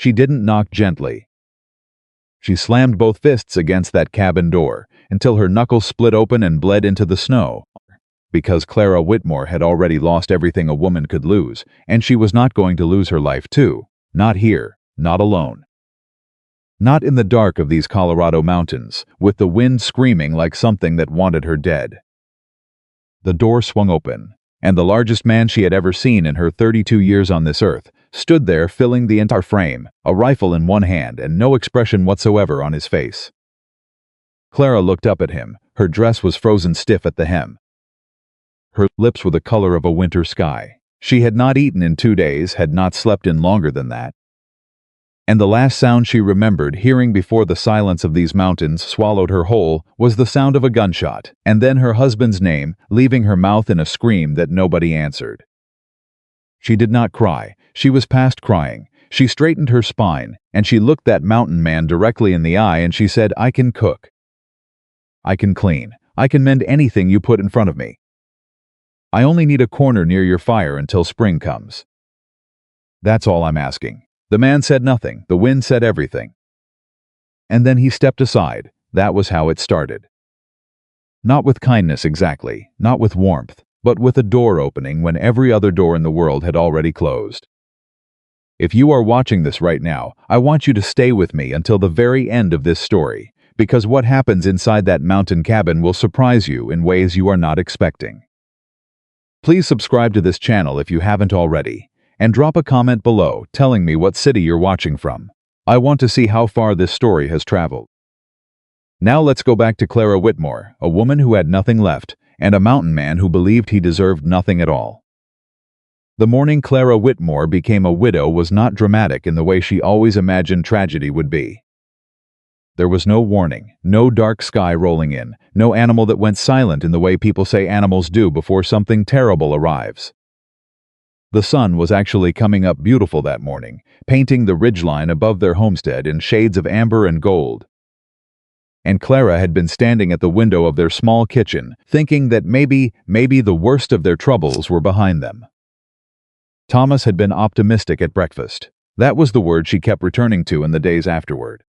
She didn't knock gently. She slammed both fists against that cabin door until her knuckles split open and bled into the snow. Because Clara Whitmore had already lost everything a woman could lose, and she was not going to lose her life too. Not here, not alone. Not in the dark of these Colorado mountains, with the wind screaming like something that wanted her dead. The door swung open, and the largest man she had ever seen in her 32 years on this earth stood there filling the entire frame, a rifle in one hand and no expression whatsoever on his face. Clara looked up at him. Her dress was frozen stiff at the hem. Her lips were the color of a winter sky. She had not eaten in 2 days, had not slept in longer than that. And the last sound she remembered hearing before the silence of these mountains swallowed her whole was the sound of a gunshot, and then her husband's name, leaving her mouth in a scream that nobody answered. She did not cry. She was past crying. She straightened her spine, and she looked that mountain man directly in the eye, and she said, "I can cook. I can clean. I can mend anything you put in front of me. I only need a corner near your fire until spring comes. That's all I'm asking." The man said nothing. The wind said everything. And then he stepped aside. That was how it started. Not with kindness exactly, not with warmth, but with a door opening when every other door in the world had already closed. If you are watching this right now, I want you to stay with me until the very end of this story, because what happens inside that mountain cabin will surprise you in ways you are not expecting. Please subscribe to this channel if you haven't already, and drop a comment below telling me what city you're watching from. I want to see how far this story has traveled. Now let's go back to Clara Whitmore, a woman who had nothing left, and a mountain man who believed he deserved nothing at all. The morning Clara Whitmore became a widow was not dramatic in the way she always imagined tragedy would be. There was no warning, no dark sky rolling in, no animal that went silent in the way people say animals do before something terrible arrives. The sun was actually coming up beautiful that morning, painting the ridgeline above their homestead in shades of amber and gold. And Clara had been standing at the window of their small kitchen, thinking that maybe the worst of their troubles were behind them. Thomas had been optimistic at breakfast. That was the word she kept returning to in the days afterward.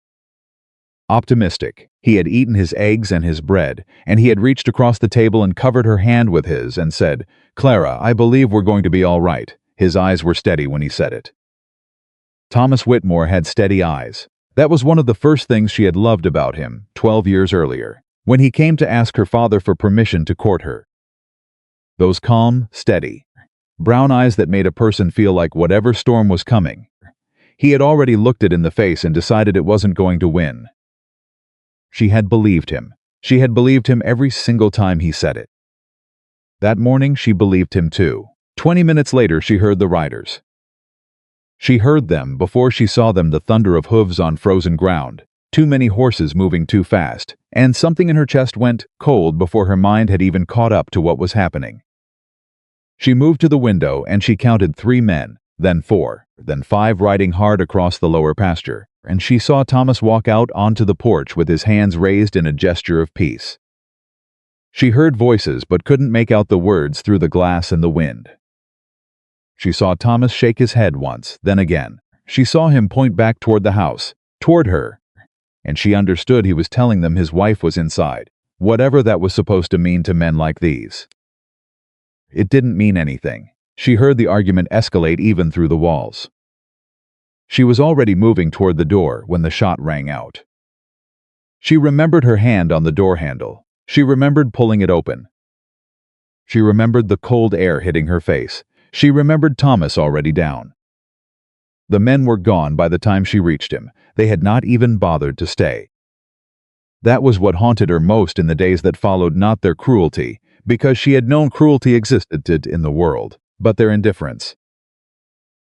Optimistic. He had eaten his eggs and his bread, and he had reached across the table and covered her hand with his and said, "Clara, I believe we're going to be all right." His eyes were steady when he said it. Thomas Whitmore had steady eyes. That was one of the first things she had loved about him, 12 years earlier, when he came to ask her father for permission to court her. Those calm, steady, brown eyes that made a person feel like whatever storm was coming, he had already looked it in the face and decided it wasn't going to win. She had believed him. She had believed him every single time he said it. That morning she believed him too. 20 minutes later she heard the riders. She heard them before she saw them, the thunder of hooves on frozen ground, too many horses moving too fast, and something in her chest went cold before her mind had even caught up to what was happening. She moved to the window and she counted 3 men, then 4, then 5 riding hard across the lower pasture, and she saw Thomas walk out onto the porch with his hands raised in a gesture of peace. She heard voices but couldn't make out the words through the glass and the wind. She saw Thomas shake his head once, then again. She saw him point back toward the house, toward her, and she understood he was telling them his wife was inside, whatever that was supposed to mean to men like these. It didn't mean anything. She heard the argument escalate even through the walls. She was already moving toward the door when the shot rang out. She remembered her hand on the door handle. She remembered pulling it open. She remembered the cold air hitting her face. She remembered Thomas already down. The men were gone by the time she reached him. They had not even bothered to stay. That was what haunted her most in the days that followed, not their cruelty, because she had known cruelty existed in the world, but their indifference.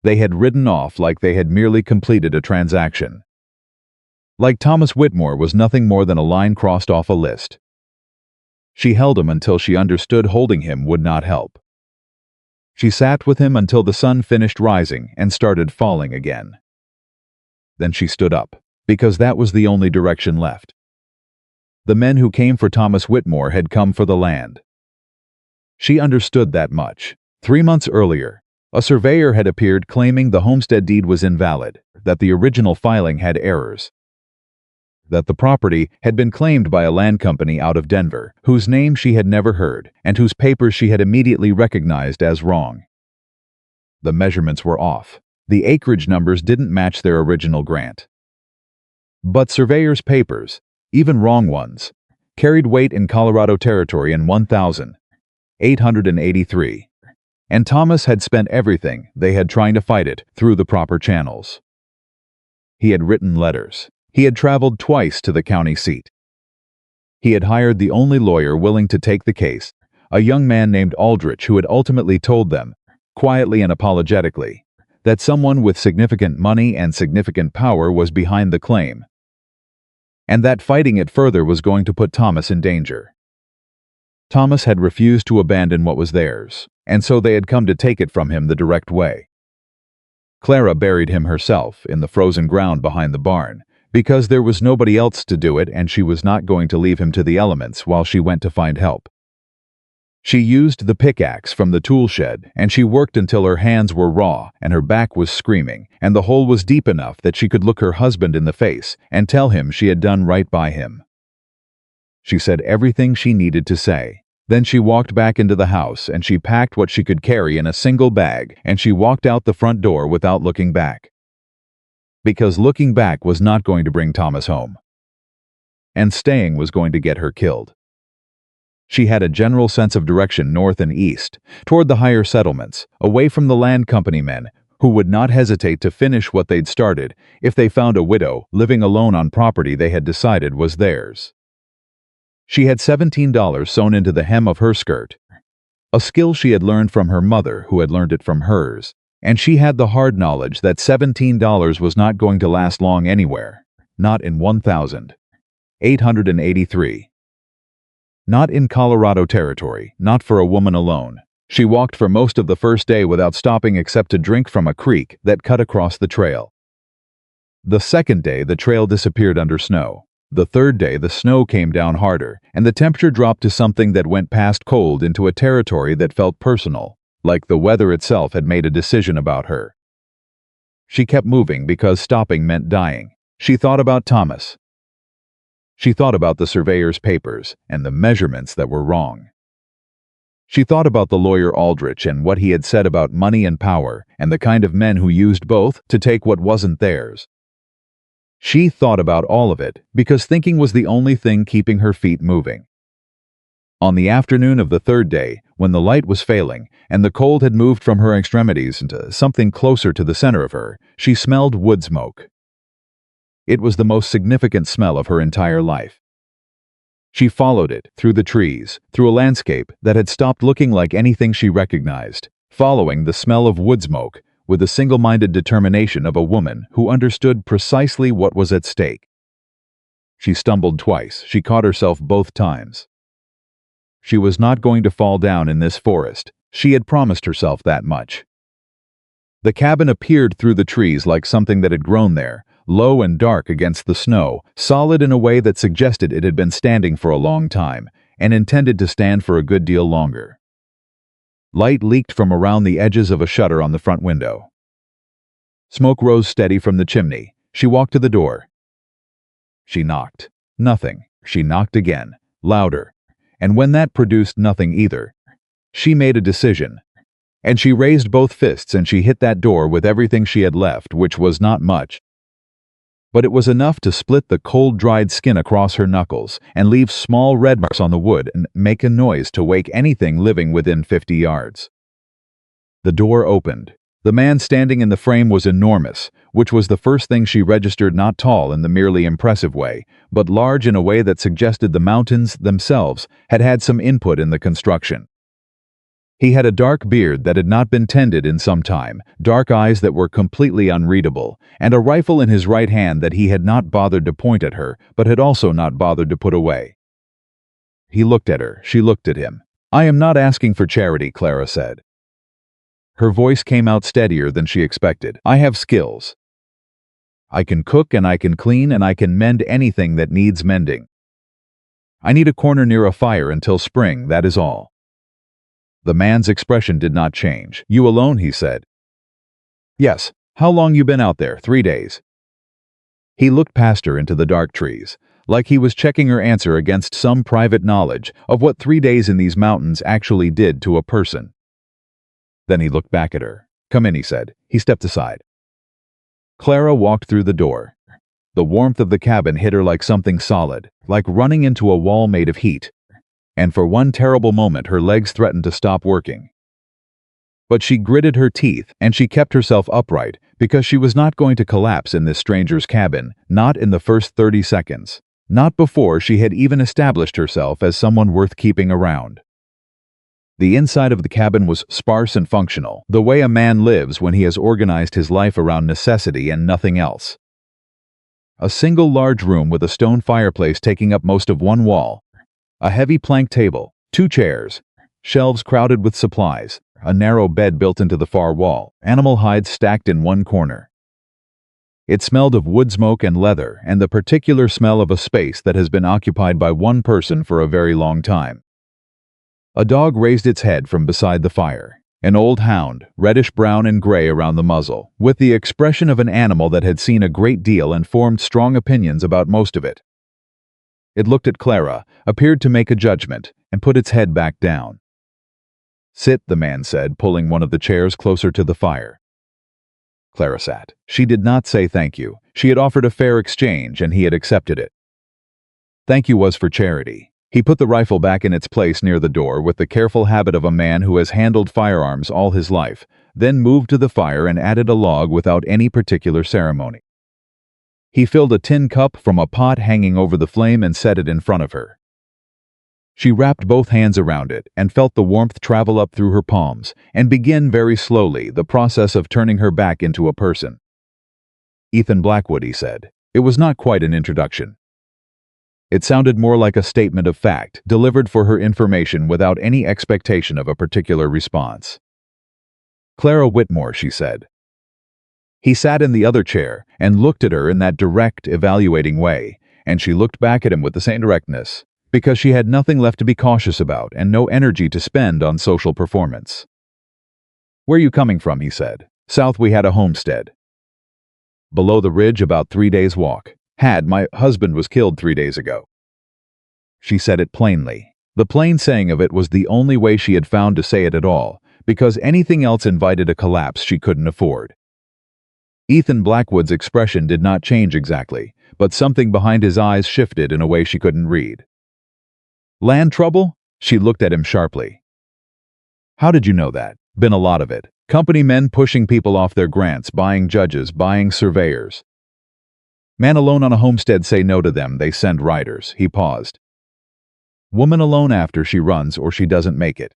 They had ridden off like they had merely completed a transaction. Like Thomas Whitmore was nothing more than a line crossed off a list. She held him until she understood holding him would not help. She sat with him until the sun finished rising and started falling again. Then she stood up, because that was the only direction left. The men who came for Thomas Whitmore had come for the land. She understood that much. 3 months earlier, A surveyor had appeared claiming the homestead deed was invalid, that the original filing had errors, that the property had been claimed by a land company out of Denver, whose name she had never heard, and whose papers she had immediately recognized as wrong. The measurements were off. The acreage numbers didn't match their original grant. But surveyors' papers, even wrong ones, carried weight in Colorado territory in 1,883. And Thomas had spent everything they had trying to fight it through the proper channels. He had written letters. He had traveled twice to the county seat. He had hired the only lawyer willing to take the case, a young man named Aldrich who had ultimately told them, quietly and apologetically, that someone with significant money and significant power was behind the claim, and that fighting it further was going to put Thomas in danger. Thomas had refused to abandon what was theirs, and so they had come to take it from him the direct way. Clara buried him herself in the frozen ground behind the barn, because there was nobody else to do it and she was not going to leave him to the elements while she went to find help. She used the pickaxe from the tool shed, and she worked until her hands were raw and her back was screaming, and the hole was deep enough that she could look her husband in the face and tell him she had done right by him. She said everything she needed to say. Then she walked back into the house and she packed what she could carry in a single bag and she walked out the front door without looking back. Because looking back was not going to bring Thomas home. And staying was going to get her killed. She had a general sense of direction north and east, toward the higher settlements, away from the land company men, who would not hesitate to finish what they'd started if they found a widow living alone on property they had decided was theirs. She had $17 sewn into the hem of her skirt, a skill she had learned from her mother who had learned it from hers, and she had the hard knowledge that $17 was not going to last long anywhere, not in 1,883. Not in Colorado territory, not for a woman alone. She walked for most of the first day without stopping except to drink from a creek that cut across the trail. The second day, the trail disappeared under snow. The third day, the snow came down harder, and the temperature dropped to something that went past cold into a territory that felt personal, like the weather itself had made a decision about her. She kept moving because stopping meant dying. She thought about Thomas. She thought about the surveyor's papers and the measurements that were wrong. She thought about the lawyer Aldrich and what he had said about money and power and the kind of men who used both to take what wasn't theirs. She thought about all of it because thinking was the only thing keeping her feet moving. On the afternoon of the third day, when the light was failing and the cold had moved from her extremities into something closer to the center of her, she smelled wood smoke. It was the most significant smell of her entire life. She followed it through the trees, through a landscape that had stopped looking like anything she recognized, following the smell of wood smoke with the single-minded determination of a woman who understood precisely what was at stake. She stumbled twice. She caught herself both times. She was not going to fall down in this forest. She had promised herself that much. The cabin appeared through the trees like something that had grown there, low and dark against the snow, solid in a way that suggested it had been standing for a long time, and intended to stand for a good deal longer. Light leaked from around the edges of a shutter on the front window. Smoke rose steady from the chimney. She walked to the door. She knocked. Nothing. She knocked again, louder. And when that produced nothing either, she made a decision. And she raised both fists and she hit that door with everything she had left, which was not much. But it was enough to split the cold, dried skin across her knuckles and leave small red marks on the wood and make a noise to wake anything living within 50 yards. The door opened. The man standing in the frame was enormous, which was the first thing she registered, not tall in the merely impressive way, but large in a way that suggested the mountains themselves had had some input in the construction. He had a dark beard that had not been tended in some time, dark eyes that were completely unreadable, and a rifle in his right hand that he had not bothered to point at her, but had also not bothered to put away. He looked at her. She looked at him. "I am not asking for charity," Clara said. Her voice came out steadier than she expected. "I have skills. I can cook and I can clean and I can mend anything that needs mending. I need a corner near a fire until spring, that is all." The man's expression did not change. "You alone?" he said. "Yes. How long you been out there?" "3 days." He looked past her into the dark trees, like he was checking her answer against some private knowledge of what 3 days in these mountains actually did to a person. Then he looked back at her. "Come in," he said. He stepped aside. Clara walked through the door. The warmth of the cabin hit her like something solid, like running into a wall made of heat. And for one terrible moment her legs threatened to stop working. But she gritted her teeth and she kept herself upright because she was not going to collapse in this stranger's cabin, not in the first 30 seconds, not before she had even established herself as someone worth keeping around. The inside of the cabin was sparse and functional, the way a man lives when he has organized his life around necessity and nothing else. A single large room with a stone fireplace taking up most of one wall, a heavy plank table, 2 chairs, shelves crowded with supplies, a narrow bed built into the far wall, animal hides stacked in one corner. It smelled of wood smoke and leather and the particular smell of a space that has been occupied by one person for a very long time. A dog raised its head from beside the fire, an old hound, reddish-brown and gray around the muzzle, with the expression of an animal that had seen a great deal and formed strong opinions about most of it. It looked at Clara, appeared to make a judgment, and put its head back down. "Sit," the man said, pulling one of the chairs closer to the fire. Clara sat. She did not say thank you. She had offered a fair exchange, and he had accepted it. Thank you was for charity. He put the rifle back in its place near the door with the careful habit of a man who has handled firearms all his life, then moved to the fire and added a log without any particular ceremony. He filled a tin cup from a pot hanging over the flame and set it in front of her. She wrapped both hands around it and felt the warmth travel up through her palms and begin very slowly the process of turning her back into a person. "Ethan Blackwood," he said. It was not quite an introduction. It sounded more like a statement of fact, delivered for her information without any expectation of a particular response. "Clara Whitmore," she said. He sat in the other chair and looked at her in that direct, evaluating way, and she looked back at him with the same directness, because she had nothing left to be cautious about and no energy to spend on social performance. "Where you coming from?" he said. "South we had a homestead. Below the ridge about 3 days' walk. My husband was killed 3 days ago." She said it plainly. The plain saying of it was the only way she had found to say it at all, because anything else invited a collapse she couldn't afford. Ethan Blackwood's expression did not change exactly, but something behind his eyes shifted in a way she couldn't read. "Land trouble?" She looked at him sharply. "How did you know that?" "Been a lot of it. Company men pushing people off their grants, buying judges, buying surveyors. Man alone on a homestead say no to them, they send riders." He paused. "Woman alone after she runs or she doesn't make it."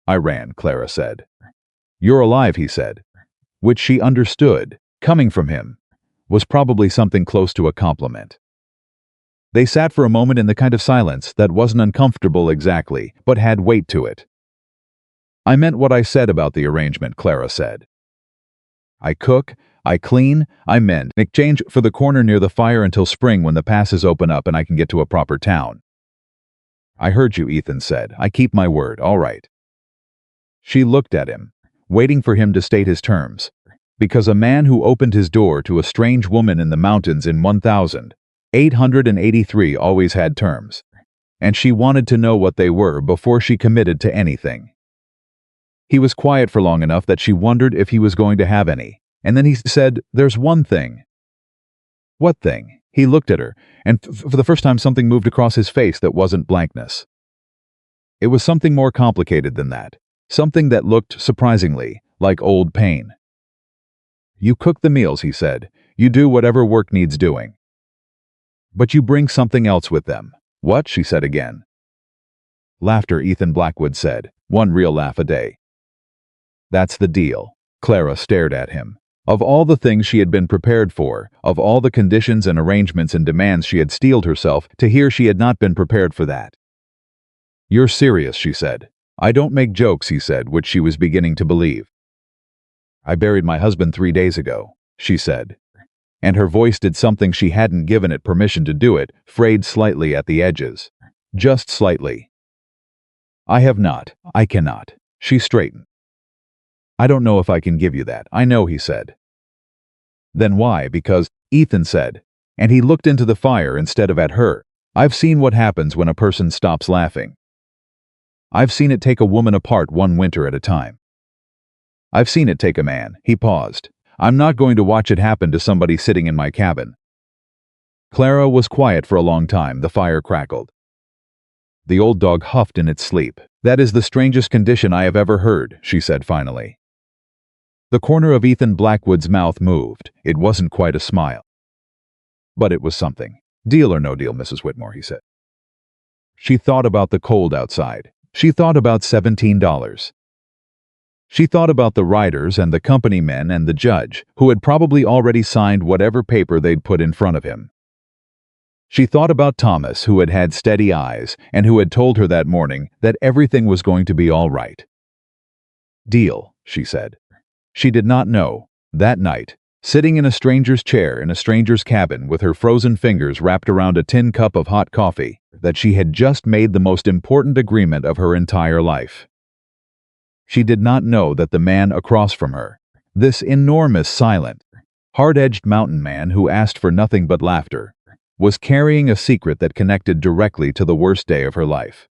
"I ran," Clara said. "You're alive," he said, which she understood, coming from him, was probably something close to a compliment. They sat for a moment in the kind of silence that wasn't uncomfortable exactly, but had weight to it. "I meant what I said about the arrangement," Clara said. "I cook, I clean, I mend, in exchange for the corner near the fire until spring when the passes open up and I can get to a proper town." "I heard you," Ethan said. "I keep my word, all right." She looked at him, waiting for him to state his terms, because a man who opened his door to a strange woman in the mountains in 1883 always had terms, and she wanted to know what they were before she committed to anything. He was quiet for long enough that she wondered if he was going to have any, and then he said, "There's one thing." "What thing?" He looked at her, and for the first time something moved across his face that wasn't blankness. It was something more complicated than that, something that looked, surprisingly, like old pain. "You cook the meals," he said. "You do whatever work needs doing. But you bring something else with them." "What?" she said again. "Laughter," Ethan Blackwood said. "One real laugh a day." "That's the deal." Clara stared at him. Of all the things she had been prepared for, of all the conditions and arrangements and demands she had steeled herself to hear, she had not been prepared for that. "You're serious," she said. "I don't make jokes," he said, which she was beginning to believe. "I buried my husband 3 days ago," she said. And her voice did something she hadn't given it permission to do. It frayed slightly at the edges. Just slightly. I have not. I cannot. She straightened. I don't know if I can give you that. I know, he said. Then why? Because, Ethan said, and he looked into the fire instead of at her. I've seen what happens when a person stops laughing. I've seen it take a woman apart one winter at a time. I've seen it take a man. He paused. I'm not going to watch it happen to somebody sitting in my cabin. Clara was quiet for a long time. The fire crackled. The old dog huffed in its sleep. That is the strangest condition I have ever heard, she said finally. The corner of Ethan Blackwood's mouth moved. It wasn't quite a smile. But it was something. Deal or no deal, Mrs. Whitmore, he said. She thought about the cold outside. She thought about $17. She thought about the writers and the company men and the judge, who had probably already signed whatever paper they'd put in front of him. She thought about Thomas, who had had steady eyes and who had told her that morning that everything was going to be all right. Deal, she said. She did not know, that night, sitting in a stranger's chair in a stranger's cabin with her frozen fingers wrapped around a tin cup of hot coffee, that she had just made the most important agreement of her entire life. She did not know that the man across from her, this enormous, silent, hard-edged mountain man who asked for nothing but laughter, was carrying a secret that connected directly to the worst day of her life.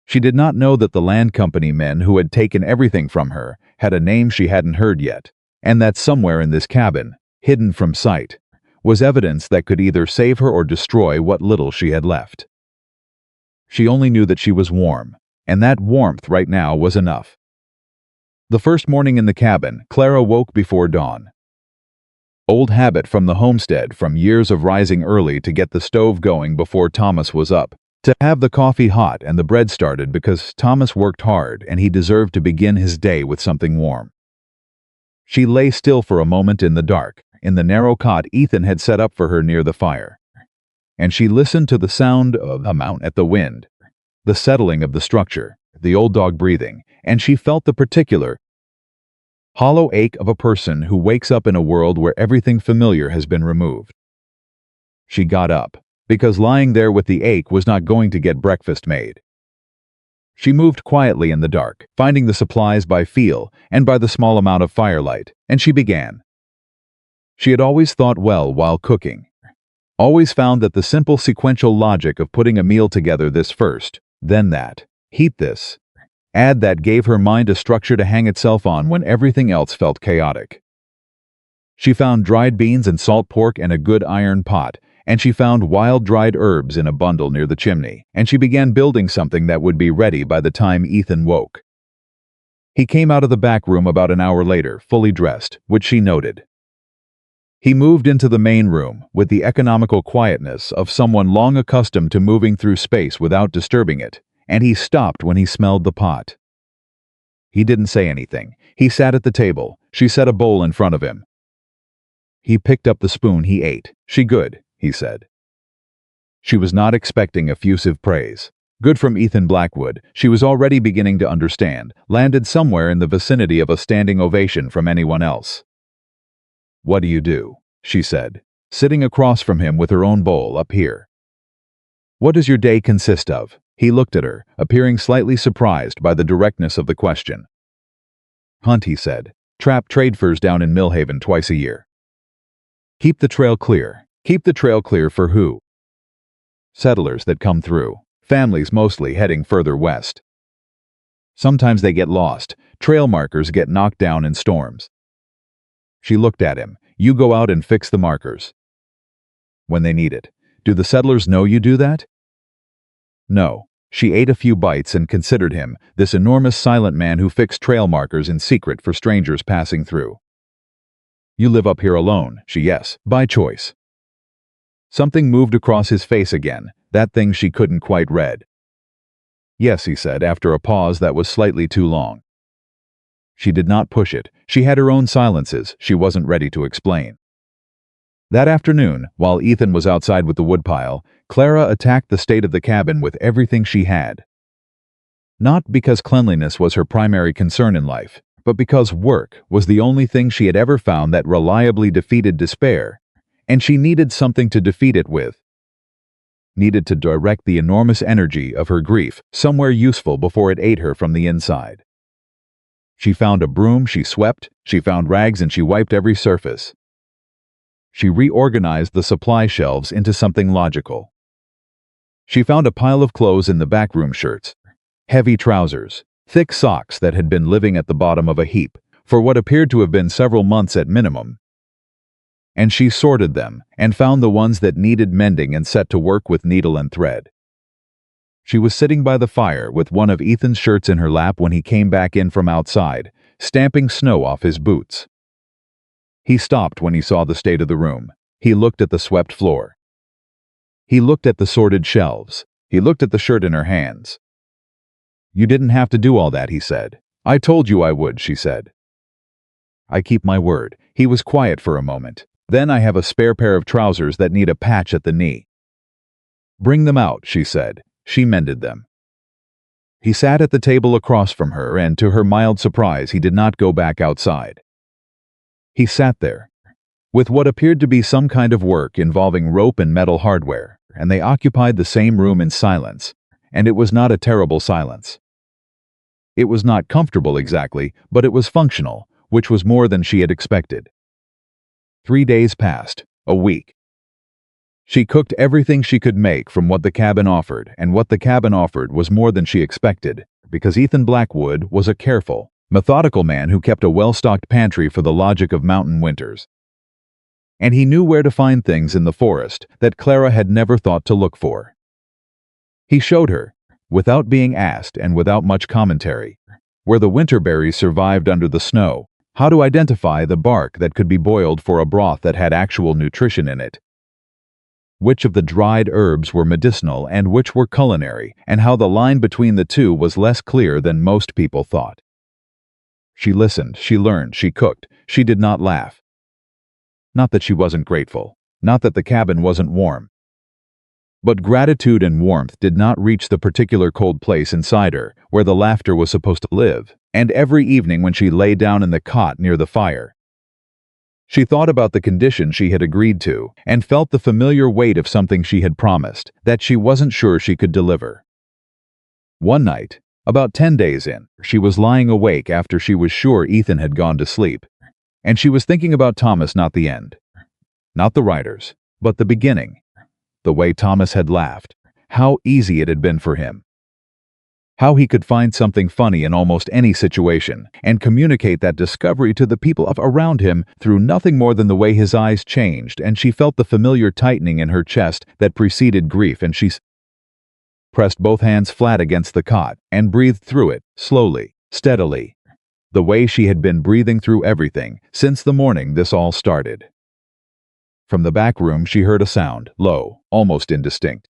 She did not know that the land company men who had taken everything from her had a name she hadn't heard yet, and that somewhere in this cabin, hidden from sight, was evidence that could either save her or destroy what little she had left. She only knew that she was warm, and that warmth right now was enough. The first morning in the cabin, Clara woke before dawn. Old habit from the homestead, from years of rising early to get the stove going before Thomas was up, to have the coffee hot and the bread started because Thomas worked hard and he deserved to begin his day with something warm. She lay still for a moment in the dark, in the narrow cot Ethan had set up for her near the fire. And she listened to the sound of a mount at the wind, the settling of the structure, the old dog breathing, and she felt the particular, hollow ache of a person who wakes up in a world where everything familiar has been removed. She got up, because lying there with the ache was not going to get breakfast made. She moved quietly in the dark, finding the supplies by feel and by the small amount of firelight, and she began. She had always thought well while cooking, always found that the simple sequential logic of putting a meal together, this first, then that, heat this, add that, gave her mind a structure to hang itself on when everything else felt chaotic. She found dried beans and salt pork in a good iron pot, and she found wild dried herbs in a bundle near the chimney, and she began building something that would be ready by the time Ethan woke. He came out of the back room about an hour later, fully dressed, which she noted. He moved into the main room with the economical quietness of someone long accustomed to moving through space without disturbing it, and he stopped when he smelled the pot. He didn't say anything. He sat at the table. She set a bowl in front of him. He picked up the spoon. He ate. She good, he said. She was not expecting effusive praise. Good from Ethan Blackwood, she was already beginning to understand, landed somewhere in the vicinity of a standing ovation from anyone else. What do you do? She said, sitting across from him with her own bowl up here. What does your day consist of? He looked at her, appearing slightly surprised by the directness of the question. Hunt, he said. Trap trade furs down in Millhaven twice a year. Keep the trail clear. Keep the trail clear for who? Settlers that come through. Families mostly heading further west. Sometimes they get lost. Trail markers get knocked down in storms. She looked at him. You go out and fix the markers. When they need it. Do the settlers know you do that? No. She ate a few bites and considered him, this enormous silent man who fixed trail markers in secret for strangers passing through. You live up here alone, yes, by choice. Something moved across his face again, that thing she couldn't quite read. Yes, he said after a pause that was slightly too long. She did not push it. She had her own silences she wasn't ready to explain. That afternoon, while Ethan was outside with the woodpile, Clara attacked the state of the cabin with everything she had. Not because cleanliness was her primary concern in life, but because work was the only thing she had ever found that reliably defeated despair, and she needed something to defeat it with. needed to direct the enormous energy of her grief somewhere useful before it ate her from the inside. She found a broom, she swept, she found rags, and she wiped every surface. She reorganized the supply shelves into something logical. She found a pile of clothes in the backroom: shirts, heavy trousers, thick socks that had been living at the bottom of a heap for what appeared to have been several months at minimum. And she sorted them and found the ones that needed mending and set to work with needle and thread. She was sitting by the fire with one of Ethan's shirts in her lap when he came back in from outside, stamping snow off his boots. He stopped when he saw the state of the room. He looked at the swept floor. He looked at the sorted shelves. He looked at the shirt in her hands. "You didn't have to do all that," he said. "I told you I would," she said. "I keep my word." He was quiet for a moment. "Then I have a spare pair of trousers that need a patch at the knee." "Bring them out," she said. She mended them. He sat at the table across from her, and to her mild surprise, he did not go back outside. He sat there, with what appeared to be some kind of work involving rope and metal hardware, and they occupied the same room in silence, and it was not a terrible silence. It was not comfortable exactly, but it was functional, which was more than she had expected. 3 days passed, a week. She cooked everything she could make from what the cabin offered, and what the cabin offered was more than she expected, because Ethan Blackwood was a careful, methodical man who kept a well-stocked pantry for the logic of mountain winters. And he knew where to find things in the forest that Clara had never thought to look for. He showed her, without being asked and without much commentary, where the winter berries survived under the snow, how to identify the bark that could be boiled for a broth that had actual nutrition in it, which of the dried herbs were medicinal and which were culinary, and how the line between the two was less clear than most people thought. She listened, she learned, she cooked, she did not laugh. Not that she wasn't grateful, not that the cabin wasn't warm. But gratitude and warmth did not reach the particular cold place inside her where the laughter was supposed to live, and every evening when she lay down in the cot near the fire, she thought about the condition she had agreed to and felt the familiar weight of something she had promised that she wasn't sure she could deliver. One night, about 10 days in, she was lying awake after she was sure Ethan had gone to sleep, and she was thinking about Thomas, not the end, not the writers, but the beginning, the way Thomas had laughed, how easy it had been for him, how he could find something funny in almost any situation and communicate that discovery to the people around him through nothing more than the way his eyes changed, and she felt the familiar tightening in her chest that preceded grief, and she pressed both hands flat against the cot and breathed through it, slowly, steadily, the way she had been breathing through everything since the morning this all started. From the back room she heard a sound, low, almost indistinct.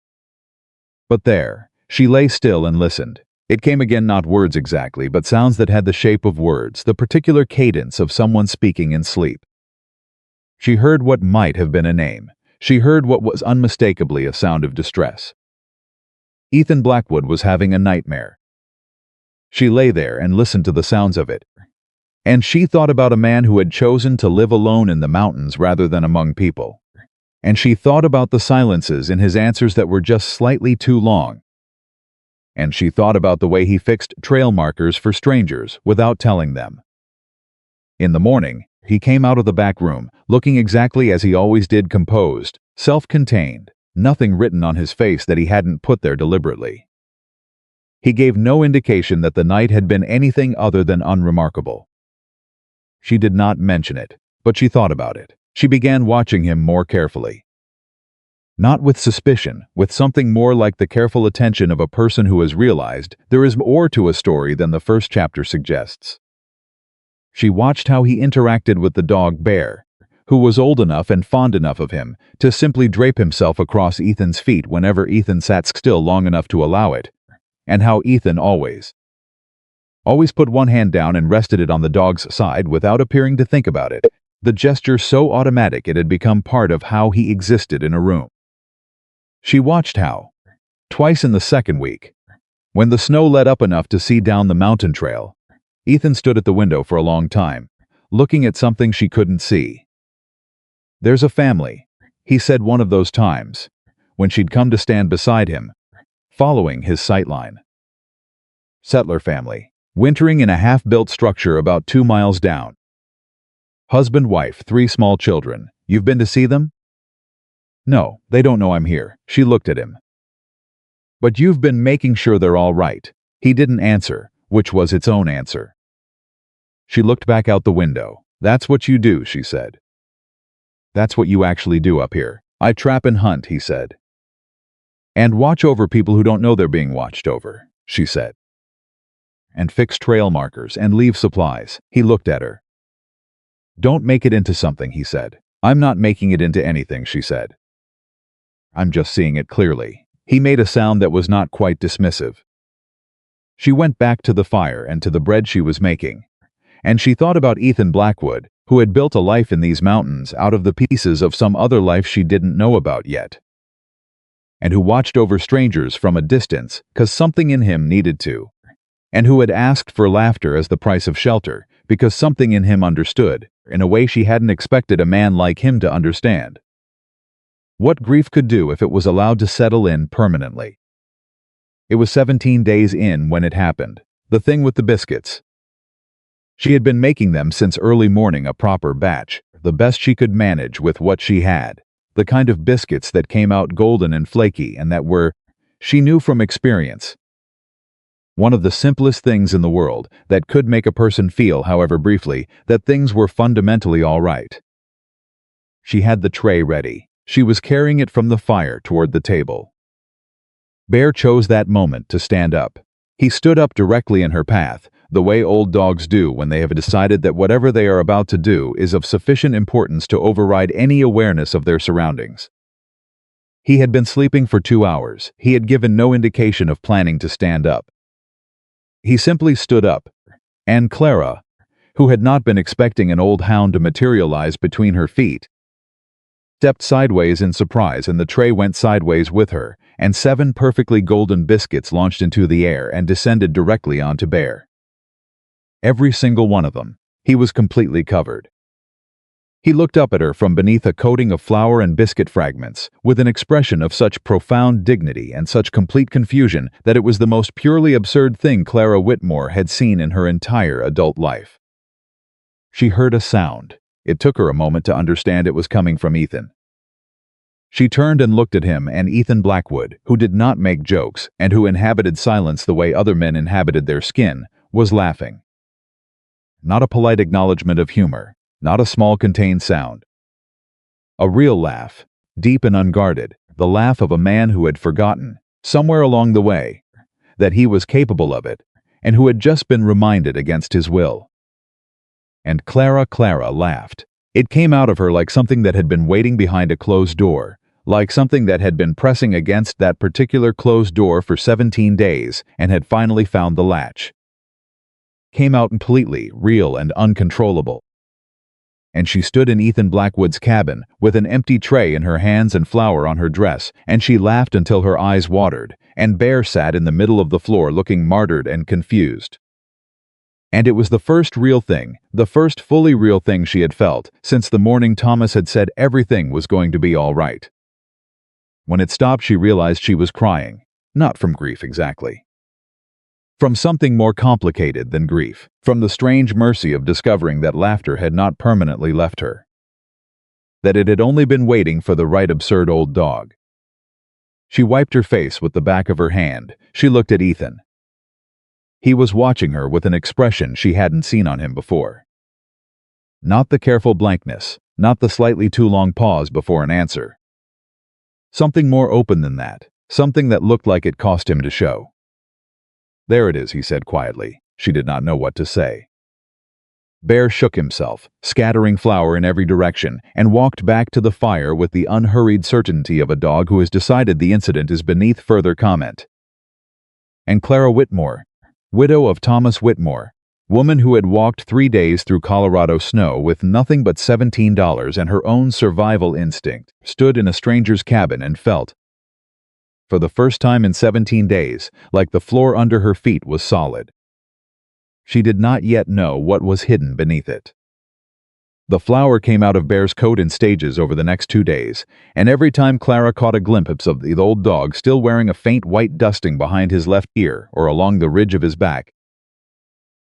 But there, she lay still and listened. It came again, not words exactly, but sounds that had the shape of words, the particular cadence of someone speaking in sleep. She heard what might have been a name. She heard what was unmistakably a sound of distress. Ethan Blackwood was having a nightmare. She lay there and listened to the sounds of it. And she thought about a man who had chosen to live alone in the mountains rather than among people. And she thought about the silences in his answers that were just slightly too long. And she thought about the way he fixed trail markers for strangers without telling them. In the morning, he came out of the back room, looking exactly as he always did, composed, self-contained, nothing written on his face that he hadn't put there deliberately. He gave no indication that the night had been anything other than unremarkable. She did not mention it, but she thought about it. She began watching him more carefully. Not with suspicion, with something more like the careful attention of a person who has realized there is more to a story than the first chapter suggests. She watched how he interacted with the dog Bear, who was old enough and fond enough of him to simply drape himself across Ethan's feet whenever Ethan sat still long enough to allow it, and how Ethan always put one hand down and rested it on the dog's side without appearing to think about it, the gesture so automatic it had become part of how he existed in a room. She watched how, twice in the second week, when the snow let up enough to see down the mountain trail, Ethan stood at the window for a long time, looking at something she couldn't see. "There's a family," he said one of those times, when she'd come to stand beside him, following his sightline. Settler family, wintering in a half-built structure about 2 miles down. Husband, wife, 3 small children. You've been to see them? No, they don't know I'm here. She looked at him. But you've been making sure they're all right. He didn't answer, which was its own answer. She looked back out the window. That's what you do, she said. That's what you actually do up here. I trap and hunt, he said. And watch over people who don't know they're being watched over, she said. And fix trail markers and leave supplies. He looked at her. Don't make it into something, he said. I'm not making it into anything, she said. I'm just seeing it clearly. He made a sound that was not quite dismissive. She went back to the fire and to the bread she was making, and she thought about Ethan Blackwood, who had built a life in these mountains out of the pieces of some other life she didn't know about yet, and who watched over strangers from a distance 'cause something in him needed to, and who had asked for laughter as the price of shelter because something in him understood, in a way she hadn't expected a man like him to understand. What grief could do if it was allowed to settle in permanently. It was 17 days in when it happened, the thing with the biscuits. She had been making them since early morning, a proper batch, the best she could manage with what she had, the kind of biscuits that came out golden and flaky and that were, she knew from experience, one of the simplest things in the world that could make a person feel, however briefly, that things were fundamentally all right. She had the tray ready. She was carrying it from the fire toward the table. Bear chose that moment to stand up. He stood up directly in her path, the way old dogs do when they have decided that whatever they are about to do is of sufficient importance to override any awareness of their surroundings. He had been sleeping for 2 hours. He had given no indication of planning to stand up. He simply stood up, and Clara, who had not been expecting an old hound to materialize between her feet, stepped sideways in surprise, and the tray went sideways with her, and 7 perfectly golden biscuits launched into the air and descended directly onto Bear. Every single one of them. He was completely covered. He looked up at her from beneath a coating of flour and biscuit fragments, with an expression of such profound dignity and such complete confusion that it was the most purely absurd thing Clara Whitmore had seen in her entire adult life. She heard a sound. It took her a moment to understand it was coming from Ethan. She turned and looked at him, and Ethan Blackwood, who did not make jokes and who inhabited silence the way other men inhabited their skin, was laughing. Not a polite acknowledgement of humor, not a small contained sound. A real laugh, deep and unguarded, the laugh of a man who had forgotten, somewhere along the way, that he was capable of it, and who had just been reminded against his will. And Clara laughed. It came out of her like something that had been waiting behind a closed door, like something that had been pressing against that particular closed door for 17 days and had finally found the latch. Came out completely, real and uncontrollable. And she stood in Ethan Blackwood's cabin with an empty tray in her hands and flour on her dress, and she laughed until her eyes watered, and Bear sat in the middle of the floor looking martyred and confused. And it was the first real thing, the first fully real thing she had felt since the morning Thomas had said everything was going to be all right. When it stopped, she realized she was crying, not from grief exactly. From something more complicated than grief, from the strange mercy of discovering that laughter had not permanently left her. That it had only been waiting for the right absurd old dog. She wiped her face with the back of her hand. She looked at Ethan. He was watching her with an expression she hadn't seen on him before. Not the careful blankness, not the slightly too long pause before an answer. Something more open than that, something that looked like it cost him to show. There it is, he said quietly. She did not know what to say. Bear shook himself, scattering flour in every direction, and walked back to the fire with the unhurried certainty of a dog who has decided the incident is beneath further comment. And Clara Whitmore, widow of Thomas Whitmore, woman who had walked 3 days through Colorado snow with nothing but $17 and her own survival instinct, stood in a stranger's cabin and felt, for the first time in 17 days, like the floor under her feet was solid. She did not yet know what was hidden beneath it. The flour came out of Bear's coat in stages over the next 2 days, and every time Clara caught a glimpse of the old dog still wearing a faint white dusting behind his left ear or along the ridge of his back,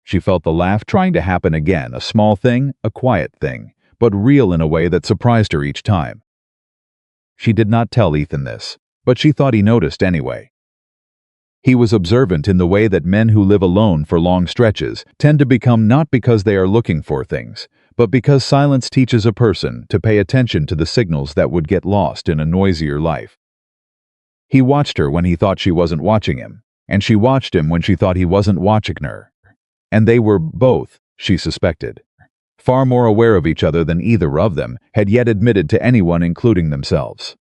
she felt the laugh trying to happen again, a small thing, a quiet thing, but real in a way that surprised her each time. She did not tell Ethan this, but she thought he noticed anyway. He was observant in the way that men who live alone for long stretches tend to become, not because they are looking for things, but because silence teaches a person to pay attention to the signals that would get lost in a noisier life. He watched her when he thought she wasn't watching him, and she watched him when she thought he wasn't watching her. And they were both, she suspected, far more aware of each other than either of them had yet admitted to anyone, including themselves.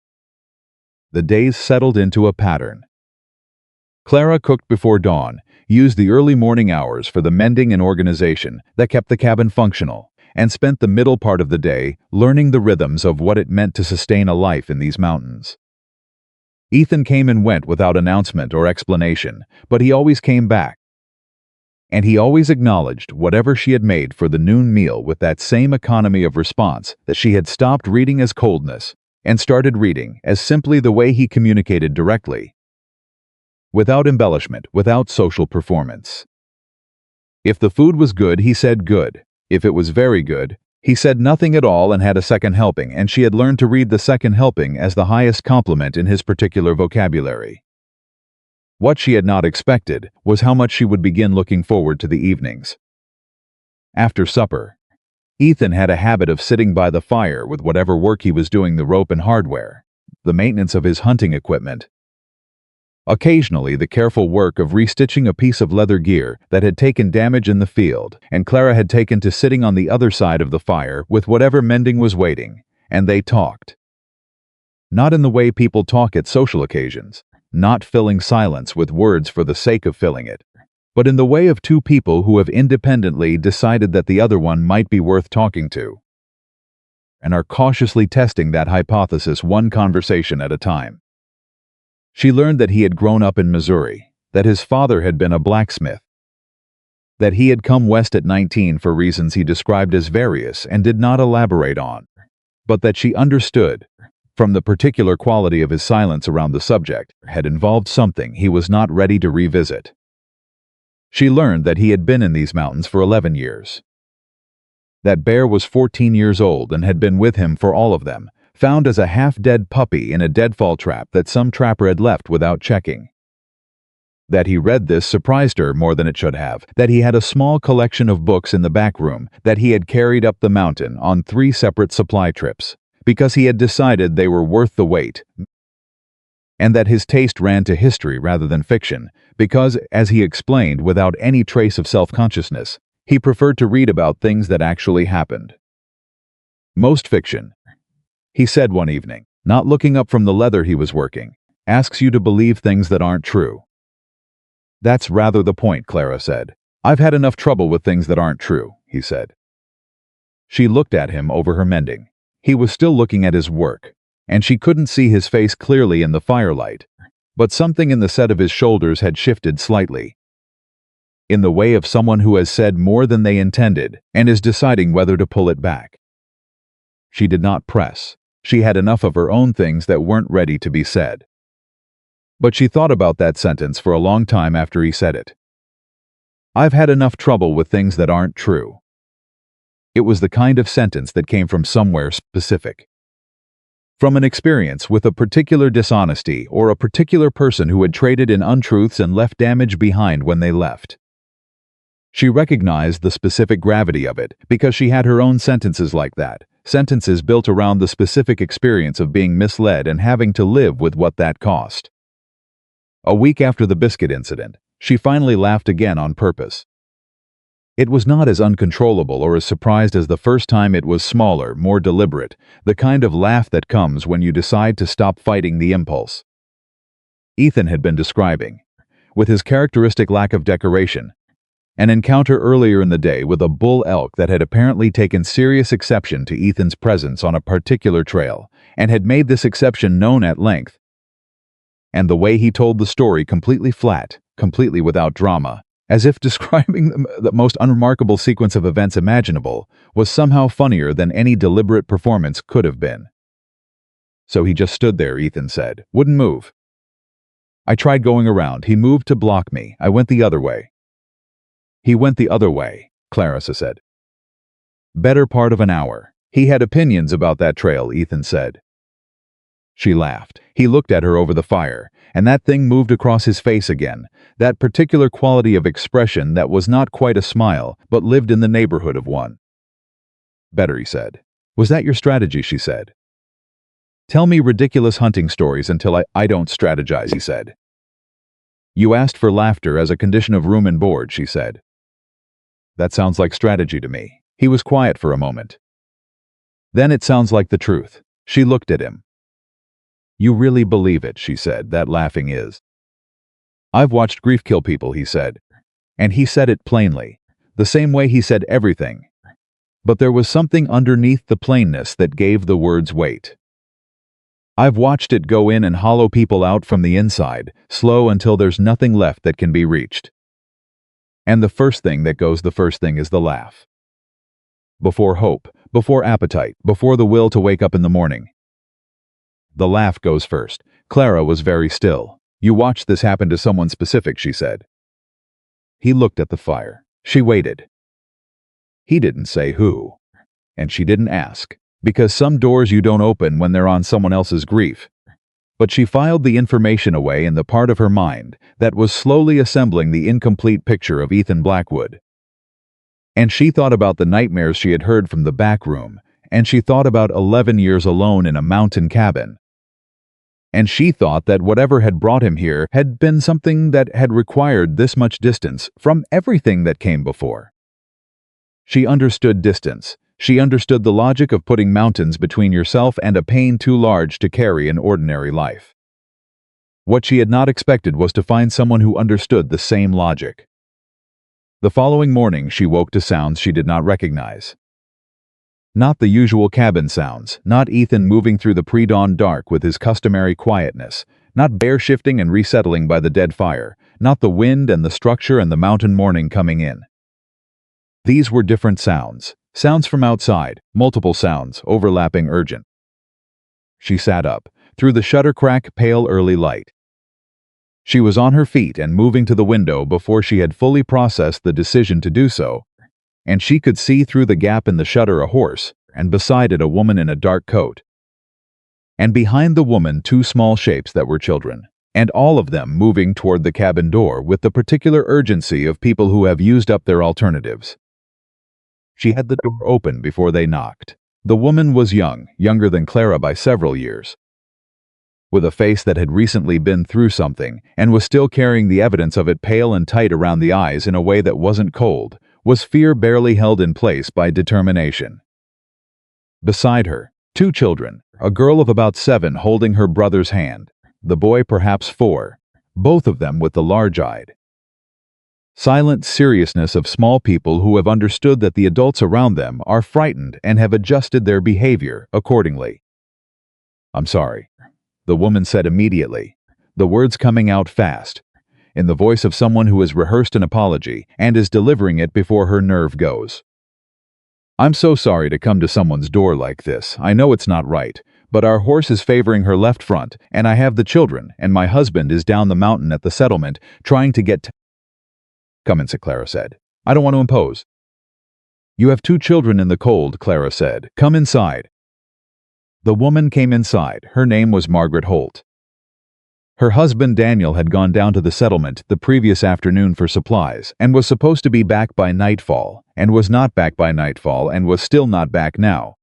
The days settled into a pattern. Clara cooked before dawn, used the early morning hours for the mending and organization that kept the cabin functional, and spent the middle part of the day learning the rhythms of what it meant to sustain a life in these mountains. Ethan came and went without announcement or explanation, but he always came back. And he always acknowledged whatever she had made for the noon meal with that same economy of response that she had stopped reading as coldness and started reading as simply the way he communicated directly. Without embellishment, without social performance. If the food was good, he said good. If it was very good, he said nothing at all and had a second helping, and she had learned to read the second helping as the highest compliment in his particular vocabulary. What she had not expected was how much she would begin looking forward to the evenings. After supper, Ethan had a habit of sitting by the fire with whatever work he was doing, the rope and hardware, the maintenance of his hunting equipment. Occasionally, the careful work of restitching a piece of leather gear that had taken damage in the field, and Clara had taken to sitting on the other side of the fire with whatever mending was waiting, and they talked. Not in the way people talk at social occasions, not filling silence with words for the sake of filling it, but in the way of two people who have independently decided that the other one might be worth talking to, and are cautiously testing that hypothesis one conversation at a time. She learned that he had grown up in Missouri, that his father had been a blacksmith, that he had come west at 19 for reasons he described as various and did not elaborate on, but that she understood, from the particular quality of his silence around the subject, had involved something he was not ready to revisit. She learned that he had been in these mountains for 11 years. That Bear was 14 years old and had been with him for all of them, found as a half-dead puppy in a deadfall trap that some trapper had left without checking. That he read this surprised her more than it should have, that he had a small collection of books in the back room that he had carried up the mountain on 3 separate supply trips, because he had decided they were worth the wait, and that his taste ran to history rather than fiction, because, as he explained without any trace of self-consciousness, he preferred to read about things that actually happened. Most fiction, he said one evening, not looking up from the leather he was working, asks you to believe things that aren't true. That's rather the point, Clara said. I've had enough trouble with things that aren't true, he said. She looked at him over her mending. He was still looking at his work, and she couldn't see his face clearly in the firelight, but something in the set of his shoulders had shifted slightly. In the way of someone who has said more than they intended and is deciding whether to pull it back. She did not press. She had enough of her own things that weren't ready to be said. But she thought about that sentence for a long time after he said it. I've had enough trouble with things that aren't true. It was the kind of sentence that came from somewhere specific. From an experience with a particular dishonesty or a particular person who had traded in untruths and left damage behind when they left. She recognized the specific gravity of it because she had her own sentences like that, sentences built around the specific experience of being misled and having to live with what that cost. A week after the biscuit incident, she finally laughed again on purpose. It was not as uncontrollable or as surprised as the first time. It was smaller, more deliberate, the kind of laugh that comes when you decide to stop fighting the impulse. Ethan had been describing, with his characteristic lack of decoration, an encounter earlier in the day with a bull elk that had apparently taken serious exception to Ethan's presence on a particular trail, and had made this exception known at length. And the way he told the story completely flat, completely without drama, as if describing the most unremarkable sequence of events imaginable was somehow funnier than any deliberate performance could have been. So he just stood there, Ethan said. Wouldn't move. I tried going around. He moved to block me. I went the other way. He went the other way, Clarissa said. Better part of an hour. He had opinions about that trail, Ethan said. She laughed. He looked at her over the fire, and that thing moved across his face again, that particular quality of expression that was not quite a smile, but lived in the neighborhood of one. Better, he said. Was that your strategy, she said. Tell me ridiculous hunting stories until I don't strategize, he said. You asked for laughter as a condition of room and board, she said. That sounds like strategy to me. He was quiet for a moment. Then it sounds like the truth. She looked at him. You really believe it, she said, that laughing is. I've watched grief kill people, he said. And he said it plainly, the same way he said everything. But there was something underneath the plainness that gave the words weight. I've watched it go in and hollow people out from the inside, slow until there's nothing left that can be reached. And the first thing that goes the first thing is the laugh. Before hope, before appetite, before the will to wake up in the morning. The laugh goes first. Clara was very still. You watched this happen to someone specific, she said. He looked at the fire. She waited. He didn't say who. And she didn't ask. Because some doors you don't open when they're on someone else's grief. But she filed the information away in the part of her mind that was slowly assembling the incomplete picture of Ethan Blackwood. And she thought about the nightmares she had heard from the back room, and she thought about 11 years alone in a mountain cabin. And she thought that whatever had brought him here had been something that had required this much distance from everything that came before. She understood distance. She understood the logic of putting mountains between yourself and a pain too large to carry in ordinary life. What she had not expected was to find someone who understood the same logic. The following morning she woke to sounds she did not recognize. Not the usual cabin sounds, not Ethan moving through the pre-dawn dark with his customary quietness, not bear shifting and resettling by the dead fire, not the wind and the structure and the mountain morning coming in. These were different sounds. Sounds from outside, multiple sounds, overlapping urgent. She sat up, through the shutter crack pale early light. She was on her feet and moving to the window before she had fully processed the decision to do so, and she could see through the gap in the shutter a horse, and beside it a woman in a dark coat. And behind the woman 2 small shapes that were children, and all of them moving toward the cabin door with the particular urgency of people who have used up their alternatives. She had the door open before they knocked. The woman was young, younger than Clara by several years. With a face that had recently been through something, and was still carrying the evidence of it pale and tight around the eyes in a way that wasn't cold, was fear barely held in place by determination. Beside her, 2 children, a girl of about 7 holding her brother's hand, the boy perhaps 4, both of them with the large-eyed. Silent seriousness of small people who have understood that the adults around them are frightened and have adjusted their behavior accordingly. I'm sorry, the woman said immediately, the words coming out fast, in the voice of someone who has rehearsed an apology and is delivering it before her nerve goes. I'm so sorry to come to someone's door like this. I know it's not right, but our horse is favoring her left front, and I have the children, and my husband is down the mountain at the settlement trying to get to... Come in, Clara said. I don't want to impose. You have 2 children in the cold, Clara said. Come inside. The woman came inside. Her name was Margaret Holt. Her husband Daniel had gone down to the settlement the previous afternoon for supplies and was supposed to be back by nightfall, and was not back by nightfall and was still not back now.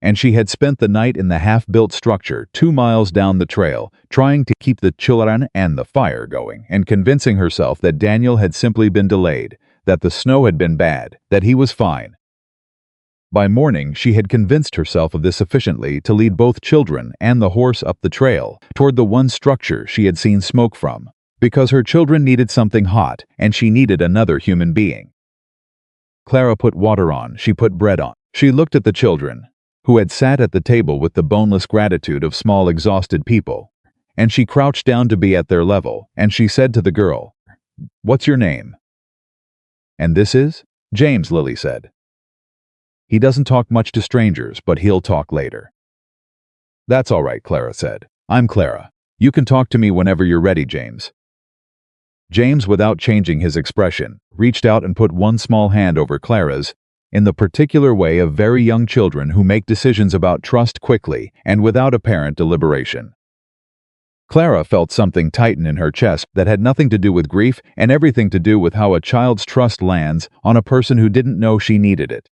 And she had spent the night in the half-built structure 2 miles down the trail, trying to keep the children and the fire going, and convincing herself that Daniel had simply been delayed, that the snow had been bad, that he was fine. By morning, she had convinced herself of this sufficiently to lead both children and the horse up the trail, toward the one structure she had seen smoke from, because her children needed something hot, and she needed another human being. Clara put water on, she put bread on. She looked at the children, who had sat at the table with the boneless gratitude of small exhausted people, and she crouched down to be at their level, and she said to the girl, What's your name? And this is? James, Lily said. He doesn't talk much to strangers, but he'll talk later. That's all right, Clara said. I'm Clara. You can talk to me whenever you're ready, James. James, without changing his expression, reached out and put one small hand over Clara's, in the particular way of very young children who make decisions about trust quickly and without apparent deliberation. Clara felt something tighten in her chest that had nothing to do with grief and everything to do with how a child's trust lands on a person who didn't know she needed it.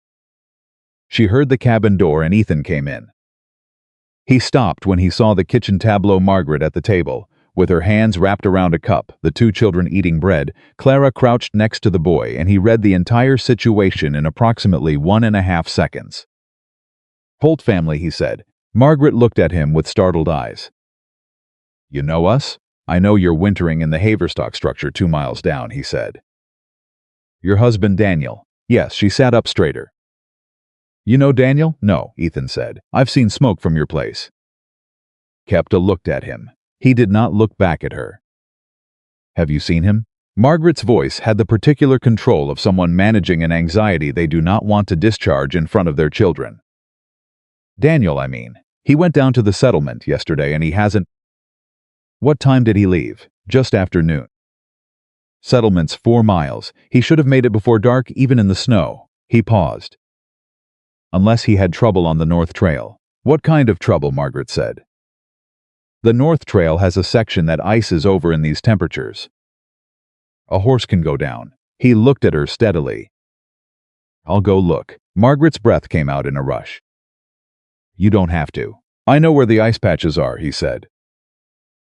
She heard the cabin door and Ethan came in. He stopped when he saw the kitchen tableau Margaret at the table. With her hands wrapped around a cup, the two children eating bread, Clara crouched next to the boy and he read the entire situation in approximately 1.5 seconds. Holt family, he said. Margaret looked at him with startled eyes. You know us? I know you're wintering in the Haverstock structure 2 miles down, he said. Your husband Daniel. Yes, she sat up straighter. You know Daniel? No, Ethan said. I've seen smoke from your place. Kepta looked at him. He did not look back at her. Have you seen him? Margaret's voice had the particular control of someone managing an anxiety they do not want to discharge in front of their children. Daniel, I mean. He went down to the settlement yesterday and he hasn't... What time did he leave? Just after noon. Settlement's 4 miles. He should have made it before dark, even in the snow. He paused. Unless he had trouble on the North Trail. What kind of trouble? Margaret said. The North Trail has a section that ices over in these temperatures. A horse can go down. He looked at her steadily. I'll go look. Margaret's breath came out in a rush. You don't have to. I know where the ice patches are, he said.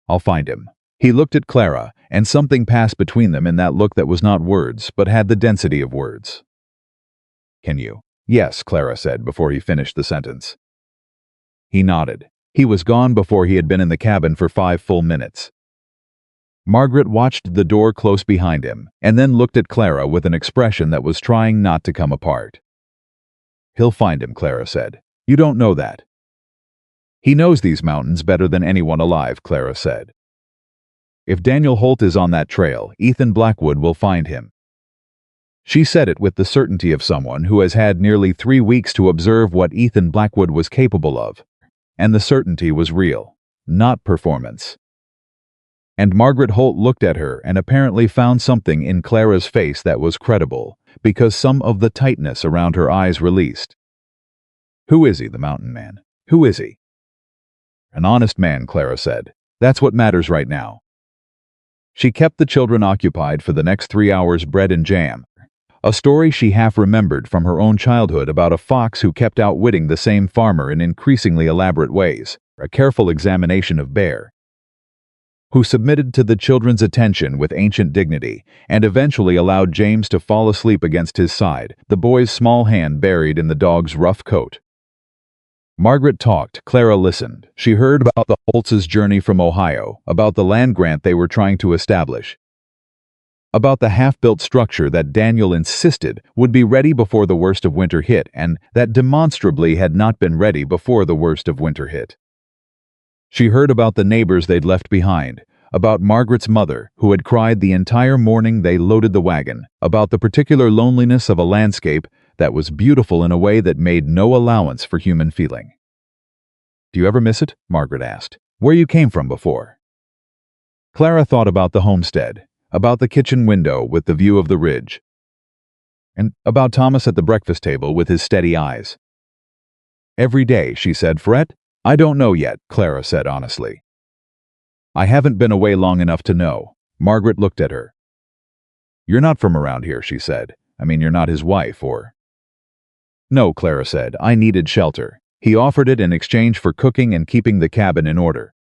I'll find him. He looked at Clara, and something passed between them in that look that was not words, but had the density of words. Can you? Yes, Clara said before he finished the sentence. He nodded. He was gone before he had been in the cabin for 5 full minutes. Margaret watched the door close behind him, and then looked at Clara with an expression that was trying not to come apart. He'll find him, Clara said. You don't know that. He knows these mountains better than anyone alive, Clara said. If Daniel Holt is on that trail, Ethan Blackwood will find him. She said it with the certainty of someone who has had nearly 3 weeks to observe what Ethan Blackwood was capable of. And the certainty was real, not performance. And Margaret Holt looked at her and apparently found something in Clara's face that was credible, because some of the tightness around her eyes released. Who is he, the mountain man? Who is he? An honest man, Clara said. That's what matters right now. She kept the children occupied for the next 3 hours, bread and jam. A story she half remembered from her own childhood about a fox who kept outwitting the same farmer in increasingly elaborate ways, a careful examination of Bear, who submitted to the children's attention with ancient dignity and eventually allowed James to fall asleep against his side, the boy's small hand buried in the dog's rough coat. Margaret talked, Clara listened. She heard about the Holtz's journey from Ohio, about the land grant they were trying to establish, about the half-built structure that Daniel insisted would be ready before the worst of winter hit and that demonstrably had not been ready before the worst of winter hit. She heard about the neighbors they'd left behind, about Margaret's mother, who had cried the entire morning they loaded the wagon, about the particular loneliness of a landscape that was beautiful in a way that made no allowance for human feeling. Do you ever miss it? Margaret asked. Where you came from before? Clara thought about the homestead, about the kitchen window with the view of the ridge, and about Thomas at the breakfast table with his steady eyes. Every day, she said. Fret? I don't know yet, Clara said honestly. I haven't been away long enough to know. Margaret looked at her. You're not from around here, she said. I mean, you're not his wife, or... No, Clara said. I needed shelter. He offered it in exchange for cooking and keeping the cabin in order.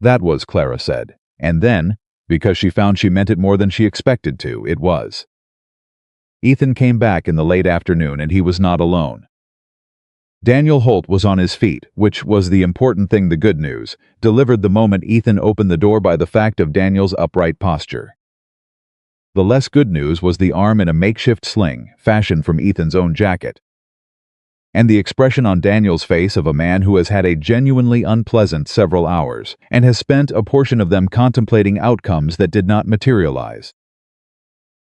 That was, Clara said. And then, because she found she meant it more than she expected to, it was. Ethan came back in the late afternoon and he was not alone. Daniel Holt was on his feet, which was the important thing. The good news, delivered the moment Ethan opened the door by the fact of Daniel's upright posture. The less good news was the arm in a makeshift sling, fashioned from Ethan's own jacket. and the expression on Daniel's face of a man who has had a genuinely unpleasant several hours, and has spent a portion of them contemplating outcomes that did not materialize.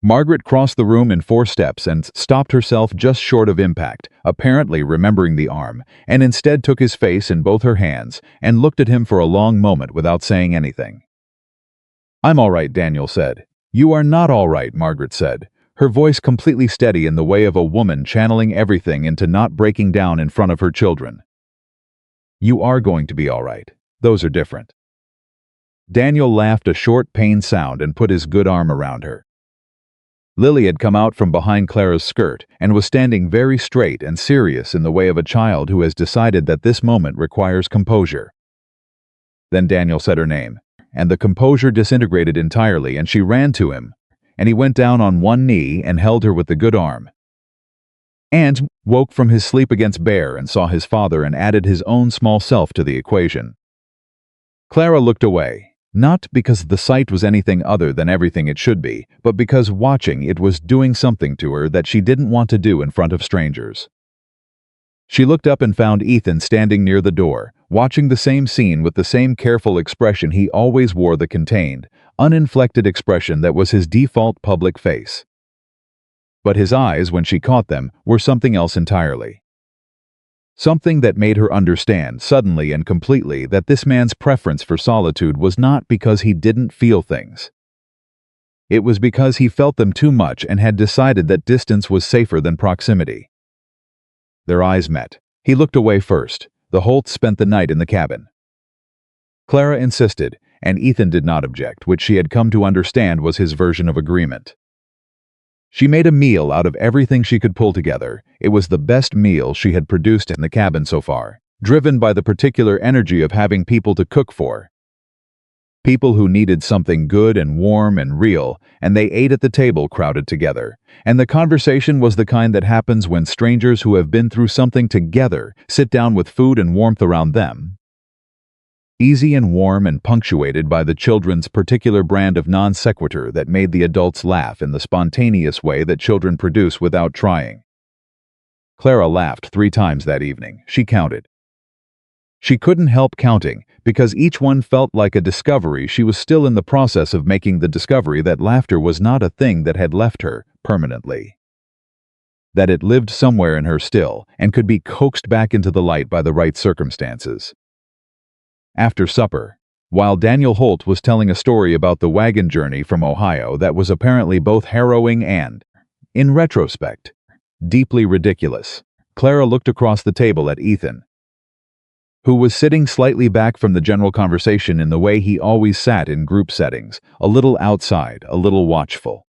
Margaret crossed the room in 4 steps and stopped herself just short of impact, apparently remembering the arm, and instead took his face in both her hands and looked at him for a long moment without saying anything. "I'm all right," Daniel said. "You are not all right," Margaret said, her voice completely steady in the way of a woman channeling everything into not breaking down in front of her children. "You are going to be all right. Those are different." Daniel laughed a short, pained sound and put his good arm around her. Lily had come out from behind Clara's skirt and was standing very straight and serious in the way of a child who has decided that this moment requires composure. Then Daniel said her name, and the composure disintegrated entirely, and she ran to him, and he went down on one knee and held her with the good arm. And woke from his sleep against Bear and saw his father and added his own small self to the equation. Clara looked away. Not because the sight was anything other than everything it should be, but because watching it was doing something to her that she didn't want to do in front of strangers. She looked up and found Ethan standing near the door, watching the same scene with the same careful expression he always wore, the contained, uninflected expression that was his default public face. But his eyes, when she caught them, were something else entirely. Something that made her understand, suddenly and completely, that this man's preference for solitude was not because he didn't feel things. It was because he felt them too much and had decided that distance was safer than proximity. Their eyes met. He looked away first. The Holts spent the night in the cabin. Clara insisted, and Ethan did not object, which she had come to understand was his version of agreement. She made a meal out of everything she could pull together. It was the best meal she had produced in the cabin so far, driven by the particular energy of having people to cook for. People who needed something good and warm and real, and they ate at the table crowded together. And the conversation was the kind that happens when strangers who have been through something together sit down with food and warmth around them. Easy and warm and punctuated by the children's particular brand of non sequitur that made the adults laugh in the spontaneous way that children produce without trying. Clara laughed 3 times that evening. She counted. She couldn't help counting, because each one felt like a discovery. She was still in the process of making the discovery that laughter was not a thing that had left her permanently. That it lived somewhere in her still, and could be coaxed back into the light by the right circumstances. After supper, while Daniel Holt was telling a story about the wagon journey from Ohio that was apparently both harrowing and, in retrospect, deeply ridiculous, Clara looked across the table at Ethan, who was sitting slightly back from the general conversation in the way he always sat in group settings, a little outside, a little watchful.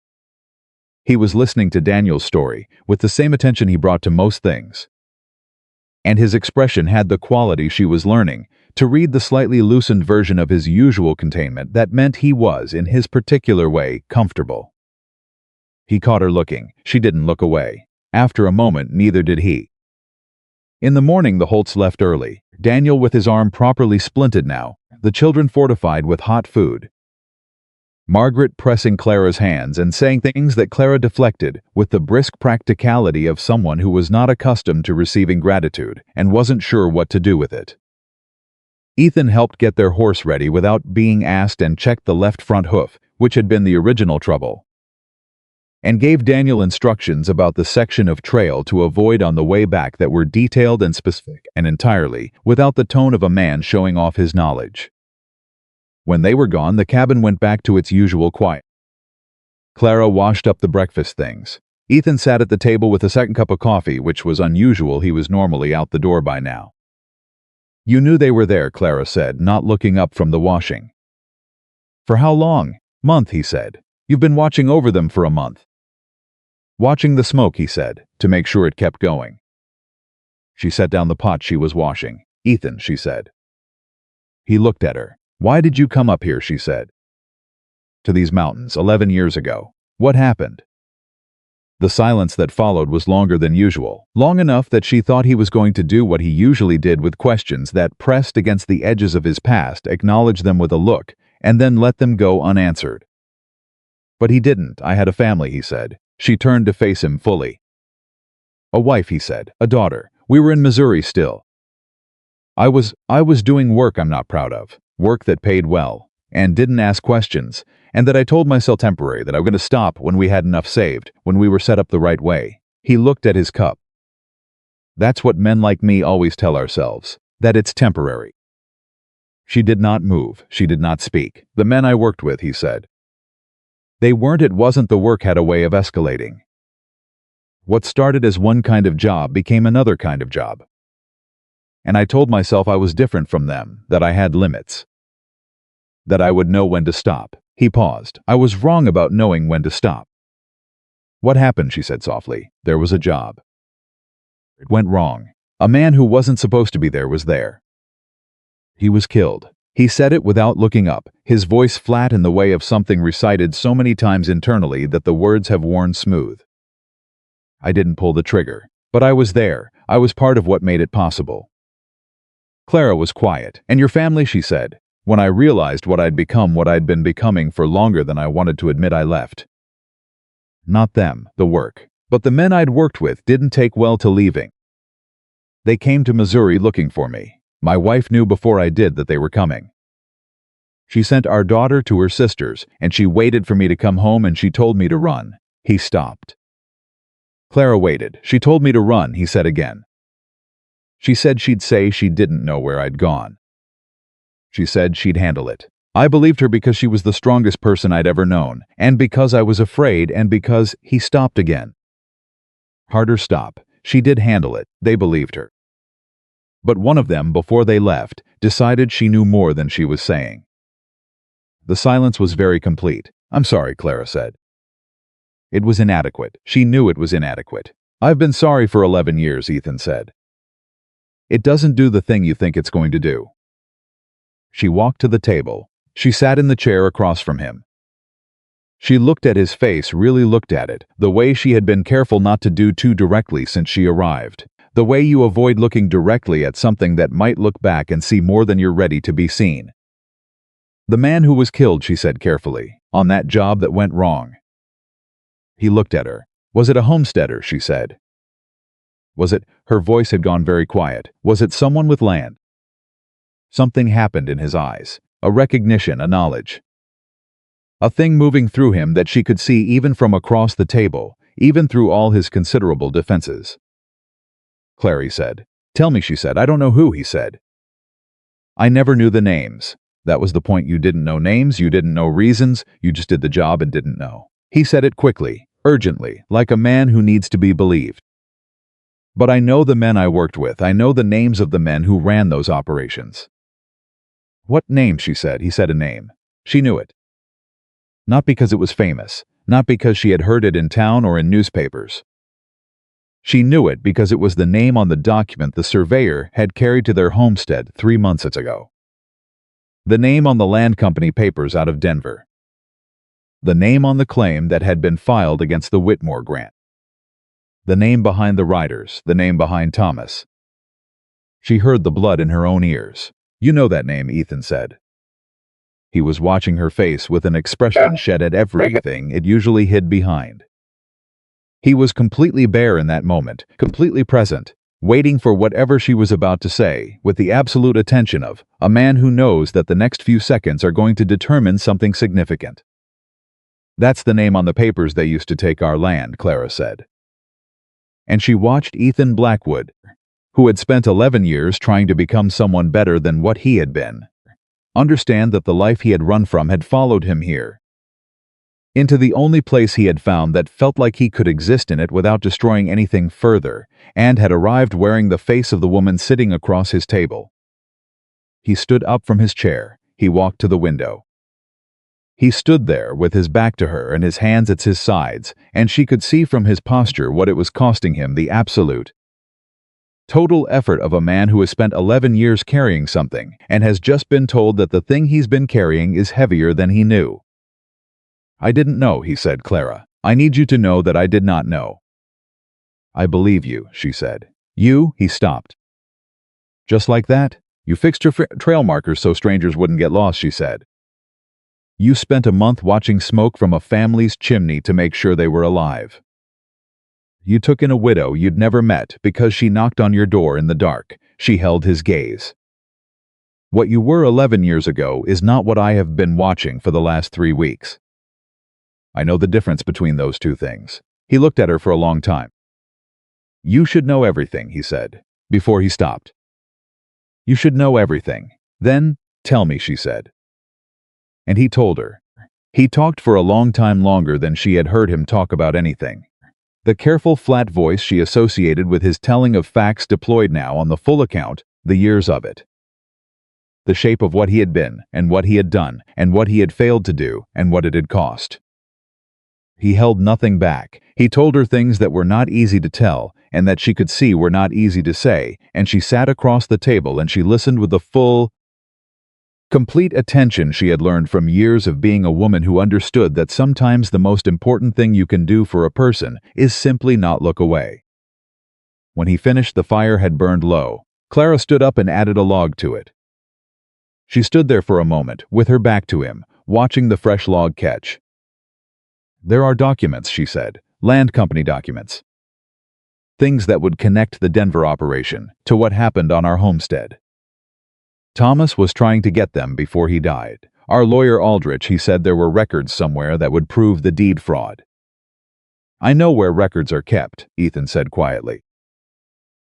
He was listening to Daniel's story with the same attention he brought to most things. And his expression had the quality she was learning to read, the slightly loosened version of his usual containment that meant he was, in his particular way, comfortable. He caught her looking. She didn't look away. After a moment, neither did he. In the morning, the Holts left early, Daniel with his arm properly splinted now, the children fortified with hot food. Margaret pressing Clara's hands and saying things that Clara deflected with the brisk practicality of someone who was not accustomed to receiving gratitude and wasn't sure what to do with it. Ethan helped get their horse ready without being asked and checked the left front hoof, which had been the original trouble, and gave Daniel instructions about the section of trail to avoid on the way back that were detailed and specific, and entirely without the tone of a man showing off his knowledge. When they were gone, the cabin went back to its usual quiet. Clara washed up the breakfast things. Ethan sat at the table with a second cup of coffee, which was unusual. He was normally out the door by now. "You knew they were there," Clara said, not looking up from the washing. "For how long?" "Month," he said. "You've been watching over them for a month." "Watching the smoke," he said, to make sure it kept going. She set down the pot she was washing. "Ethan," she said. He looked at her. "Why did you come up here?" she said. "To these mountains 11 years ago. What happened?" The silence that followed was longer than usual, long enough that she thought he was going to do what he usually did with questions that pressed against the edges of his past, acknowledge them with a look, and then let them go unanswered. But he didn't. "I had a family," he said. She turned to face him fully. "A wife," he said. "A daughter. We were in Missouri still. I was doing work I'm not proud of, work that paid well, and didn't ask questions, and that I told myself temporary that I'm going to stop when we had enough saved, when we were set up the right way. He looked at his cup. That's what men like me always tell ourselves, that it's temporary. She did not move, she did not speak. The men I worked with, he said. They weren't, it wasn't, the work had a way of escalating. What started as one kind of job became another kind of job. And I told myself I was different from them, that I had limits. That I would know when to stop. He paused. I was wrong about knowing when to stop. What happened, she said softly. There was a job. It went wrong. A man who wasn't supposed to be there was there. He was killed. He said it without looking up, his voice flat in the way of something recited so many times internally that the words have worn smooth. I didn't pull the trigger, but I was there. I was part of what made it possible. Clara was quiet. And your family, she said. When I realized what I'd become, what I'd been becoming for longer than I wanted to admit, I left. Not them, the work. But the men I'd worked with didn't take well to leaving. They came to Missouri looking for me. My wife knew before I did that they were coming. She sent our daughter to her sister's, and she waited for me to come home, and she told me to run. He stopped. Clara waited. She told me to run, he said again. She said she'd say she didn't know where I'd gone. She said she'd handle it. I believed her because she was the strongest person I'd ever known, and because I was afraid, and because he stopped again. Harder stop. She did handle it. They believed her. But one of them, before they left, decided she knew more than she was saying. The silence was very complete. I'm sorry, Clara said. It was inadequate. She knew it was inadequate. I've been sorry for 11 years, Ethan said. It doesn't do the thing you think it's going to do. She walked to the table. She sat in the chair across from him. She looked at his face, really looked at it, the way she had been careful not to do too directly since she arrived. The way you avoid looking directly at something that might look back and see more than you're ready to be seen. The man who was killed, she said carefully, on that job that went wrong. He looked at her. Was it a homesteader, she said. Was it, her voice had gone very quiet, was it someone with land? Something happened in his eyes, a recognition, a knowledge. A thing moving through him that she could see even from across the table, even through all his considerable defenses. Clary said. Tell me, she said. I don't know who, he said. I never knew the names. That was the point. You didn't know names, you didn't know reasons, you just did the job and didn't know. He said it quickly, urgently, like a man who needs to be believed. But I know the men I worked with. I know the names of the men who ran those operations. What name, she said. He said a name. She knew it. Not because it was famous, not because she had heard it in town or in newspapers. She knew it because it was the name on the document the surveyor had carried to their homestead 3 months ago. The name on the land company papers out of Denver. The name on the claim that had been filed against the Whitmore grant. The name behind the riders, the name behind Thomas. She heard the blood in her own ears. You know that name, Ethan said. He was watching her face with an expression shed at everything it usually hid behind. He was completely bare in that moment, completely present, waiting for whatever she was about to say, with the absolute attention of a man who knows that the next few seconds are going to determine something significant. That's the name on the papers they used to take our land, Clara said. And she watched Ethan Blackwood, who had spent 11 years trying to become someone better than what he had been, understand that the life he had run from had followed him here, into the only place he had found that felt like he could exist in it without destroying anything further, and had arrived wearing the face of the woman sitting across his table. He stood up from his chair. He walked to the window. He stood there with his back to her and his hands at his sides, and she could see from his posture what it was costing him, the absolute, total effort of a man who has spent 11 years carrying something and has just been told that the thing he's been carrying is heavier than he knew. I didn't know, he said, Clara. I need you to know that I did not know. I believe you, she said. You? He stopped. Just like that? You fixed your trail markers so strangers wouldn't get lost, she said. You spent a month watching smoke from a family's chimney to make sure they were alive. You took in a widow you'd never met because she knocked on your door in the dark. She held his gaze. What you were 11 years ago is not what I have been watching for the last 3 weeks. I know the difference between those two things. He looked at her for a long time. You should know everything, he said, before he stopped. You should know everything. Then, tell me, she said. And he told her. He talked for a long time, longer than she had heard him talk about anything. The careful, flat voice she associated with his telling of facts deployed now on the full account, the years of it. The shape of what he had been, and what he had done, and what he had failed to do, and what it had cost. He held nothing back. He told her things that were not easy to tell, and that she could see were not easy to say, and she sat across the table and she listened with the full, complete attention she had learned from years of being a woman who understood that sometimes the most important thing you can do for a person is simply not look away. When he finished, the fire had burned low. Clara stood up and added a log to it. She stood there for a moment, with her back to him, watching the fresh log catch. There are documents, she said, land company documents. Things that would connect the Denver operation to what happened on our homestead. Thomas was trying to get them before he died. Our lawyer Aldrich, he said there were records somewhere that would prove the deed fraud. I know where records are kept, Ethan said quietly.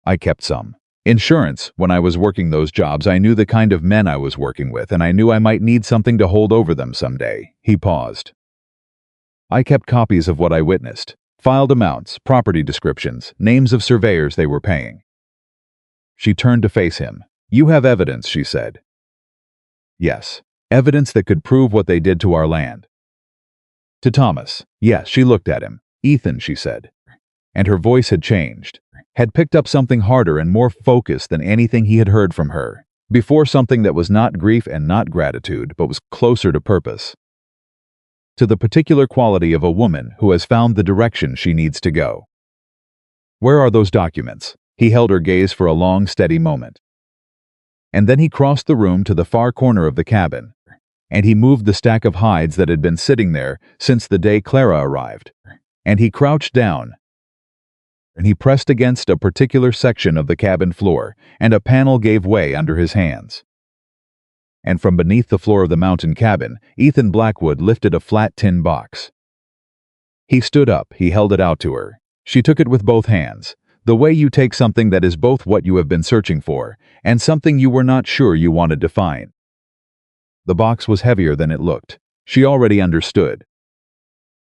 I kept some. Insurance, when I was working those jobs, I knew the kind of men I was working with, and I knew I might need something to hold over them someday. He paused. I kept copies of what I witnessed, filed amounts, property descriptions, names of surveyors they were paying. She turned to face him. You have evidence, she said. Yes, evidence that could prove what they did to our land. To Thomas. Yes, she looked at him. Ethan, she said. And her voice had changed, had picked up something harder and more focused than anything he had heard from her. Before, something that was not grief and not gratitude, but was closer to purpose. To the particular quality of a woman who has found the direction she needs to go. Where are those documents? He held her gaze for a long, steady moment. And then he crossed the room to the far corner of the cabin, and he moved the stack of hides that had been sitting there since the day Clara arrived, and he crouched down, and he pressed against a particular section of the cabin floor, and a panel gave way under his hands. And from beneath the floor of the mountain cabin, Ethan Blackwood lifted a flat tin box. He stood up, he held it out to her. She took it with both hands, the way you take something that is both what you have been searching for, and something you were not sure you wanted to find. The box was heavier than it looked. She already understood.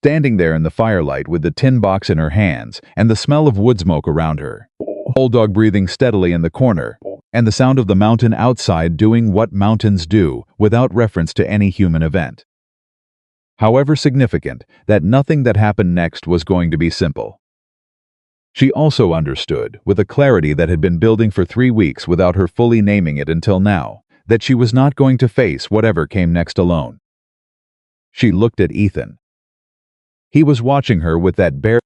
Standing there in the firelight with the tin box in her hands, and the smell of wood smoke around her, bulldog breathing steadily in the corner, and the sound of the mountain outside doing what mountains do without reference to any human event. However significant, that nothing that happened next was going to be simple. She also understood, with a clarity that had been building for 3 weeks without her fully naming it until now, that she was not going to face whatever came next alone. She looked at Ethan. He was watching her with that bare,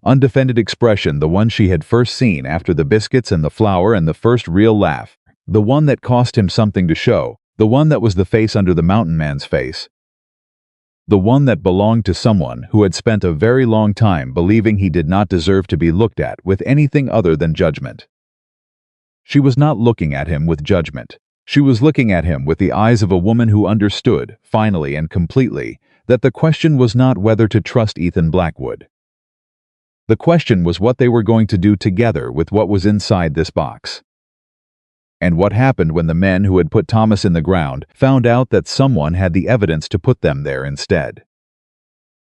undefended expression, the one she had first seen after the biscuits and the flour and the first real laugh, the one that cost him something to show, the one that was the face under the mountain man's face. The one that belonged to someone who had spent a very long time believing he did not deserve to be looked at with anything other than judgment. She was not looking at him with judgment. She was looking at him with the eyes of a woman who understood, finally and completely, that the question was not whether to trust Ethan Blackwood. The question was what they were going to do together with what was inside this box. And what happened when the men who had put Thomas in the ground found out that someone had the evidence to put them there instead.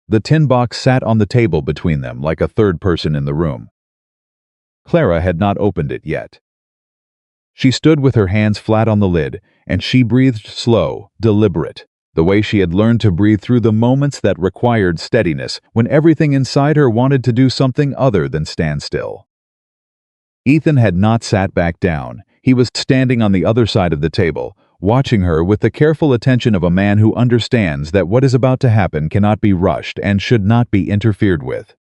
The tin box sat on the table between them like a third person in the room. Clara had not opened it yet. She stood with her hands flat on the lid, and she breathed slow, deliberate, the way she had learned to breathe through the moments that required steadiness when everything inside her wanted to do something other than stand still. Ethan had not sat back down. He was standing on the other side of the table, watching her with the careful attention of a man who understands that what is about to happen cannot be rushed and should not be interfered with.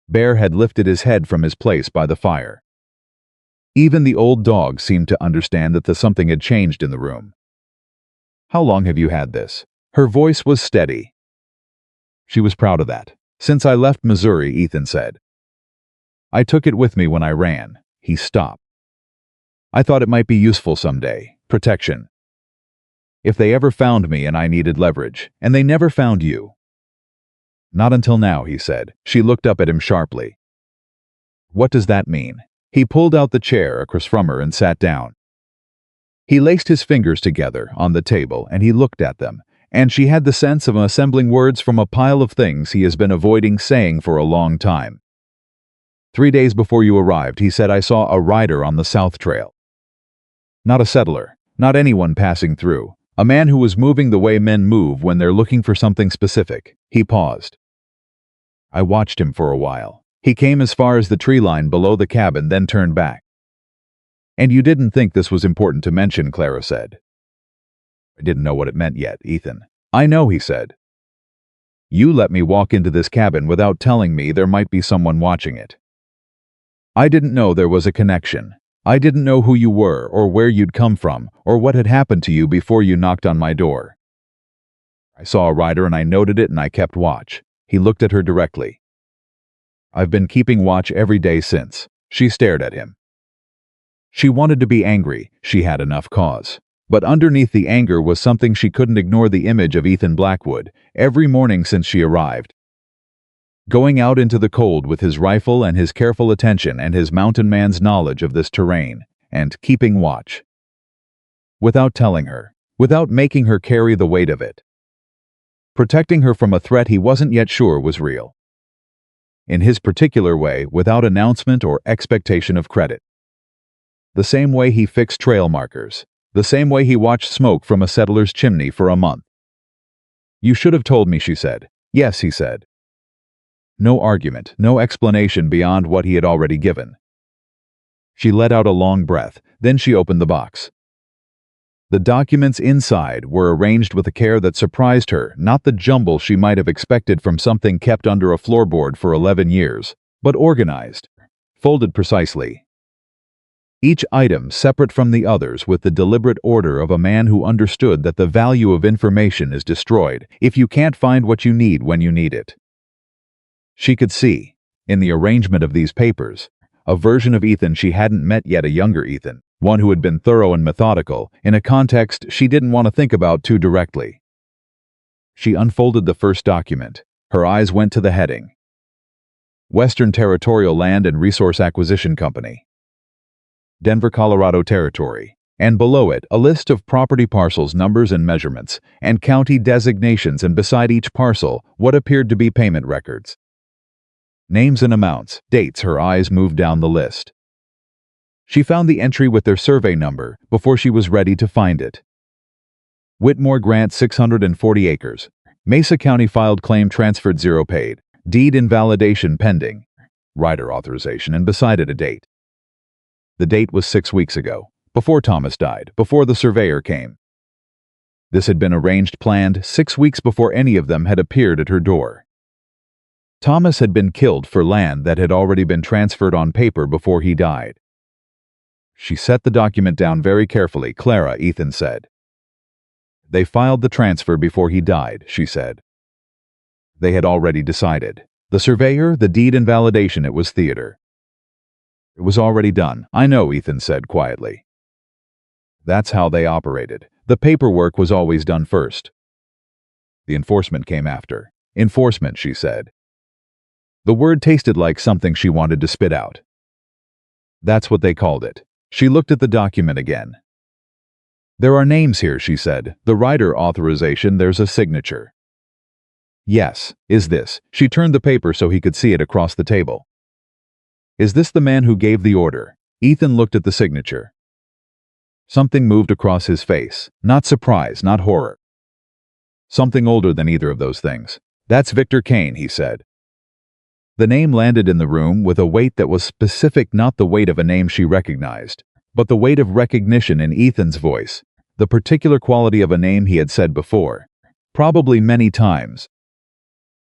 Bear had lifted his head from his place by the fire. Even the old dog seemed to understand that something had changed in the room. How long have you had this? Her voice was steady. She was proud of that. Since I left Missouri, Ethan said. I took it with me when I ran. He stopped. I thought it might be useful someday. Protection. If they ever found me and I needed leverage, and they never found you. Not until now, he said. She looked up at him sharply. What does that mean? He pulled out the chair across from her and sat down. He laced his fingers together on the table and he looked at them, and she had the sense of assembling words from a pile of things he has been avoiding saying for a long time. 3 days before you arrived, he said, I saw a rider on the South Trail. Not a settler, not anyone passing through, a man who was moving the way men move when they're looking for something specific. He paused. I watched him for a while. He came as far as the tree line below the cabin, then turned back. And you didn't think this was important to mention, Clara said. I didn't know what it meant yet, Ethan. I know, he said. You let me walk into this cabin without telling me there might be someone watching it. I didn't know there was a connection. I didn't know who you were or where you'd come from or what had happened to you before you knocked on my door. I saw a rider and I noted it and I kept watch. He looked at her directly. I've been keeping watch every day since. She stared at him. She wanted to be angry. She had enough cause. But underneath the anger was something she couldn't ignore, the image of Ethan Blackwood, every morning since she arrived. Going out into the cold with his rifle and his careful attention and his mountain man's knowledge of this terrain, and keeping watch. Without telling her, without making her carry the weight of it. Protecting her from a threat he wasn't yet sure was real. In his particular way, without announcement or expectation of credit. The same way he fixed trail markers. The same way he watched smoke from a settler's chimney for a month. You should have told me, she said. Yes, he said. No argument, no explanation beyond what he had already given. She let out a long breath, then she opened the box. The documents inside were arranged with a care that surprised her, not the jumble she might have expected from something kept under a floorboard for 11 years, but organized, folded precisely. Each item separate from the others with the deliberate order of a man who understood that the value of information is destroyed if you can't find what you need when you need it. She could see, in the arrangement of these papers, a version of Ethan she hadn't met yet, a younger Ethan, one who had been thorough and methodical, in a context she didn't want to think about too directly. She unfolded the first document. Her eyes went to the heading. Western Territorial Land and Resource Acquisition Company. Denver, Colorado Territory, and below it a list of property parcels, numbers and measurements, and county designations, and beside each parcel what appeared to be payment records. Names and amounts, dates. Her eyes moved down the list. She found the entry with their survey number before she was ready to find it. Whitmore Grant, 640 acres. Mesa County filed claim, transferred, 0 paid. Deed invalidation pending. Rider authorization, and beside it a date. The date was 6 weeks ago, before Thomas died, before the surveyor came. This had been arranged, planned, 6 weeks before any of them had appeared at her door. Thomas had been killed for land that had already been transferred on paper before he died. She set the document down very carefully. Clara, Ethan said. They filed the transfer before he died, she said. They had already decided. The surveyor, the deed invalidation, it was theater. It was already done. I know, Ethan said quietly. That's how they operated. The paperwork was always done first. The enforcement came after. Enforcement, she said. The word tasted like something she wanted to spit out. That's what they called it. She looked at the document again. There are names here, she said. The rider authorization, there's a signature. Yes, is this? She turned the paper so he could see it across the table. Is this the man who gave the order? Ethan looked at the signature. Something moved across his face. Not surprise, not horror. Something older than either of those things. That's Victor Kane, he said. The name landed in the room with a weight that was specific, not the weight of a name she recognized, but the weight of recognition in Ethan's voice, the particular quality of a name he had said before, probably many times.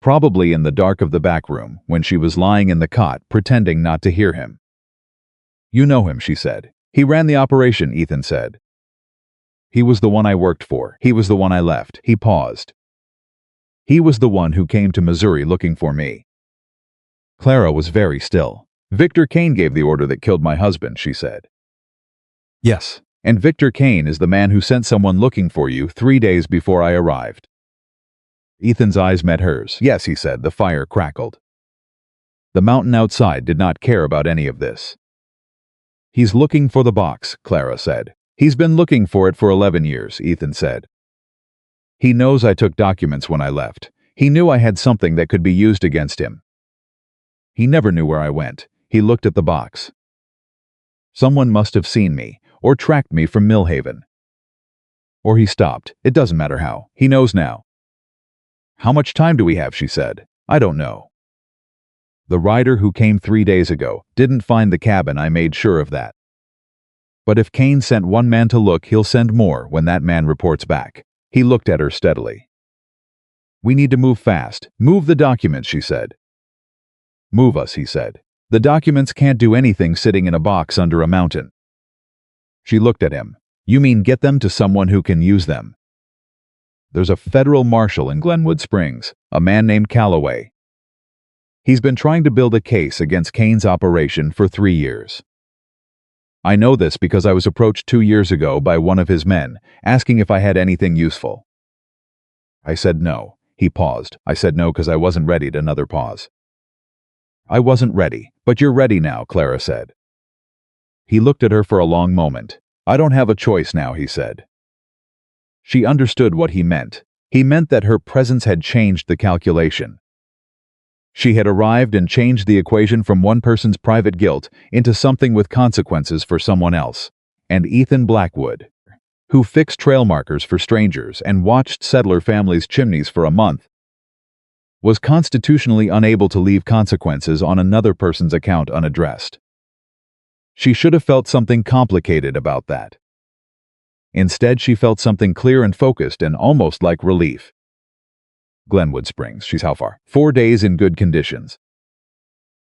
Probably in the dark of the back room, when she was lying in the cot, pretending not to hear him. You know him, she said. He ran the operation, Ethan said. He was the one I worked for. He was the one I left. He paused. He was the one who came to Missouri looking for me. Clara was very still. Victor Kane gave the order that killed my husband, she said. Yes, and Victor Kane is the man who sent someone looking for you 3 days before I arrived. Ethan's eyes met hers. Yes, he said. The fire crackled. The mountain outside did not care about any of this. He's looking for the box, Clara said. He's been looking for it for 11 years, Ethan said. He knows I took documents when I left. He knew I had something that could be used against him. He never knew where I went. He looked at the box. Someone must have seen me, or tracked me from Millhaven. Or he stopped. It doesn't matter how. He knows now. How much time do we have, she said. I don't know. The rider who came 3 days ago didn't find the cabin, I made sure of that. But if Kane sent one man to look, he'll send more when that man reports back. He looked at her steadily. We need to move fast. Move the documents, she said. Move us, he said. The documents can't do anything sitting in a box under a mountain. She looked at him. You mean get them to someone who can use them? There's a federal marshal in Glenwood Springs, a man named Calloway. He's been trying to build a case against Kane's operation for 3 years. I know this because I was approached 2 years ago by one of his men, asking if I had anything useful. I said no. He paused. I said no because I wasn't ready. Another pause. I wasn't ready, but you're ready now, Clara said. He looked at her for a long moment. I don't have a choice now, he said. She understood what he meant. He meant that her presence had changed the calculation. She had arrived and changed the equation from one person's private guilt into something with consequences for someone else. And Ethan Blackwood, who fixed trail markers for strangers and watched settler families' chimneys for a month, was constitutionally unable to leave consequences on another person's account unaddressed. She should have felt something complicated about that. Instead, she felt something clear and focused and almost like relief. Glenwood Springs, she's how far? 4 days in good conditions.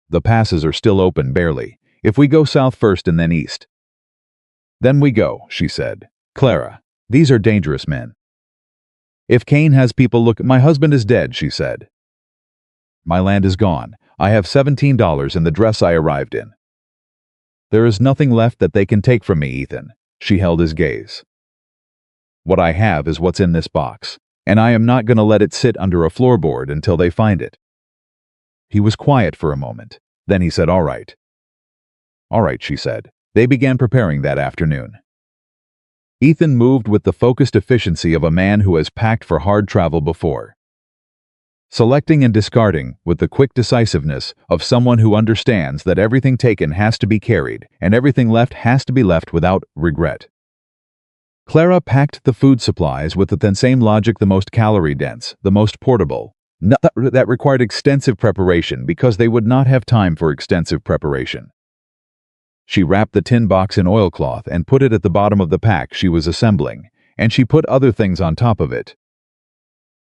The passes are still open, barely. If we go south first and then east. Then we go, she said. Clara, these are dangerous men. If Kane has people look, my husband is dead, she said. My land is gone. I have $17 in the dress I arrived in. There is nothing left that they can take from me, Ethan. She held his gaze. What I have is what's in this box, and I am not going to let it sit under a floorboard until they find it. He was quiet for a moment. Then he said, all right. All right, she said. They began preparing that afternoon. Ethan moved with the focused efficiency of a man who has packed for hard travel before. Selecting and discarding with the quick decisiveness of someone who understands that everything taken has to be carried and everything left has to be left without regret. Clara packed the food supplies with the same logic, the most calorie-dense, the most portable. That required extensive preparation because they would not have time for extensive preparation. She wrapped the tin box in oilcloth and put it at the bottom of the pack she was assembling, and she put other things on top of it.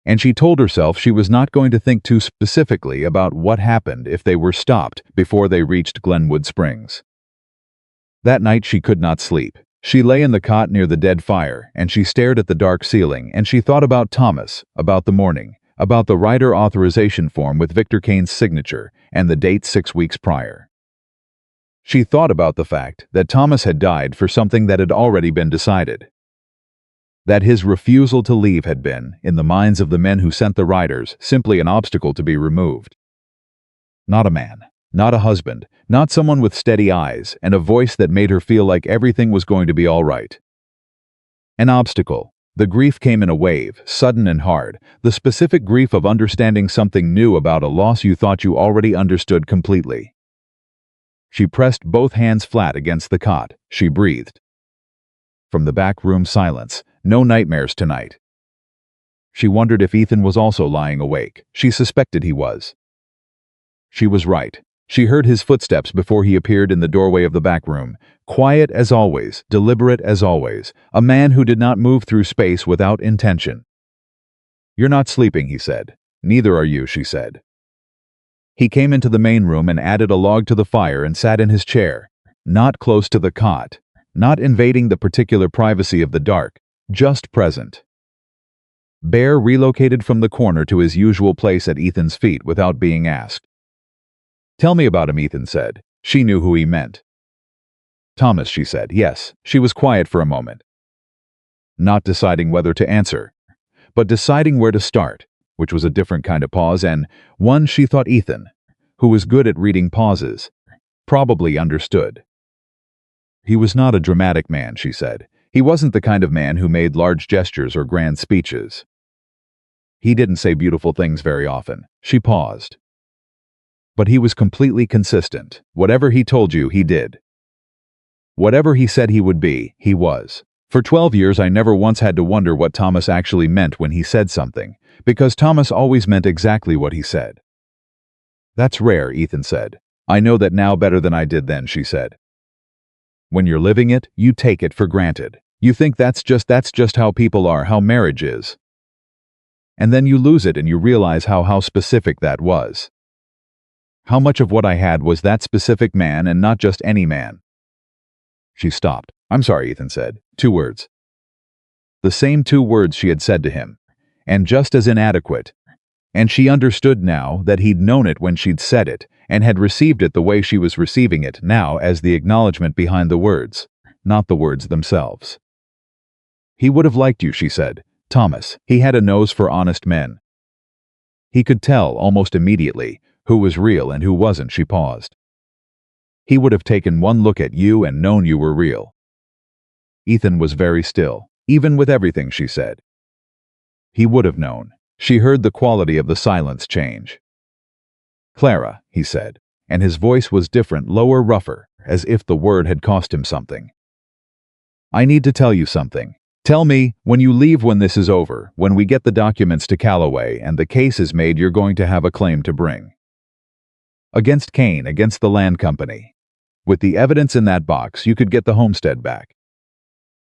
And she told herself she was not going to think too specifically about what happened if they were stopped before they reached Glenwood Springs. That night she could not sleep. She lay in the cot near the dead fire, and she stared at the dark ceiling, and she thought about Thomas, about the morning, about the rider authorization form with Victor Kane's signature and the date 6 weeks prior. She thought about the fact that Thomas had died for something that had already been decided. That his refusal to leave had been, in the minds of the men who sent the riders, simply an obstacle to be removed. Not a man, not a husband, not someone with steady eyes and a voice that made her feel like everything was going to be all right. An obstacle. The grief came in a wave, sudden and hard, the specific grief of understanding something new about a loss you thought you already understood completely. She pressed both hands flat against the cot. She breathed. From the back room silence, no nightmares tonight. She wondered if Ethan was also lying awake. She suspected he was. She was right. She heard his footsteps before he appeared in the doorway of the back room. Quiet as always, deliberate as always, a man who did not move through space without intention. You're not sleeping, he said. Neither are you, she said. He came into the main room and added a log to the fire and sat in his chair, not close to the cot, not invading the particular privacy of the dark, just present. Bear relocated from the corner to his usual place at Ethan's feet without being asked. Tell me about him, Ethan said. She knew who he meant. Thomas, she said. Yes. She was quiet for a moment, not deciding whether to answer, but deciding where to start, which was a different kind of pause, and one she thought Ethan, who was good at reading pauses, probably understood. He was not a dramatic man, she said. He wasn't the kind of man who made large gestures or grand speeches. He didn't say beautiful things very often. She paused. But he was completely consistent. Whatever he told you, he did. Whatever he said he would be, he was. For 12 years, I never once had to wonder what Thomas actually meant when he said something, because Thomas always meant exactly what he said. That's rare, Ethan said. I know that now better than I did then, she said. When you're living it, you take it for granted. You think that's just how people are, how marriage is. And then you lose it and you realize how specific that was. How much of what I had was that specific man and not just any man. She stopped. I'm sorry, Ethan said. 2 words. The same 2 words she had said to him, and just as inadequate. And she understood now that he'd known it when she'd said it, and had received it the way she was receiving it now as the acknowledgement behind the words, not the words themselves. He would have liked you, she said. Thomas, he had a nose for honest men. He could tell, almost immediately, who was real and who wasn't. She paused. He would have taken one look at you and known you were real. Ethan was very still, even with everything she said. He would have known. She heard the quality of the silence change. Clara, he said, and his voice was different, lower, rougher, as if the word had cost him something. I need to tell you something. Tell me, when you leave, when this is over, when we get the documents to Callaway and the case is made, you're going to have a claim to bring. Against Kane, against the land company. With the evidence in that box, you could get the homestead back.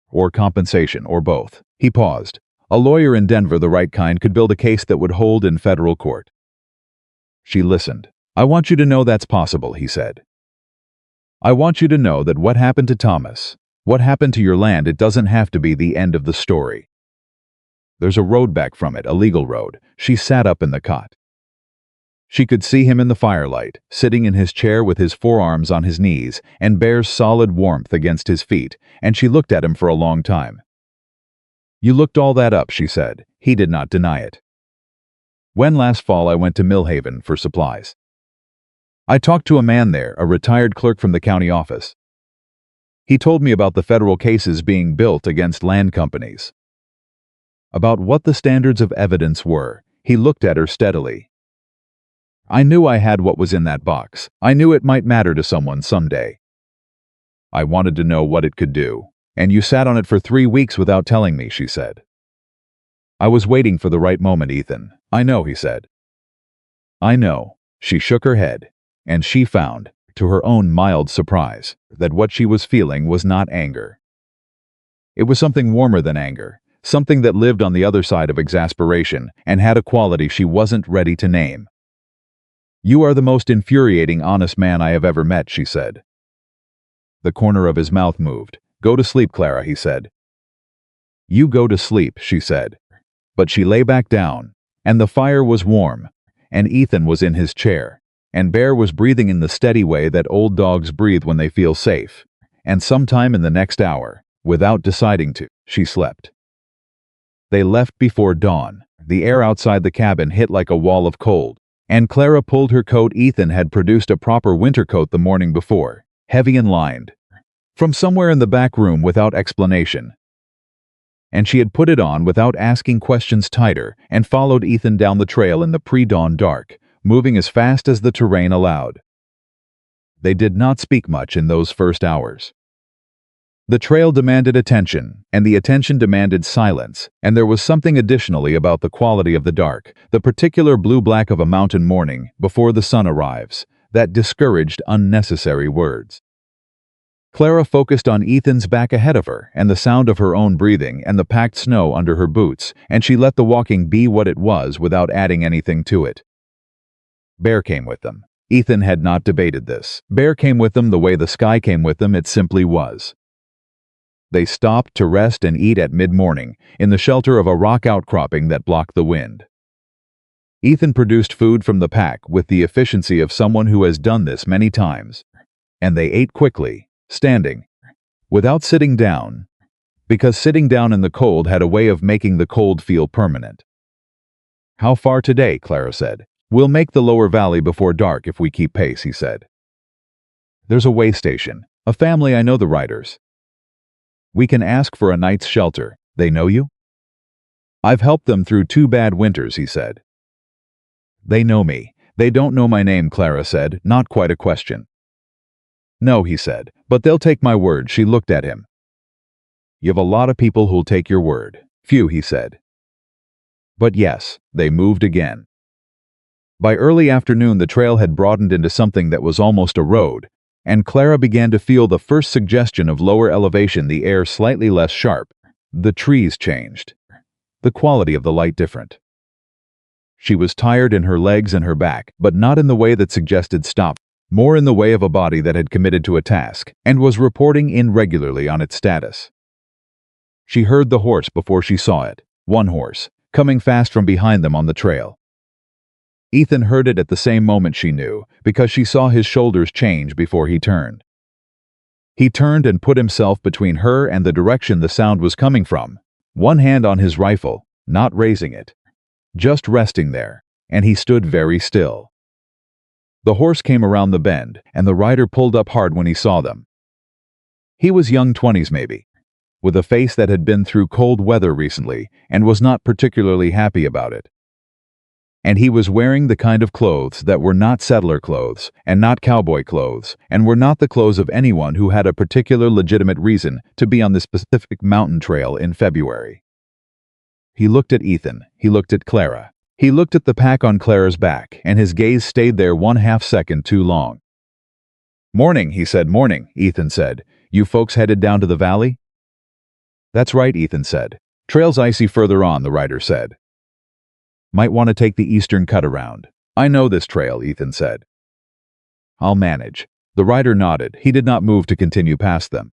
Or compensation, or both. He paused. A lawyer in Denver, the right kind, could build a case that would hold in federal court. She listened. I want you to know that's possible, he said. I want you to know that what happened to Thomas, what happened to your land, it doesn't have to be the end of the story. There's a road back from it, a legal road. She sat up in the cot. She could see him in the firelight, sitting in his chair with his forearms on his knees and Bear's solid warmth against his feet, and she looked at him for a long time. You looked all that up, she said. He did not deny it. When last fall I went to Millhaven for supplies. I talked to a man there, a retired clerk from the county office. He told me about the federal cases being built against land companies. About what the standards of evidence were. He looked at her steadily. I knew I had what was in that box. I knew it might matter to someone someday. I wanted to know what it could do. And you sat on it for 3 weeks without telling me, she said. I was waiting for the right moment, Ethan. I know, he said. I know. She shook her head, and she found, to her own mild surprise, that what she was feeling was not anger. It was something warmer than anger, something that lived on the other side of exasperation and had a quality she wasn't ready to name. You are the most infuriating, honest man I have ever met, she said. The corner of his mouth moved. Go to sleep, Clara, he said. You go to sleep, she said. But she lay back down, and the fire was warm, and Ethan was in his chair, and Bear was breathing in the steady way that old dogs breathe when they feel safe, and sometime in the next hour, without deciding to, she slept. They left before dawn. The air outside the cabin hit like a wall of cold, and Clara pulled her coat. Ethan had produced a proper winter coat the morning before, heavy and lined, from somewhere in the back room without explanation. And she had put it on without asking questions, tighter, and followed Ethan down the trail in the pre-dawn dark, moving as fast as the terrain allowed. They did not speak much in those first hours. The trail demanded attention, and the attention demanded silence, and there was something additionally about the quality of the dark, the particular blue-black of a mountain morning before the sun arrives, that discouraged unnecessary words. Clara focused on Ethan's back ahead of her and the sound of her own breathing and the packed snow under her boots, and she let the walking be what it was without adding anything to it. Bear came with them. Ethan had not debated this. Bear came with them the way the sky came with them. It simply was. They stopped to rest and eat at mid-morning in the shelter of a rock outcropping that blocked the wind. Ethan produced food from the pack with the efficiency of someone who has done this many times. And they ate quickly, standing, without sitting down, because sitting down in the cold had a way of making the cold feel permanent. "How far today?" Clara said. "We'll make the lower valley before dark if we keep pace," he said. "There's a way station. A family I know the riders. We can ask for a night's shelter. They know you?" "I've helped them through 2 bad winters," he said. "They know me. They don't know my name," Clara said, not quite a question. "No," he said, "but they'll take my word." She looked at him. "You've a lot of people who'll take your word." "Few," he said. But yes, they moved again. By early afternoon the trail had broadened into something that was almost a road, and Clara began to feel the first suggestion of lower elevation, the air slightly less sharp. The trees changed. The quality of the light different. She was tired in her legs and her back, but not in the way that suggested stop, more in the way of a body that had committed to a task and was reporting in regularly on its status. She heard the horse before she saw it, one horse, coming fast from behind them on the trail. Ethan heard it at the same moment, she knew, because she saw his shoulders change before he turned. He turned and put himself between her and the direction the sound was coming from, one hand on his rifle, not raising it, just resting there, and he stood very still. The horse came around the bend, and the rider pulled up hard when he saw them. He was young 20s maybe, with a face that had been through cold weather recently and was not particularly happy about it. And he was wearing the kind of clothes that were not settler clothes and not cowboy clothes and were not the clothes of anyone who had a particular legitimate reason to be on this specific mountain trail in February. He looked at Ethan, he looked at Clara, he looked at the pack on Clara's back, and his gaze stayed there 1/2 second too long. "Morning," he said. "Morning," Ethan said. "You folks headed down to the valley?" "That's right," Ethan said. "Trail's icy further on," the rider said. "Might want to take the eastern cut around." "I know this trail," Ethan said. "I'll manage." The rider nodded. He did not move to continue past them.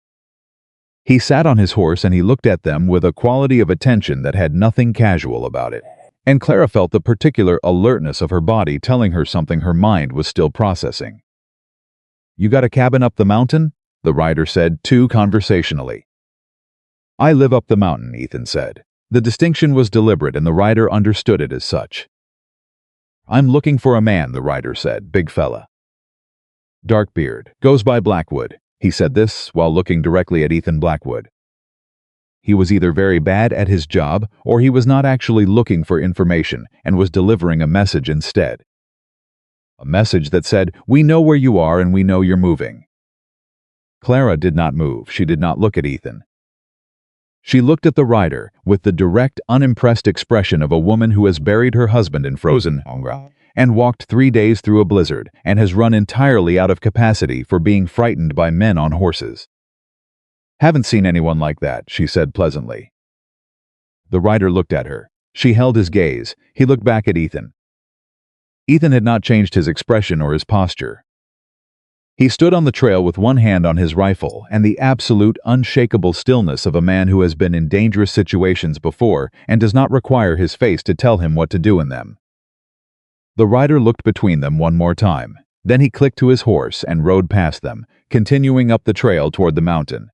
He sat on his horse and he looked at them with a quality of attention that had nothing casual about it. And Clara felt the particular alertness of her body telling her something her mind was still processing. "You got a cabin up the mountain?" the rider said, too conversationally. "I live up the mountain," Ethan said. The distinction was deliberate and the rider understood it as such. "I'm looking for a man," the rider said, "big fella. Dark beard, goes by Blackwood." He said this while looking directly at Ethan Blackwood. He was either very bad at his job or he was not actually looking for information and was delivering a message instead. A message that said, "We know where you are and we know you're moving." Clara did not move. She did not look at Ethan. She looked at the rider with the direct, unimpressed expression of a woman who has buried her husband in frozen and walked 3 days through a blizzard and has run entirely out of capacity for being frightened by men on horses. "Haven't seen anyone like that," she said pleasantly. The rider looked at her. She held his gaze. He looked back at Ethan. Ethan had not changed his expression or his posture. He stood on the trail with one hand on his rifle and the absolute, unshakable stillness of a man who has been in dangerous situations before and does not require his face to tell him what to do in them. The rider looked between them one more time. Then he clicked to his horse and rode past them, continuing up the trail toward the mountain.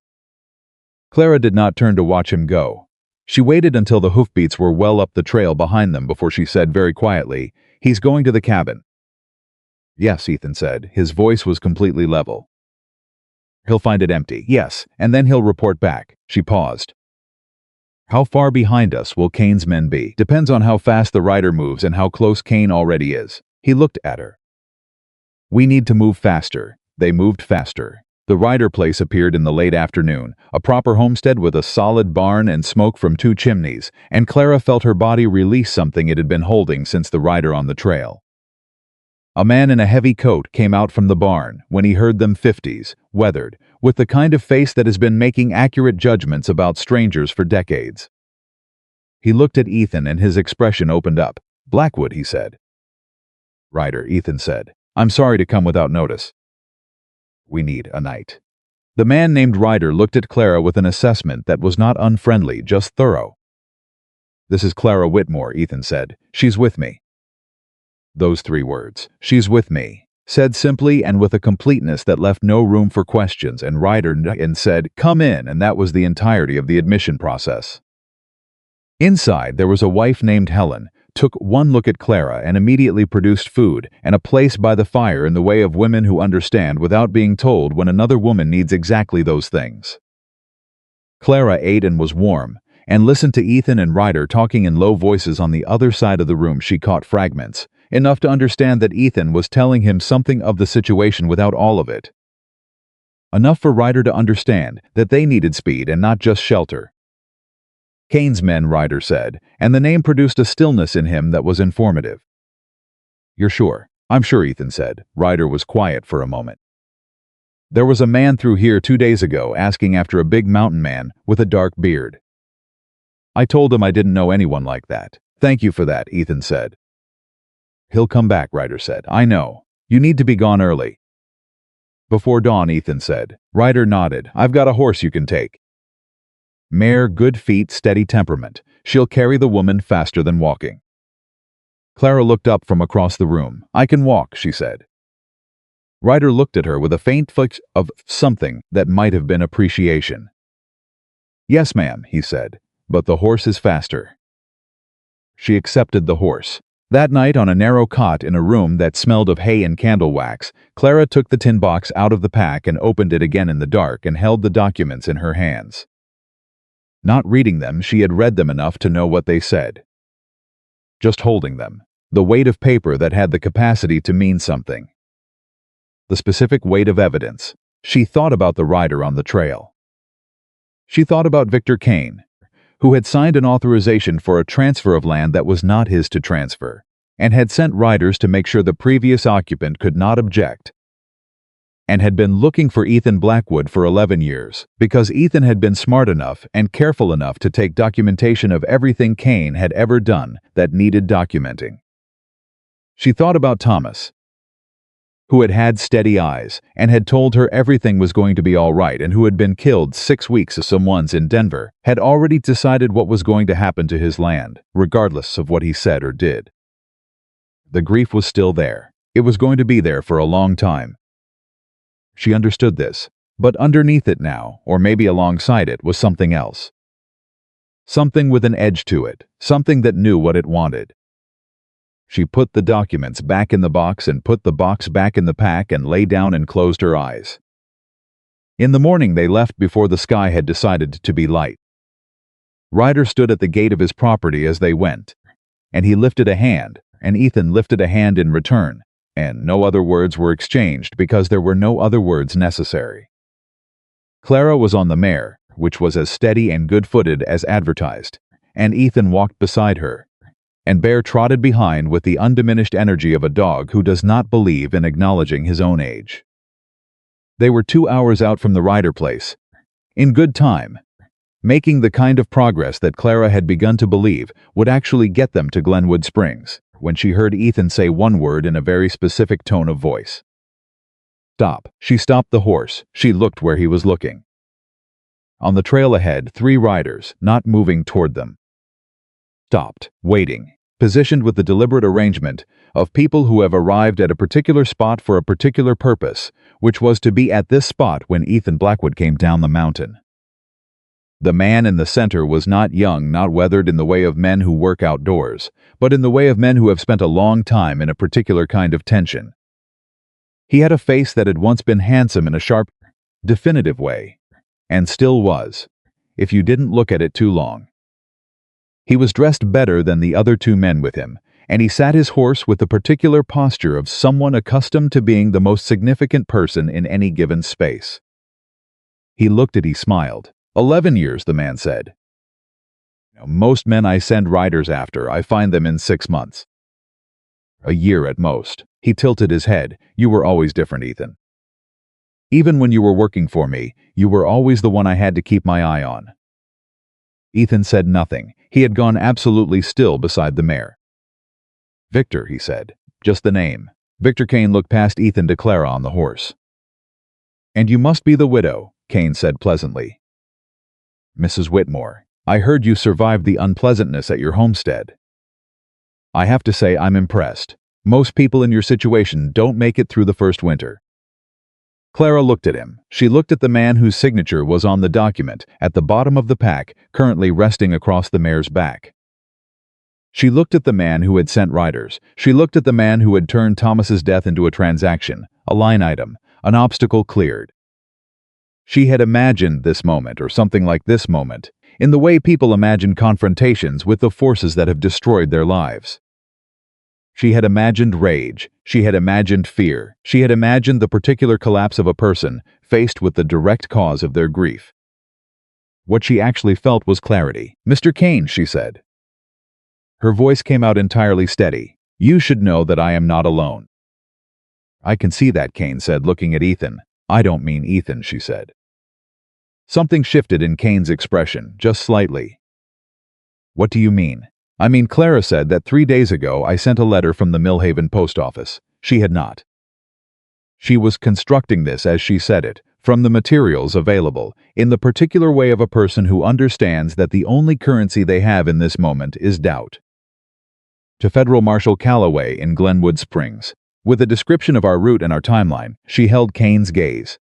Clara did not turn to watch him go. She waited until the hoofbeats were well up the trail behind them before she said very quietly, "He's going to the cabin." "Yes," Ethan said. His voice was completely level. "He'll find it empty." "Yes, and then he'll report back." She paused. "How far behind us will Kane's men be?" "Depends on how fast the rider moves and how close Kane already is." He looked at her. "We need to move faster." They moved faster. The rider place appeared in the late afternoon, a proper homestead with a solid barn and smoke from 2 chimneys, and Clara felt her body release something it had been holding since the rider on the trail. A man in a heavy coat came out from the barn when he heard them 50s, weathered, with the kind of face that has been making accurate judgments about strangers for decades. He looked at Ethan and his expression opened up. "Blackwood," he said. "Rider," Ethan said. "I'm sorry to come without notice. We need a night." The man named Ryder looked at Clara with an assessment that was not unfriendly, just thorough. "This is Clara Whitmore," Ethan said. "She's with me." Those 3 words, "She's with me," said simply and with a completeness that left no room for questions, and Ryder and said, "Come in," and that was the entirety of the admission process. Inside, there was a wife named Helen, took one look at Clara and immediately produced food and a place by the fire in the way of women who understand without being told when another woman needs exactly those things. Clara ate and was warm, and listened to Ethan and Ryder talking in low voices on the other side of the room. She caught fragments, enough to understand that Ethan was telling him something of the situation without all of it. Enough for Ryder to understand that they needed speed and not just shelter. Kane's men, Ryder said, and the name produced a stillness in him that was informative. "You're sure?" "I'm sure," Ethan said. Ryder was quiet for a moment. "There was a man through here 2 days ago asking after a big mountain man with a dark beard. I told him I didn't know anyone like that." "Thank you for that," Ethan said. "He'll come back," Ryder said. "I know. You need to be gone early." "Before dawn," Ethan said. Ryder nodded. "I've got a horse you can take. Mare, good feet, steady temperament. She'll carry the woman faster than walking." Clara looked up from across the room. "I can walk," she said. Ryder looked at her with a faint flick of something that might have been appreciation. "Yes, ma'am," he said, "but the horse is faster." She accepted the horse. That night, on a narrow cot in a room that smelled of hay and candle wax, Clara took the tin box out of the pack and opened it again in the dark and held the documents in her hands. Not reading them, she had read them enough to know what they said. Just holding them, the weight of paper that had the capacity to mean something. The specific weight of evidence. She thought about the rider on the trail. She thought about Victor Kane, who had signed an authorization for a transfer of land that was not his to transfer, and had sent riders to make sure the previous occupant could not object, and had been looking for Ethan Blackwood for 11 years, because Ethan had been smart enough and careful enough to take documentation of everything Kane had ever done that needed documenting. She thought about Thomas, who had had steady eyes and had told her everything was going to be all right, and who had been killed 6 weeks ago. Someone's in Denver had already decided what was going to happen to his land, regardless of what he said or did. The grief was still there. It was going to be there for a long time. She understood this, but underneath it now, or maybe alongside it, was something else. Something with an edge to it, something that knew what it wanted. She put the documents back in the box and put the box back in the pack and lay down and closed her eyes. In the morning they left before the sky had decided to be light. Ryder stood at the gate of his property as they went, and he lifted a hand, and Ethan lifted a hand in return, and no other words were exchanged because there were no other words necessary. Clara was on the mare, which was as steady and good-footed as advertised, and Ethan walked beside her, and Bear trotted behind with the undiminished energy of a dog who does not believe in acknowledging his own age. They were 2 hours out from the Ryder place, in good time, making the kind of progress that Clara had begun to believe would actually get them to Glenwood Springs, when she heard Ethan say one word in a very specific tone of voice. "Stop." She stopped the horse. She looked where he was looking. On the trail ahead, 3 riders, not moving toward them. Stopped, waiting, positioned with the deliberate arrangement of people who have arrived at a particular spot for a particular purpose, which was to be at this spot when Ethan Blackwood came down the mountain. The man in the center was not young, not weathered in the way of men who work outdoors, but in the way of men who have spent a long time in a particular kind of tension. He had a face that had once been handsome in a sharp, definitive way, and still was, if you didn't look at it too long. He was dressed better than the other 2 men with him, and he sat his horse with the particular posture of someone accustomed to being the most significant person in any given space. He smiled. 11 years, the man said. Most men I send riders after, I find them in 6 months. A year at most. He tilted his head. You were always different, Ethan. Even when you were working for me, you were always the one I had to keep my eye on. Ethan said nothing. He had gone absolutely still beside the mare. Victor, he said. Just the name. Victor Kane looked past Ethan to Clara on the horse. And you must be the widow, Kane said pleasantly. Mrs. Whitmore, I heard you survived the unpleasantness at your homestead. I have to say I'm impressed. Most people in your situation don't make it through the first winter. Clara looked at him. She looked at the man whose signature was on the document, at the bottom of the pack, currently resting across the mare's back. She looked at the man who had sent riders. She looked at the man who had turned Thomas's death into a transaction, a line item, an obstacle cleared. She had imagined this moment, or something like this moment, in the way people imagine confrontations with the forces that have destroyed their lives. She had imagined rage. She had imagined fear. She had imagined the particular collapse of a person faced with the direct cause of their grief. What she actually felt was clarity. "Mr. Kane," she said. Her voice came out entirely steady. "You should know that I am not alone." "I can see that," Kane said, looking at Ethan. "I don't mean Ethan," she said. Something shifted in Kane's expression, just slightly. "What do you mean?" "I mean, Clara said that 3 days ago I sent a letter from the Millhaven post office. She had not. She was constructing this as she said it, from the materials available, in the particular way of a person who understands that the only currency they have in this moment is doubt. To Federal Marshal Calloway in Glenwood Springs. With a description of our route and our timeline, she held Kane's gaze.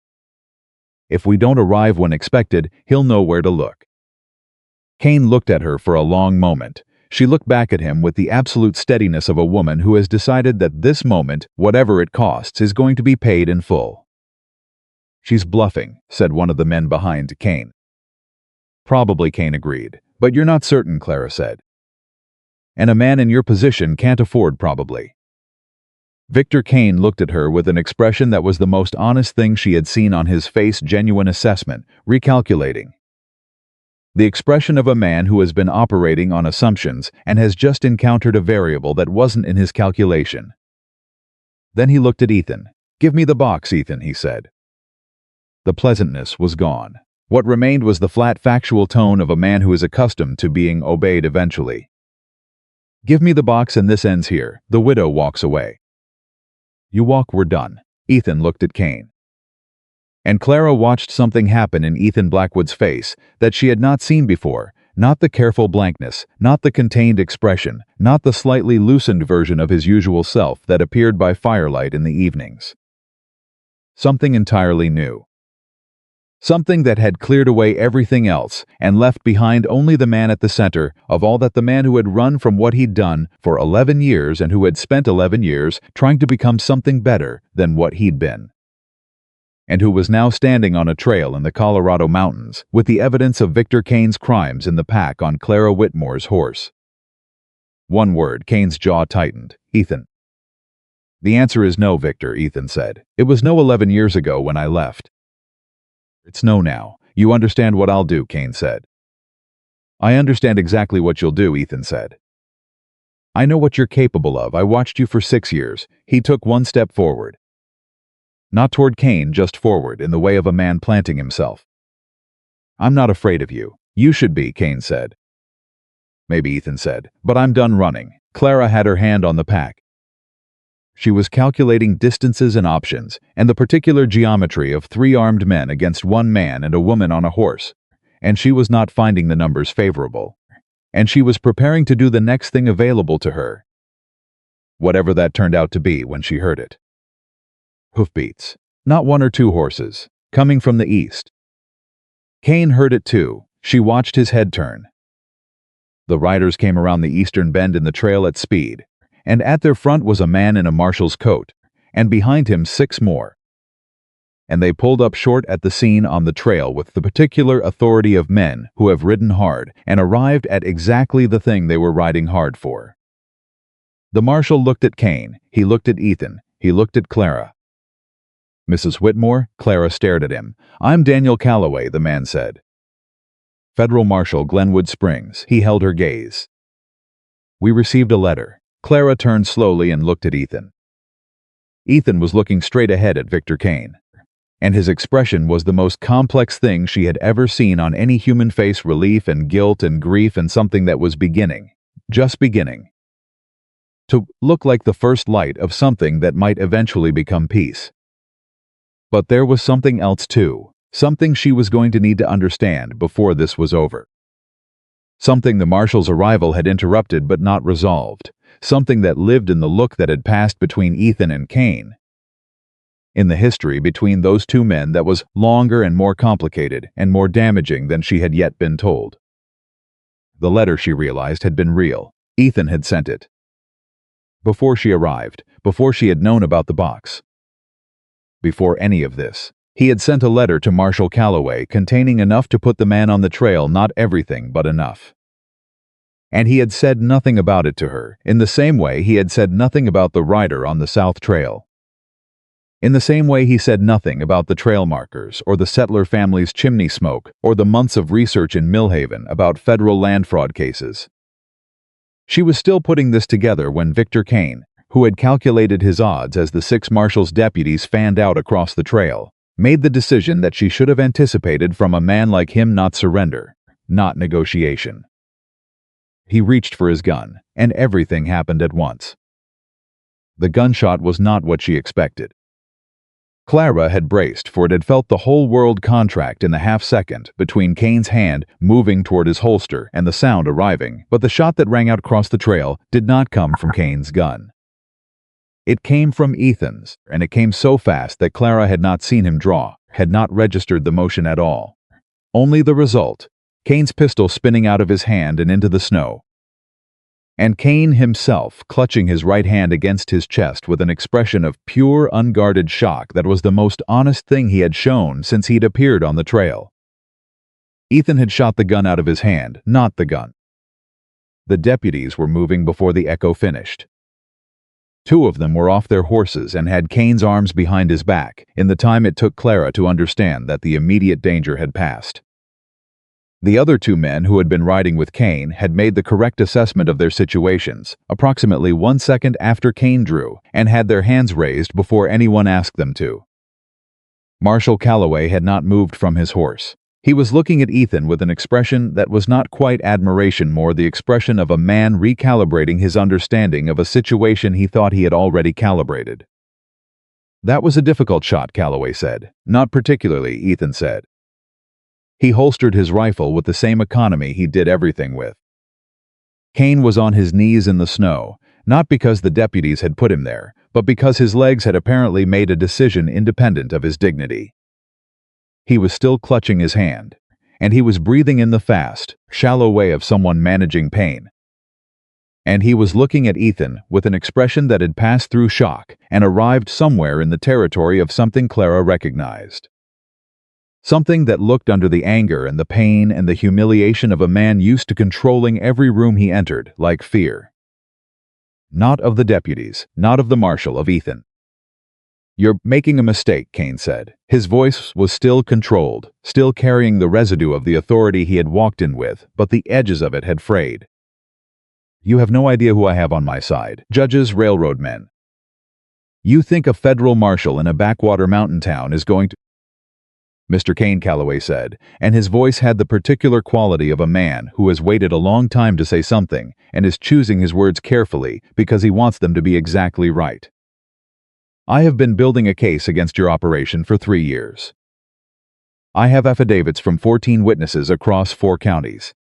If we don't arrive when expected, he'll know where to look. Kane looked at her for a long moment. She looked back at him with the absolute steadiness of a woman who has decided that this moment, whatever it costs, is going to be paid in full. "She's bluffing," said one of the men behind Kane. "Probably," Kane agreed. "But you're not certain," Clara said. "And a man in your position can't afford probably." Victor Kane looked at her with an expression that was the most honest thing she had seen on his face, genuine assessment, recalculating. The expression of a man who has been operating on assumptions and has just encountered a variable that wasn't in his calculation. Then he looked at Ethan. "Give me the box, Ethan," he said. The pleasantness was gone. What remained was the flat, factual tone of a man who is accustomed to being obeyed eventually. "Give me the box and this ends here." The widow walks away. "You walk, we're done." Ethan looked at Kane. And Clara watched something happen in Ethan Blackwood's face that she had not seen before, not the careful blankness, not the contained expression, not the slightly loosened version of his usual self that appeared by firelight in the evenings. Something entirely new. Something that had cleared away everything else and left behind only the man at the center of all that, the man who had run from what he'd done for 11 years and who had spent 11 years trying to become something better than what he'd been. And who was now standing on a trail in the Colorado mountains with the evidence of Victor Kane's crimes in the pack on Clara Whitmore's horse. One word, Kane's jaw tightened. "Ethan." "The answer is no, Victor," Ethan said. "It was no 11 years ago when I left." "It's no now. You understand what I'll do," Kane said. "I understand exactly what you'll do," Ethan said. "I know what you're capable of. I watched you for 6 years. He took one step forward. Not toward Kane, just forward, in the way of a man planting himself. I'm not afraid of you. You should be, Kane said. Maybe, Ethan said, but I'm done running. Clara had her hand on the pack. She was calculating distances and options, and the particular geometry of 3 armed men against 1 man and a woman on a horse, and she was not finding the numbers favorable. And she was preparing to do the next thing available to her, whatever that turned out to be when she heard it. Hoofbeats. Not 1 or 2 horses, coming from the east. Kane heard it too. She watched his head turn. The riders came around the eastern bend in the trail at speed, and at their front was a man in a marshal's coat, and behind him 6 more. And they pulled up short at the scene on the trail with the particular authority of men who have ridden hard and arrived at exactly the thing they were riding hard for. The marshal looked at Kane, he looked at Ethan, he looked at Clara. Mrs. Whitmore, Clara stared at him. I'm Daniel Calloway, the man said. Federal Marshal, Glenwood Springs. He held her gaze. We received a letter. Clara turned slowly and looked at Ethan. Ethan was looking straight ahead at Victor Kane, and his expression was the most complex thing she had ever seen on any human face, relief and guilt and grief and something that was beginning, just beginning, to look like the first light of something that might eventually become peace. But there was something else too, something she was going to need to understand before this was over. Something the marshal's arrival had interrupted but not resolved, something that lived in the look that had passed between Ethan and Kane. In the history between those two men that was longer and more complicated and more damaging than she had yet been told. The letter, she realized, had been real. Ethan had sent it. Before she arrived, before she had known about the box. Before any of this, he had sent a letter to Marshall Calloway containing enough to put the man on the trail, not everything, but enough. And he had said nothing about it to her, in the same way he had said nothing about the rider on the South Trail. In the same way he said nothing about the trail markers, or the settler family's chimney smoke, or the months of research in Millhaven about federal land fraud cases. She was still putting this together when Victor Kane, who had calculated his odds as the 6 Marshall's deputies fanned out across the trail, made the decision that she should have anticipated from a man like him: not surrender, not negotiation. He reached for his gun, and everything happened at once. The gunshot was not what she expected. Clara had braced, for it had felt the whole world contract in the half-second between Kane's hand moving toward his holster and the sound arriving, but the shot that rang out across the trail did not come from Kane's gun. It came from Ethan's, and it came so fast that Clara had not seen him draw, had not registered the motion at all. Only the result: Kane's pistol spinning out of his hand and into the snow. And Kane himself clutching his right hand against his chest with an expression of pure, unguarded shock that was the most honest thing he had shown since he'd appeared on the trail. Ethan had shot the gun out of his hand, not the gun. The deputies were moving before the echo finished. 2 of them were off their horses and had Kane's arms behind his back in the time it took Clara to understand that the immediate danger had passed. The other 2 men who had been riding with Kane had made the correct assessment of their situations, approximately 1 second after Kane drew, and had their hands raised before anyone asked them to. Marshall Calloway had not moved from his horse. He was looking at Ethan with an expression that was not quite admiration, more the expression of a man recalibrating his understanding of a situation he thought he had already calibrated. "That was a difficult shot," Calloway said. "Not particularly," Ethan said. He holstered his rifle with the same economy he did everything with. Kane was on his knees in the snow, not because the deputies had put him there, but because his legs had apparently made a decision independent of his dignity. He was still clutching his hand, and he was breathing in the fast, shallow way of someone managing pain. And he was looking at Ethan with an expression that had passed through shock and arrived somewhere in the territory of something Clara recognized. Something that looked under the anger and the pain and the humiliation of a man used to controlling every room he entered, like fear. Not of the deputies, not of the marshal, of Ethan. "You're making a mistake," Kane said. His voice was still controlled, still carrying the residue of the authority he had walked in with, but the edges of it had frayed. "You have no idea who I have on my side. Judges, railroad men. You think a federal marshal in a backwater mountain town is going to—" "Mr. Kane," Calloway said, and his voice had the particular quality of a man who has waited a long time to say something and is choosing his words carefully because he wants them to be exactly right. "I have been building a case against your operation for 3 years. I have affidavits from 14 witnesses across 4 counties.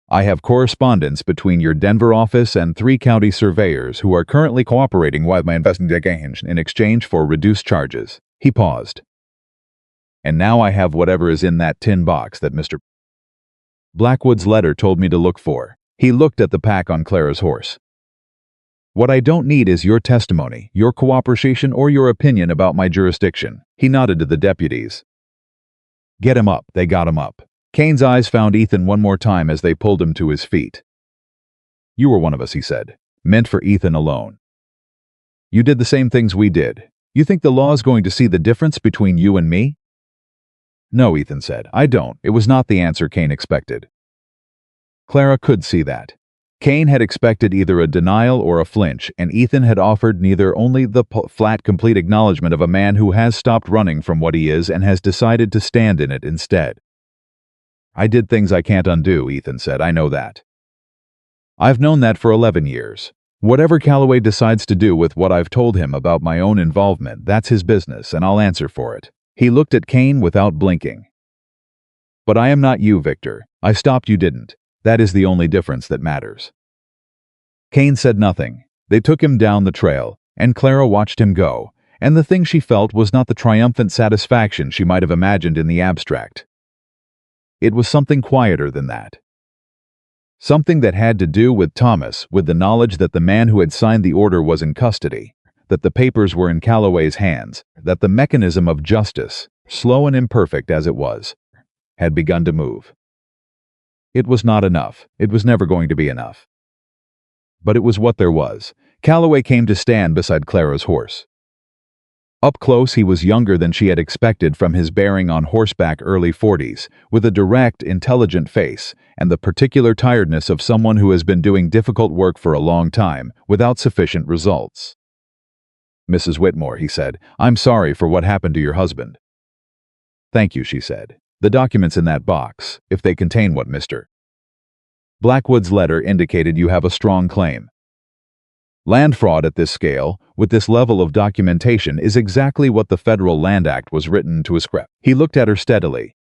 I have correspondence between your Denver office and 3 county surveyors who are currently cooperating with my investigation in exchange for reduced charges." He paused. "And now I have whatever is in that tin box that Mr. Blackwood's letter told me to look for." He looked at the pack on Clara's horse. "What I don't need is your testimony, your cooperation, or your opinion about my jurisdiction." He nodded to the deputies. "Get him up." They got him up. Kane's eyes found Ethan one more time as they pulled him to his feet. "You were one of us," he said. Meant for Ethan alone. "You did the same things we did. You think the law's going to see the difference between you and me?" "No," Ethan said. "I don't." It was not the answer Kane expected. Clara could see that. Kane had expected either a denial or a flinch, and Ethan had offered neither, only the flat, complete acknowledgement of a man who has stopped running from what he is and has decided to stand in it instead. "I did things I can't undo," Ethan said. "I know that. I've known that for 11 years. Whatever Calloway decides to do with what I've told him about my own involvement, that's his business, and I'll answer for it." He looked at Kane without blinking. "But I am not you, Victor. I stopped, you didn't. That is the only difference that matters." Kane said nothing. They took him down the trail, and Clara watched him go, and the thing she felt was not the triumphant satisfaction she might have imagined in the abstract. It was something quieter than that. Something that had to do with Thomas, with the knowledge that the man who had signed the order was in custody, that the papers were in Calloway's hands, that the mechanism of justice, slow and imperfect as it was, had begun to move. It was not enough. It was never going to be enough. But it was what there was. Calloway came to stand beside Clara's horse. Up close, he was younger than she had expected from his bearing, on horseback, early 40s, with a direct, intelligent face, and the particular tiredness of someone who has been doing difficult work for a long time, without sufficient results. "Mrs. Whitmore," he said, "I'm sorry for what happened to your husband." "Thank you," she said. "The documents in that box, if they contain what Mr. Blackwood's letter indicated, you have a strong claim. Land fraud at this scale, with this level of documentation, is exactly what the Federal Land Act was written to ascribe." He looked at her steadily.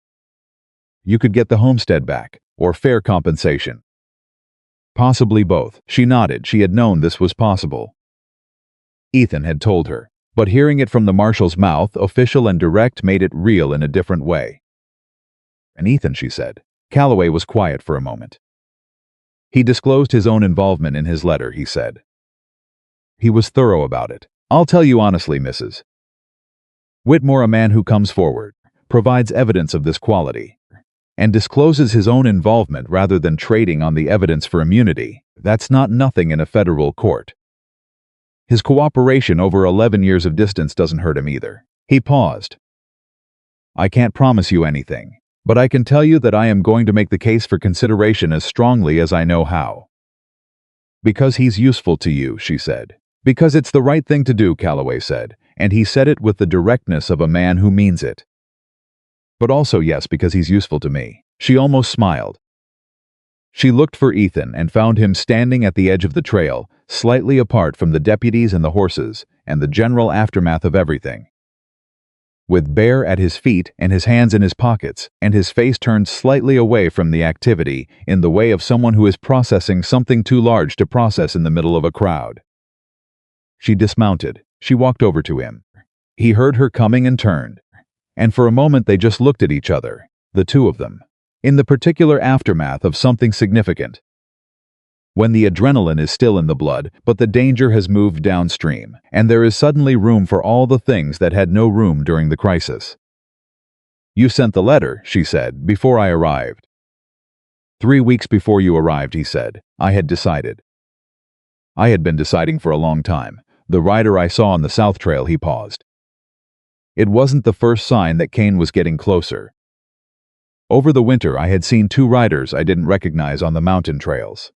"You could get the homestead back, or fair compensation." "Possibly both." She nodded. She had known this was possible. Ethan had told her, but hearing it from the marshal's mouth, official and direct, made it real in a different way. "And Ethan," she said. Calloway was quiet for a moment. "He disclosed his own involvement in his letter," he said. "He was thorough about it. I'll tell you honestly, Mrs. Whitmore, a man who comes forward, provides evidence of this quality, and discloses his own involvement rather than trading on the evidence for immunity, that's not nothing in a federal court. His cooperation over 11 years of distance doesn't hurt him either." He paused. "I can't promise you anything, but I can tell you that I am going to make the case for consideration as strongly as I know how." "Because he's useful to you," she said. "Because it's the right thing to do," Calloway said, and he said it with the directness of a man who means it. "But also, yes, because he's useful to me." She almost smiled. She looked for Ethan and found him standing at the edge of the trail, slightly apart from the deputies and the horses, and the general aftermath of everything. With Bear at his feet and his hands in his pockets, and his face turned slightly away from the activity, in the way of someone who is processing something too large to process in the middle of a crowd. She dismounted. She walked over to him. He heard her coming and turned, and for a moment they just looked at each other, the two of them, in the particular aftermath of something significant. When the adrenaline is still in the blood, but the danger has moved downstream, and there is suddenly room for all the things that had no room during the crisis. "You sent the letter," she said, "before I arrived." 3 weeks before you arrived," he said. "I had decided." "I had been deciding for a long time. The rider I saw on the South Trail," he paused. "It wasn't the first sign that Kane was getting closer. Over the winter I had seen 2 riders I didn't recognize on the mountain trails.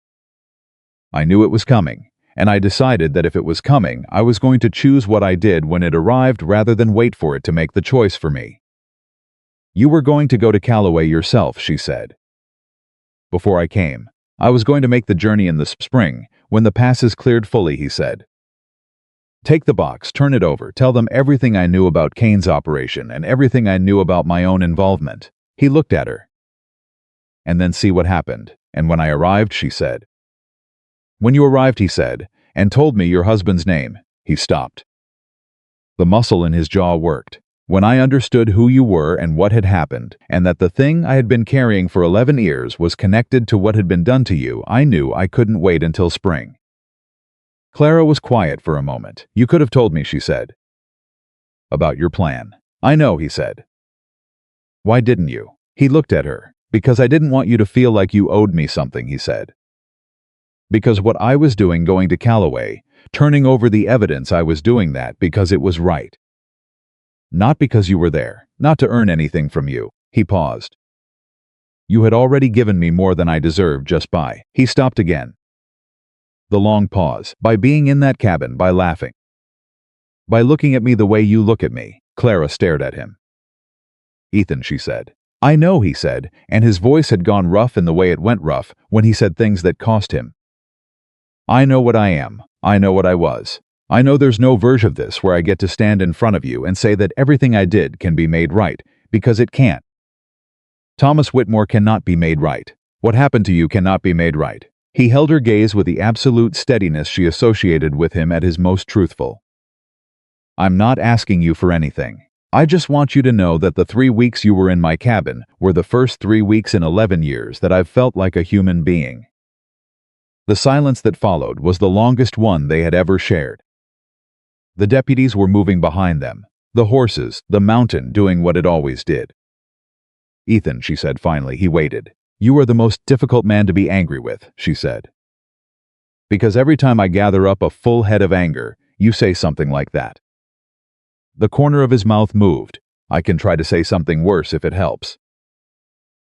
I knew it was coming, and I decided that if it was coming, I was going to choose what I did when it arrived rather than wait for it to make the choice for me." "You were going to go to Calloway yourself," she said. "Before I came. I was going to make the journey in the spring, when the pass is cleared fully," he said. "Take the box, turn it over, tell them everything I knew about Kane's operation and everything I knew about my own involvement." He looked at her. "And then see what happened. And when I arrived," she said. "When you arrived," he said, "and told me your husband's name." He stopped. The muscle in his jaw worked. "When I understood who you were and what had happened, and that the thing I had been carrying for 11 years was connected to what had been done to you, I knew I couldn't wait until spring." Clara was quiet for a moment. "You could have told me," she said. "About your plan." "I know," he said. "Why didn't you?" He looked at her. "Because I didn't want you to feel like you owed me something," he said. "Because what I was doing, going to Calloway, turning over the evidence, I was doing that because it was right. Not because you were there, not to earn anything from you." He paused. "You had already given me more than I deserved just by—" He stopped again. The long pause. "By being in that cabin, by laughing. By looking at me the way you look at me." Clara stared at him. "Ethan," she said. "I know," he said, and his voice had gone rough in the way it went rough when he said things that cost him. "I know what I am. I know what I was. I know there's no version of this where I get to stand in front of you and say that everything I did can be made right, because it can't. Thomas Whitmore cannot be made right. What happened to you cannot be made right." He held her gaze with the absolute steadiness she associated with him at his most truthful. "I'm not asking you for anything. I just want you to know that the 3 weeks you were in my cabin were the first 3 weeks in 11 years that I've felt like a human being." The silence that followed was the longest one they had ever shared. The deputies were moving behind them, the horses, the mountain doing what it always did. "Ethan," she said finally, he waited. "You are the most difficult man to be angry with," she said. "Because every time I gather up a full head of anger, you say something like that." The corner of his mouth moved. "I can try to say something worse if it helps."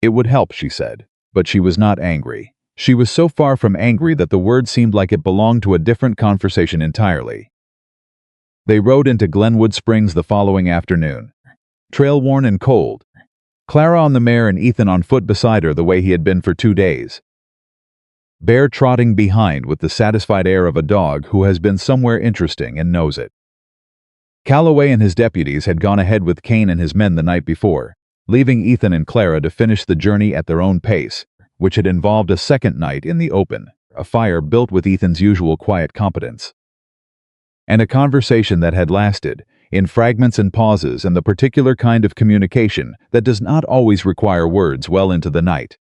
It would help, she said, but she was not angry. She was so far from angry that the word seemed like it belonged to a different conversation entirely. They rode into Glenwood Springs the following afternoon. Trail-worn and cold. Clara on the mare and Ethan on foot beside her the way he had been for 2 days. Bear trotting behind with the satisfied air of a dog who has been somewhere interesting and knows it. Calloway and his deputies had gone ahead with Kane and his men the night before, leaving Ethan and Clara to finish the journey at their own pace, which had involved a second night in the open, a fire built with Ethan's usual quiet competence, and a conversation that had lasted, in fragments and pauses and the particular kind of communication that does not always require words, well into the night.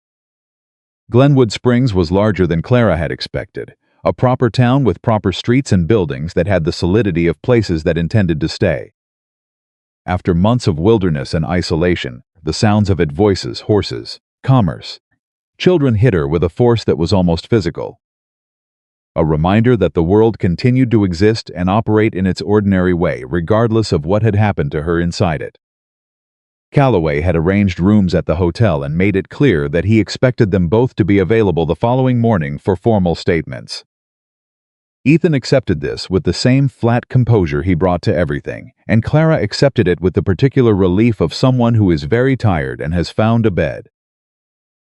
Glenwood Springs was larger than Clara had expected, a proper town with proper streets and buildings that had the solidity of places that intended to stay. After months of wilderness and isolation, the sounds of it, voices, horses, commerce, children, hit her with a force that was almost physical. A reminder that the world continued to exist and operate in its ordinary way, regardless of what had happened to her inside it. Calloway had arranged rooms at the hotel and made it clear that he expected them both to be available the following morning for formal statements. Ethan accepted this with the same flat composure he brought to everything, and Clara accepted it with the particular relief of someone who is very tired and has found a bed.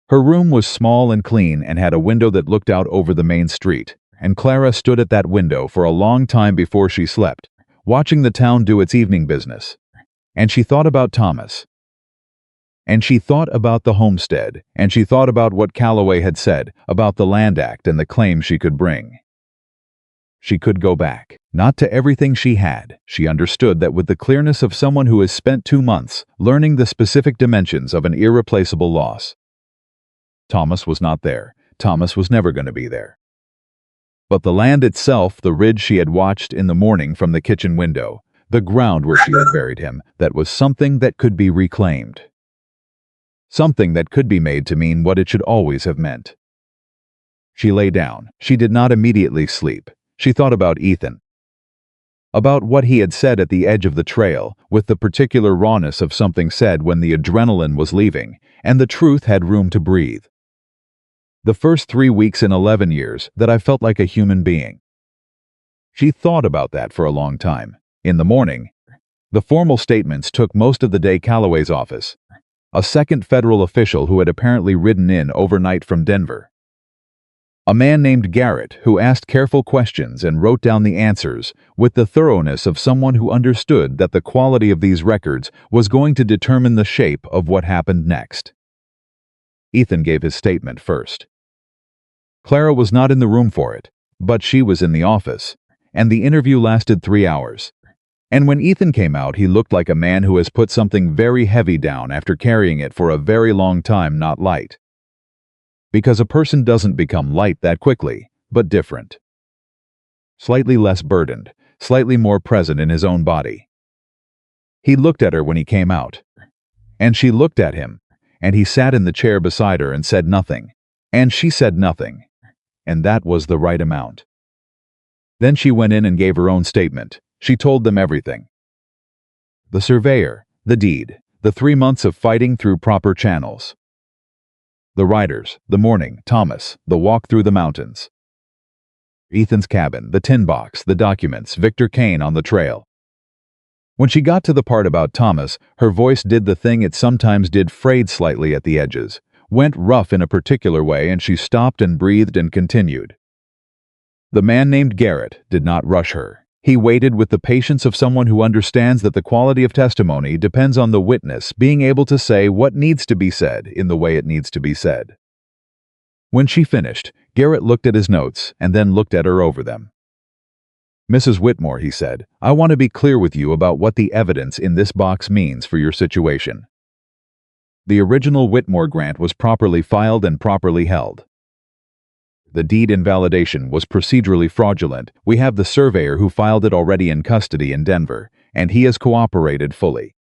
Her room was small and clean and had a window that looked out over the main street, and Clara stood at that window for a long time before she slept, watching the town do its evening business. And she thought about Thomas. And she thought about the homestead, and she thought about what Calloway had said about the Land Act and the claim she could bring. She could go back, not to everything she had. She understood that with the clearness of someone who has spent 2 months learning the specific dimensions of an irreplaceable loss. Thomas was not there. Thomas was never going to be there. But the land itself, the ridge she had watched in the morning from the kitchen window, the ground where she had buried him, that was something that could be reclaimed. Something that could be made to mean what it should always have meant. She lay down. She did not immediately sleep. She thought about Ethan. About what he had said at the edge of the trail, with the particular rawness of something said when the adrenaline was leaving, and the truth had room to breathe. The first 3 weeks in 11 years that I felt like a human being. She thought about that for a long time. In the morning, the formal statements took most of the day. Calloway's office, a second federal official who had apparently ridden in overnight from Denver. A man named Garrett who asked careful questions and wrote down the answers with the thoroughness of someone who understood that the quality of these records was going to determine the shape of what happened next. Ethan gave his statement first. Clara was not in the room for it, but she was in the office, and the interview lasted 3 hours. And when Ethan came out, he looked like a man who has put something very heavy down after carrying it for a very long time, not light. Because a person doesn't become light that quickly, but different. Slightly less burdened, slightly more present in his own body. He looked at her when he came out, and she looked at him, and he sat in the chair beside her and said nothing, and she said nothing, and that was the right amount. Then she went in and gave her own statement. She told them everything. The surveyor, the deed, the 3 months of fighting through proper channels. The riders, the morning, Thomas, the walk through the mountains. Ethan's cabin, the tin box, the documents, Victor Kane on the trail. When she got to the part about Thomas, her voice did the thing it sometimes did, frayed slightly at the edges, went rough in a particular way, and she stopped and breathed and continued. The man named Garrett did not rush her. He waited with the patience of someone who understands that the quality of testimony depends on the witness being able to say what needs to be said in the way it needs to be said. When she finished, Garrett looked at his notes and then looked at her over them. "Mrs. Whitmore," he said, "I want to be clear with you about what the evidence in this box means for your situation. The original Whitmore grant was properly filed and properly held. The deed invalidation was procedurally fraudulent. We have the surveyor who filed it already in custody in Denver, and he has cooperated fully.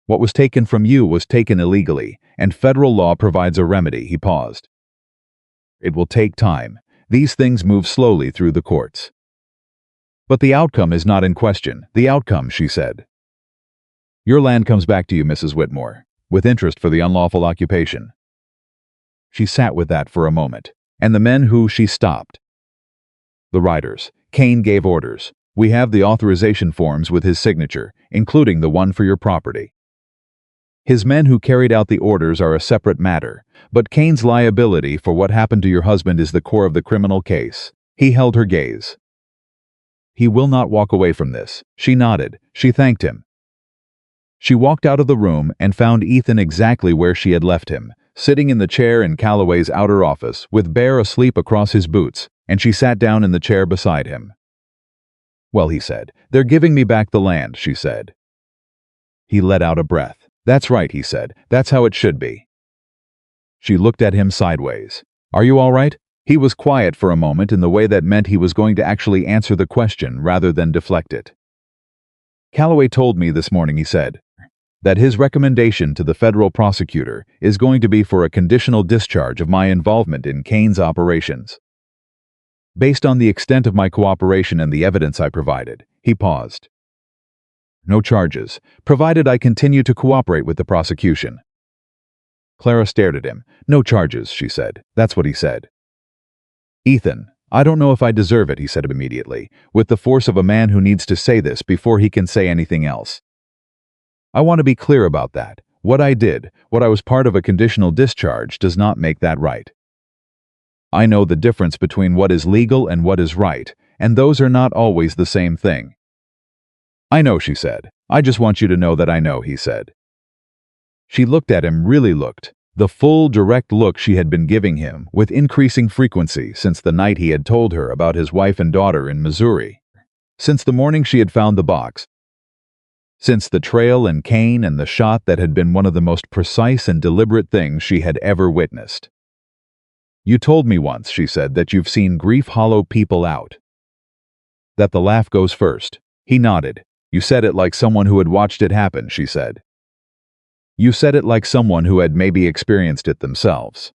What was taken from you was taken illegally, and federal law provides a remedy." He paused. "It will take time. These things move slowly through the courts. But the outcome is not in question. The outcome," she said. "Your land comes back to you, Mrs. Whitmore, with interest for the unlawful occupation." She sat with that for a moment. "And the men who," she stopped. "The writers. Kane gave orders. We have the authorization forms with his signature, including the one for your property. His men who carried out the orders are a separate matter, but Kane's liability for what happened to your husband is the core of the criminal case." He held her gaze. "He will not walk away from this." She nodded. She thanked him. She walked out of the room and found Ethan exactly where she had left him, sitting in the chair in Calloway's outer office, with Bear asleep across his boots, and she sat down in the chair beside him. "Well," he said, "they're giving me back the land," she said. He let out a breath. "That's right," he said. "That's how it should be." She looked at him sideways. "Are you all right?" He was quiet for a moment in the way that meant he was going to actually answer the question rather than deflect it. "Calloway told me this morning," he said, "that his recommendation to the federal prosecutor is going to be for a conditional discharge of my involvement in Kane's operations. Based on the extent of my cooperation and the evidence I provided." He paused. "No charges, provided I continue to cooperate with the prosecution." Clara stared at him. "No charges," she said. "That's what he said." "Ethan, I don't know if I deserve it," he said immediately, with the force of a man who needs to say this before he can say anything else. "I want to be clear about that. What I did, what I was part of a conditional discharge, does not make that right. I know the difference between what is legal and what is right, and those are not always the same thing." "I know," she said. "I just want you to know that I know," he said. She looked at him, really looked. The full, direct look she had been giving him, with increasing frequency since the night he had told her about his wife and daughter in Missouri. Since the morning she had found the box. Since the trail and Kane and the shot that had been one of the most precise and deliberate things she had ever witnessed. "You told me once," she said, "that you've seen grief hollow people out. That the laugh goes first." He nodded. "You said it like someone who had watched it happen," she said. "You said it like someone who had maybe experienced it themselves."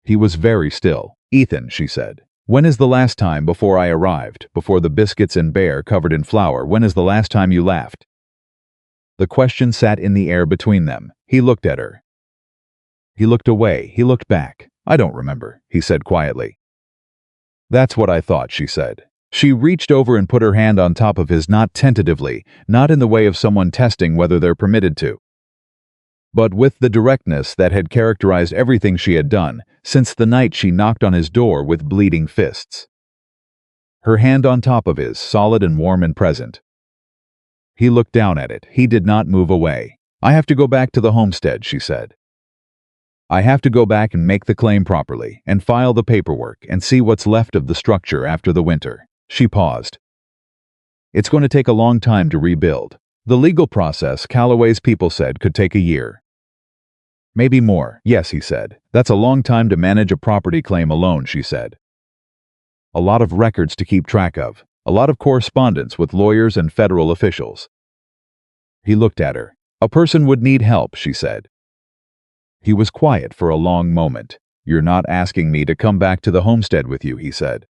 He was very still. "Ethan," she said, "when is the last time before I arrived, before the biscuits and Bear covered in flour, when is the last time you laughed?" The question sat in the air between them. He looked at her. He looked away. He looked back. "I don't remember," he said quietly. "That's what I thought," she said. She reached over and put her hand on top of his, not tentatively, not in the way of someone testing whether they're permitted to, but with the directness that had characterized everything she had done since the night she knocked on his door with bleeding fists. Her hand on top of his, solid and warm and present. He looked down at it. He did not move away. "I have to go back to the homestead," she said. "I have to go back and make the claim properly, and file the paperwork, and see what's left of the structure after the winter." She paused. "It's going to take a long time to rebuild. The legal process, Calloway's people said, could take a year. Maybe more." "Yes," he said. "That's a long time to manage a property claim alone," she said. "A lot of records to keep track of. A lot of correspondence with lawyers and federal officials." He looked at her. "A person would need help," she said. He was quiet for a long moment. "You're not asking me to come back to the homestead with you," he said.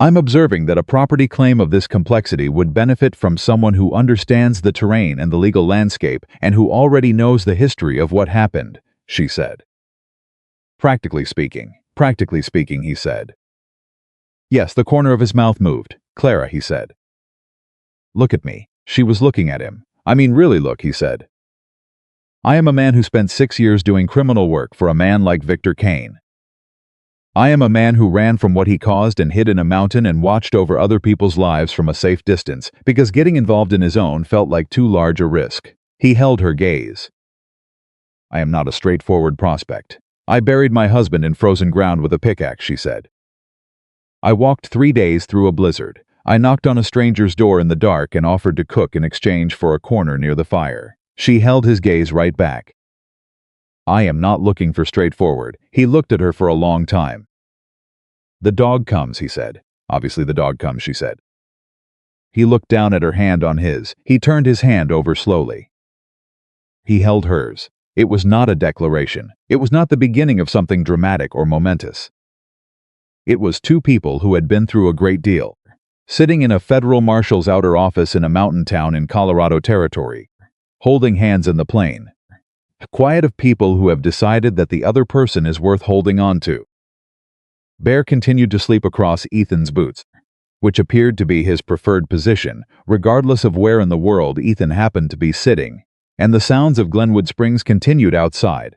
"I'm observing that a property claim of this complexity would benefit from someone who understands the terrain and the legal landscape and who already knows the history of what happened," she said. Practically speaking, he said. Yes, the corner of his mouth moved. "Clara," he said. "Look at me." She was looking at him. "I mean, really look," he said. "I am a man who spent 6 years doing criminal work for a man like Victor Kane. I am a man who ran from what he caused and hid in a mountain and watched over other people's lives from a safe distance because getting involved in his own felt like too large a risk." He held her gaze. "I am not a straightforward prospect. I buried my husband in frozen ground with a pickaxe, she said. I walked 3 days through a blizzard. I knocked on a stranger's door in the dark and offered to cook in exchange for a corner near the fire. She held his gaze right back. I am not looking for straightforward. He looked at her for a long time. The dog comes, he said. Obviously the dog comes, she said. He looked down at her hand on his. He turned his hand over slowly. He held hers. It was not a declaration. It was not the beginning of something dramatic or momentous. It was two people who had been through a great deal, sitting in a federal marshal's outer office in a mountain town in Colorado Territory, holding hands in the plain. A quiet of people who have decided that the other person is worth holding on to. Bear continued to sleep across Ethan's boots, which appeared to be his preferred position, regardless of where in the world Ethan happened to be sitting, and the sounds of Glenwood Springs continued outside.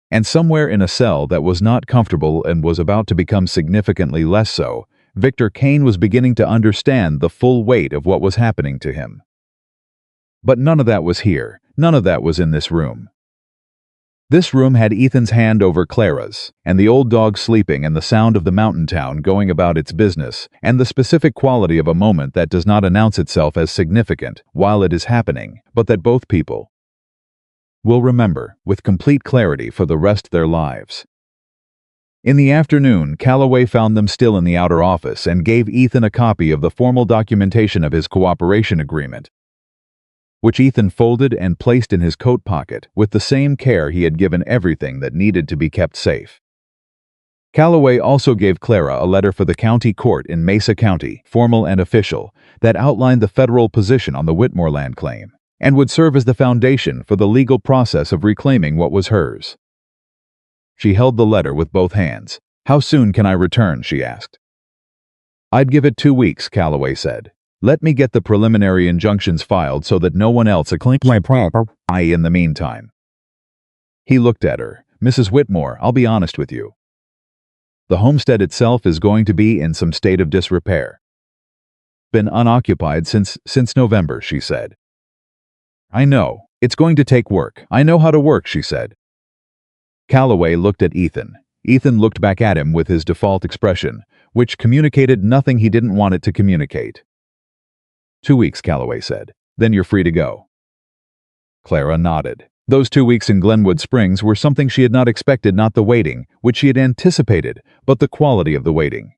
And somewhere in a cell that was not comfortable and was about to become significantly less so, Victor Kane was beginning to understand the full weight of what was happening to him. But none of that was here. None of that was in this room. This room had Ethan's hand over Clara's, and the old dog sleeping and the sound of the mountain town going about its business, and the specific quality of a moment that does not announce itself as significant while it is happening, but that both people will remember with complete clarity for the rest of their lives. In the afternoon, Calloway found them still in the outer office and gave Ethan a copy of the formal documentation of his cooperation agreement, which Ethan folded and placed in his coat pocket with the same care he had given everything that needed to be kept safe. Calloway also gave Clara a letter for the county court in Mesa County, formal and official, that outlined the federal position on the Whitmore land claim, and would serve as the foundation for the legal process of reclaiming what was hers. She held the letter with both hands. "How soon can I return?" she asked. "I'd give it 2 weeks," Calloway said. "Let me get the preliminary injunctions filed so that no one else claims my property in the meantime." He looked at her. "Mrs. Whitmore, I'll be honest with you. The homestead itself is going to be in some state of disrepair. Been unoccupied since November," she said. "I know. It's going to take work. I know how to work," she said. Calloway looked at Ethan. Ethan looked back at him with his default expression, which communicated nothing he didn't want it to communicate. 2 weeks, Calloway said. "Then you're free to go." Clara nodded. Those 2 weeks in Glenwood Springs were something she had not expected, not the waiting, which she had anticipated, but the quality of the waiting.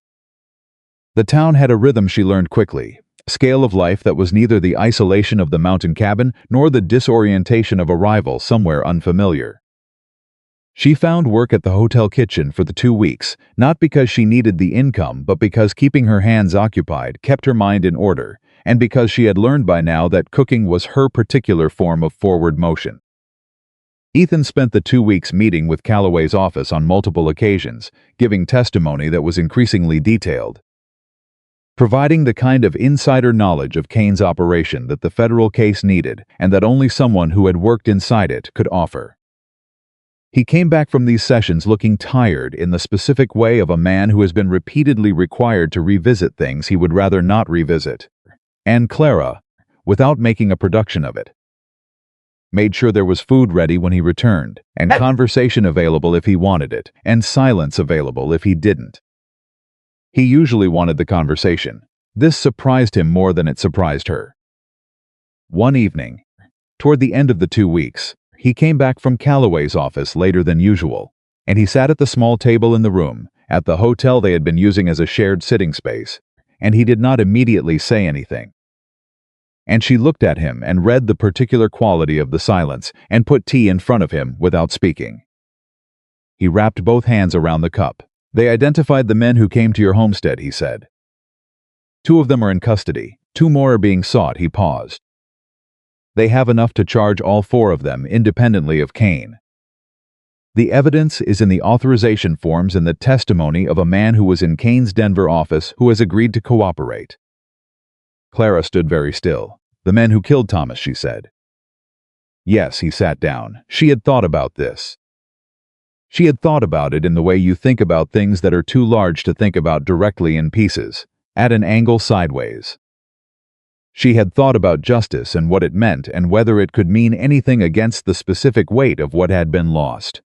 The town had a rhythm she learned quickly, a scale of life that was neither the isolation of the mountain cabin nor the disorientation of arrival somewhere unfamiliar. She found work at the hotel kitchen for the 2 weeks, not because she needed the income, but because keeping her hands occupied kept her mind in order, and because she had learned by now that cooking was her particular form of forward motion. Ethan spent the 2 weeks meeting with Calloway's office on multiple occasions, giving testimony that was increasingly detailed, providing the kind of insider knowledge of Kane's operation that the federal case needed and that only someone who had worked inside it could offer. He came back from these sessions looking tired in the specific way of a man who has been repeatedly required to revisit things he would rather not revisit. And Clara, without making a production of it, made sure there was food ready when he returned, and conversation available if he wanted it, and silence available if he didn't. He usually wanted the conversation. This surprised him more than it surprised her. One evening, toward the end of the 2 weeks, he came back from Calloway's office later than usual, and he sat at the small table in the room, at the hotel they had been using as a shared sitting space, and he did not immediately say anything. And she looked at him and read the particular quality of the silence and put tea in front of him without speaking. He wrapped both hands around the cup. "They identified the men who came to your homestead," he said. "2 of them are in custody. 2 more are being sought." He paused. "They have enough to charge all 4 of them independently of Kane. The evidence is in the authorization forms and the testimony of a man who was in Kane's Denver office who has agreed to cooperate." Clara stood very still. "The men who killed Thomas," she said. "Yes," he sat down. She had thought about this. She had thought about it in the way you think about things that are too large to think about directly in pieces, at an angle sideways. She had thought about justice and what it meant and whether it could mean anything against the specific weight of what had been lost.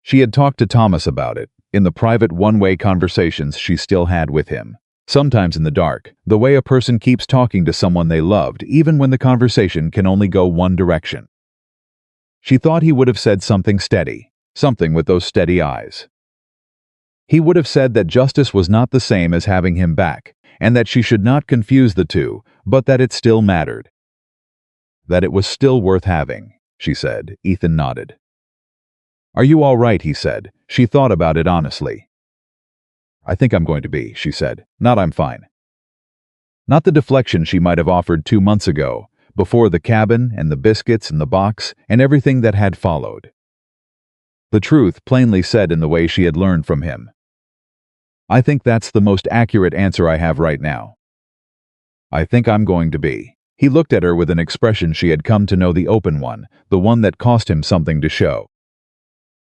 She had talked to Thomas about it, in the private one-way conversations she still had with him. Sometimes in the dark, the way a person keeps talking to someone they loved, even when the conversation can only go one direction. She thought he would have said something steady, something with those steady eyes. He would have said that justice was not the same as having him back, and that she should not confuse the two, but that it still mattered. That it was still worth having, she said. Ethan nodded. "Are you all right?" he said. She thought about it honestly. "I think I'm going to be," she said. "Not I'm fine." Not the deflection she might have offered 2 months ago, before the cabin and the biscuits and the box and everything that had followed. The truth plainly said in the way she had learned from him. "I think that's the most accurate answer I have right now. I think I'm going to be." He looked at her with an expression she had come to know, the open one, the one that cost him something to show.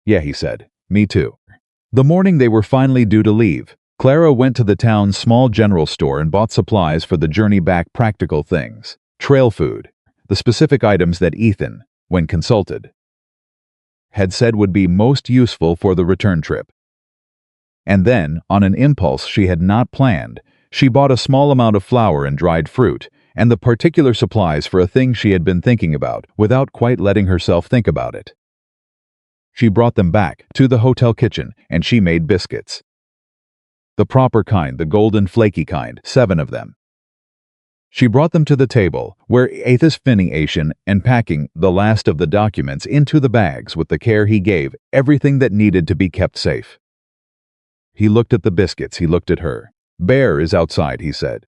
"Yeah," he said. "Me too." The morning they were finally due to leave, Clara went to the town's small general store and bought supplies for the journey back, practical things, trail food, the specific items that Ethan, when consulted, had said would be most useful for the return trip. And then, on an impulse she had not planned, she bought a small amount of flour and dried fruit, and the particular supplies for a thing she had been thinking about without quite letting herself think about it. She brought them back to the hotel kitchen, and she made biscuits. The proper kind, the golden flaky kind, 7 of them. She brought them to the table, where Athos finishing and packing the last of the documents into the bags with the care he gave, everything that needed to be kept safe. He looked at the biscuits, he looked at her. "Bear is outside," he said.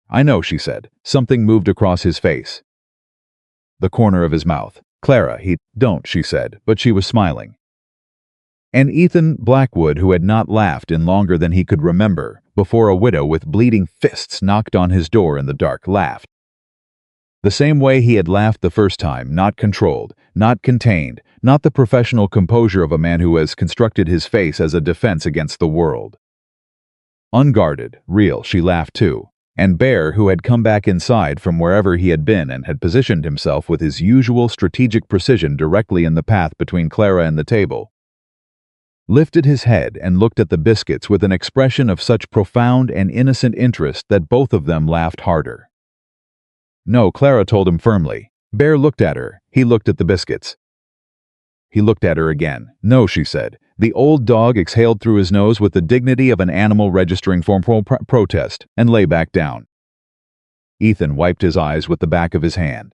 "I know," she said. Something moved across his face. The corner of his mouth. "Clara, don't," she said, but she was smiling. And Ethan Blackwood, who had not laughed in longer than he could remember, before a widow with bleeding fists knocked on his door in the dark, laughed. The same way he had laughed the first time, not controlled, not contained, not the professional composure of a man who has constructed his face as a defense against the world. Unguarded, real, she laughed too. And Bear, who had come back inside from wherever he had been and had positioned himself with his usual strategic precision directly in the path between Clara and the table, lifted his head and looked at the biscuits with an expression of such profound and innocent interest that both of them laughed harder. "No," Clara told him firmly. Bear looked at her. He looked at the biscuits. He looked at her again. "No," she said. The old dog exhaled through his nose with the dignity of an animal registering for protest and lay back down. Ethan wiped his eyes with the back of his hand.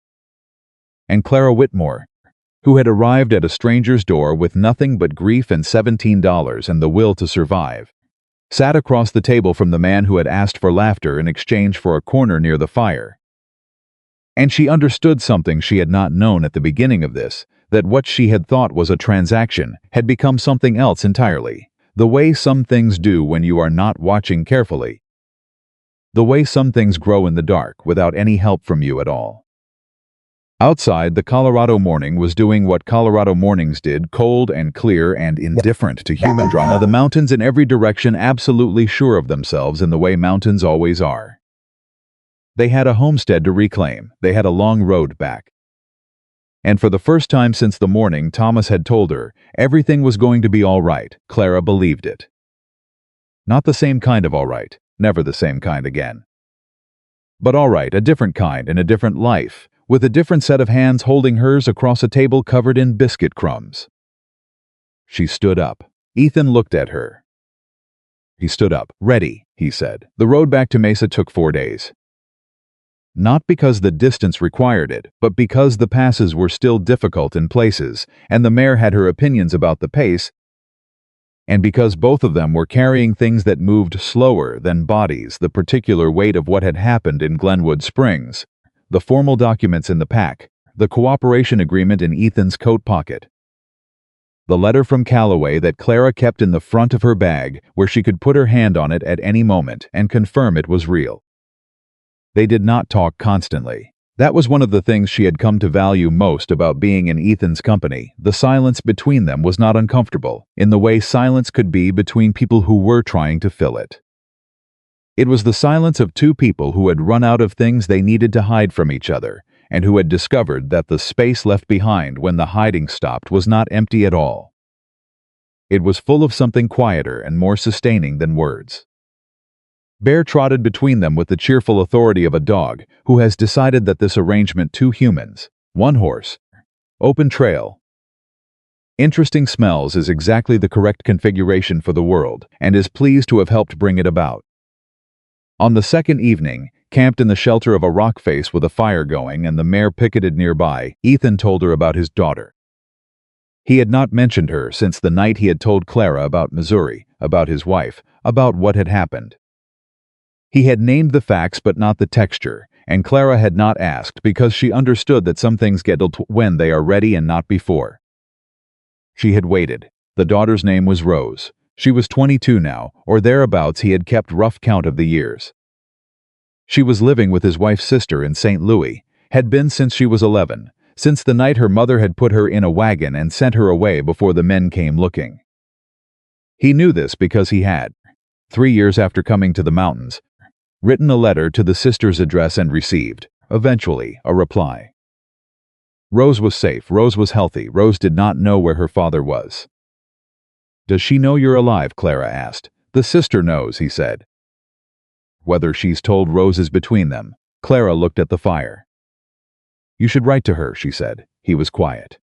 And Clara Whitmore, who had arrived at a stranger's door with nothing but grief and $17 and the will to survive, sat across the table from the man who had asked for laughter in exchange for a corner near the fire. And she understood something she had not known at the beginning of this, that what she had thought was a transaction had become something else entirely, the way some things do when you are not watching carefully, the way some things grow in the dark without any help from you at all. Outside, the Colorado morning was doing what Colorado mornings did, cold and clear and indifferent to human drama, the mountains in every direction absolutely sure of themselves in the way mountains always are. They had a homestead to reclaim, they had a long road back. And for the first time since the morning Thomas had told her everything was going to be all right, Clara believed it. Not the same kind of all right, never the same kind again. But all right, a different kind in a different life, with a different set of hands holding hers across a table covered in biscuit crumbs. She stood up. Ethan looked at her. He stood up. "Ready," he said. The road back to Mesa took 4 days. Not because the distance required it, but because the passes were still difficult in places, and the mare had her opinions about the pace, and because both of them were carrying things that moved slower than bodies, the particular weight of what had happened in Glenwood Springs, the formal documents in the pack, the cooperation agreement in Ethan's coat pocket, the letter from Calloway that Clara kept in the front of her bag where she could put her hand on it at any moment and confirm it was real. They did not talk constantly. That was one of the things she had come to value most about being in Ethan's company. The silence between them was not uncomfortable, in the way silence could be between people who were trying to fill it. It was the silence of two people who had run out of things they needed to hide from each other, and who had discovered that the space left behind when the hiding stopped was not empty at all. It was full of something quieter and more sustaining than words. Bear trotted between them with the cheerful authority of a dog who has decided that this arrangement: 2 humans, 1 horse, open trail, interesting smells is exactly the correct configuration for the world, and is pleased to have helped bring it about. On the second evening, camped in the shelter of a rock face with a fire going and the mare picketed nearby, Ethan told her about his daughter. He had not mentioned her since the night he had told Clara about Missouri, about his wife, about what had happened. He had named the facts but not the texture, and Clara had not asked because she understood that some things get told when they are ready and not before. She had waited. The daughter's name was Rose. She was 22 now, or thereabouts. He had kept rough count of the years. She was living with his wife's sister in St. Louis, had been since she was 11, since the night her mother had put her in a wagon and sent her away before the men came looking. He knew this because he had, 3 years after coming to the mountains, written a letter to the sister's address and received, eventually, a reply. Rose was safe, Rose was healthy, Rose did not know where her father was. "Does she know you're alive?" Clara asked. "The sister knows," he said. "Whether she's told Rose is between them." Clara looked at the fire. "You should write to her," she said. He was quiet.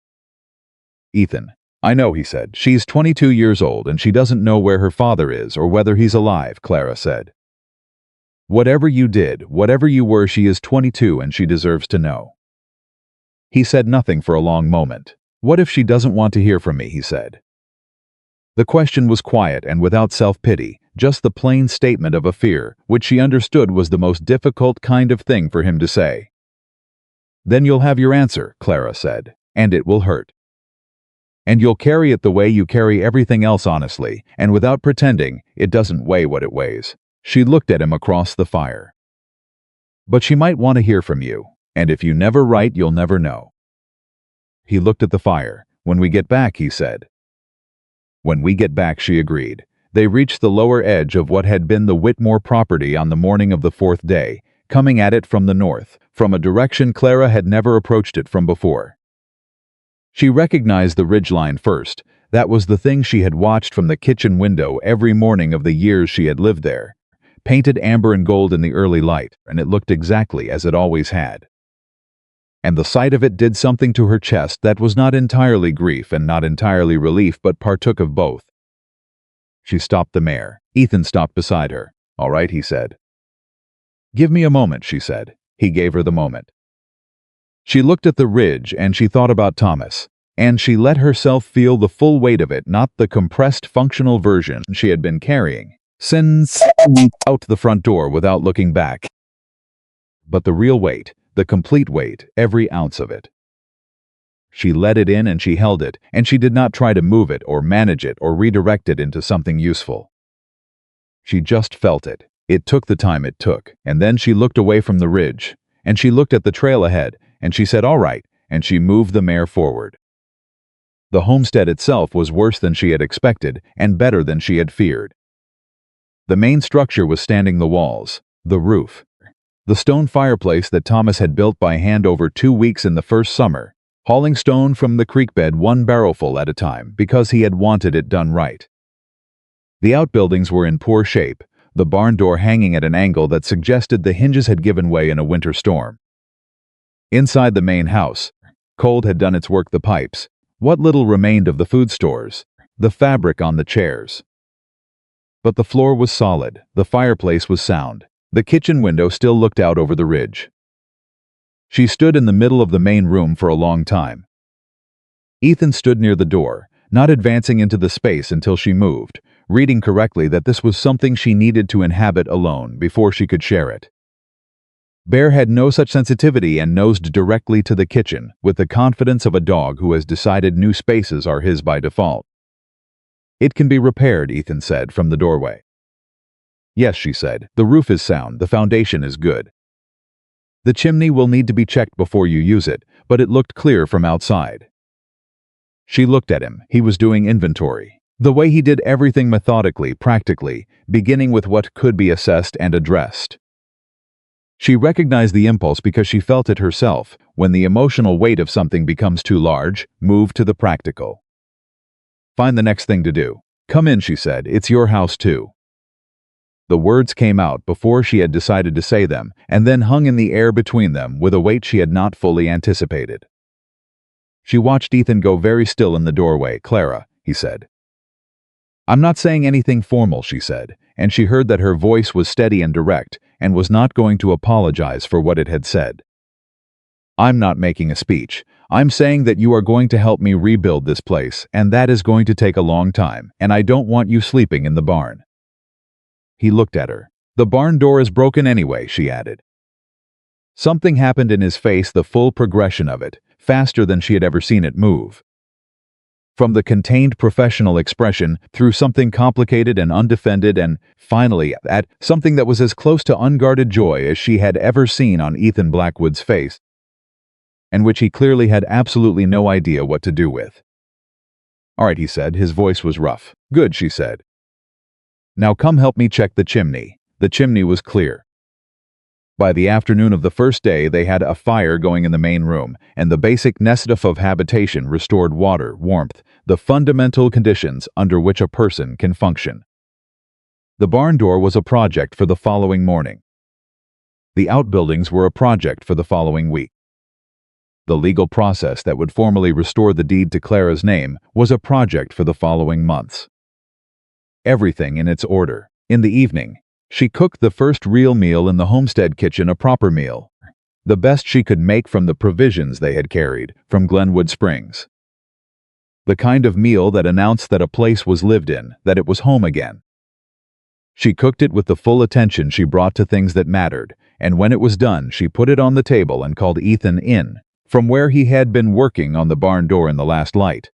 "Ethan, I know," he said. "She's 22 years old and she doesn't know where her father is or whether he's alive," Clara said. "Whatever you did, whatever you were, she is 22 and she deserves to know." He said nothing for a long moment. "What if she doesn't want to hear from me?" he said. The question was quiet and without self-pity, just the plain statement of a fear, which she understood was the most difficult kind of thing for him to say. "Then you'll have your answer," Clara said, "and it will hurt. And you'll carry it the way you carry everything else, honestly, and without pretending it doesn't weigh what it weighs." She looked at him across the fire. "But she might want to hear from you, and if you never write, you'll never know." He looked at the fire. "When we get back," he said. "When we get back," she agreed. They reached the lower edge of what had been the Whitmore property on the morning of the 4th day, coming at it from the north, from a direction Clara had never approached it from before. She recognized the ridgeline first. That was the thing she had watched from the kitchen window every morning of the years she had lived there, painted amber and gold in the early light, and it looked exactly as it always had. And the sight of it did something to her chest that was not entirely grief and not entirely relief, but partook of both. She stopped the mare. Ethan stopped beside her. "All right," he said. "Give me a moment," she said. He gave her the moment. She looked at the ridge and she thought about Thomas, and she let herself feel the full weight of it, not the compressed functional version she had been carrying since out the front door without looking back, but the real weight, the complete weight, every ounce of it. She let it in and she held it, and she did not try to move it or manage it or redirect it into something useful. She just felt it. It took the time it took, and then she looked away from the ridge, and she looked at the trail ahead, and she said, "All right," and she moved the mare forward. The homestead itself was worse than she had expected and better than she had feared. The main structure was standing: the walls, the roof, the stone fireplace that Thomas had built by hand over 2 weeks in the first summer, hauling stone from the creek bed 1 barrelful at a time because he had wanted it done right. The outbuildings were in poor shape, the barn door hanging at an angle that suggested the hinges had given way in a winter storm. Inside the main house, cold had done its work: the pipes, what little remained of the food stores, the fabric on the chairs. But the floor was solid, the fireplace was sound, the kitchen window still looked out over the ridge. She stood in the middle of the main room for a long time. Ethan stood near the door, not advancing into the space until she moved, reading correctly that this was something she needed to inhabit alone before she could share it. Bear had no such sensitivity and nosed directly to the kitchen with the confidence of a dog who has decided new spaces are his by default. "It can be repaired," Ethan said from the doorway. "Yes," she said. "The roof is sound, the foundation is good. The chimney will need to be checked before you use it, but it looked clear from outside." She looked at him. He was doing inventory. The way he did everything methodically, practically, beginning with what could be assessed and addressed. She recognized the impulse because she felt it herself. When the emotional weight of something becomes too large, move to the practical. Find the next thing to do. Come in, she said. It's your house too. The words came out before she had decided to say them, and then hung in the air between them with a weight she had not fully anticipated. She watched Ethan go very still in the doorway. Clara, he said. I'm not saying anything formal, she said, and she heard that her voice was steady and direct, and was not going to apologize for what it had said. I'm not making a speech. I'm saying that you are going to help me rebuild this place, and that is going to take a long time, and I don't want you sleeping in the barn. He looked at her. The barn door is broken anyway, she added. Something happened in his face, the full progression of it, faster than she had ever seen it move. From the contained professional expression, through something complicated and undefended, and, finally, at something that was as close to unguarded joy as she had ever seen on Ethan Blackwood's face, and which he clearly had absolutely no idea what to do with. All right, he said. His voice was rough. Good, she said. Now come help me check the chimney. The chimney was clear. By the afternoon of the first day, they had a fire going in the main room, and the basic necessity of habitation restored water, warmth, the fundamental conditions under which a person can function. The barn door was a project for the following morning. The outbuildings were a project for the following week. The legal process that would formally restore the deed to Clara's name was a project for the following months. Everything in its order. In the evening, she cooked the first real meal in the homestead kitchen, a proper meal, the best she could make from the provisions they had carried from Glenwood Springs. The kind of meal that announced that a place was lived in, that it was home again. She cooked it with the full attention she brought to things that mattered, and when it was done, she put it on the table and called Ethan in, from where he had been working on the barn door in the last light.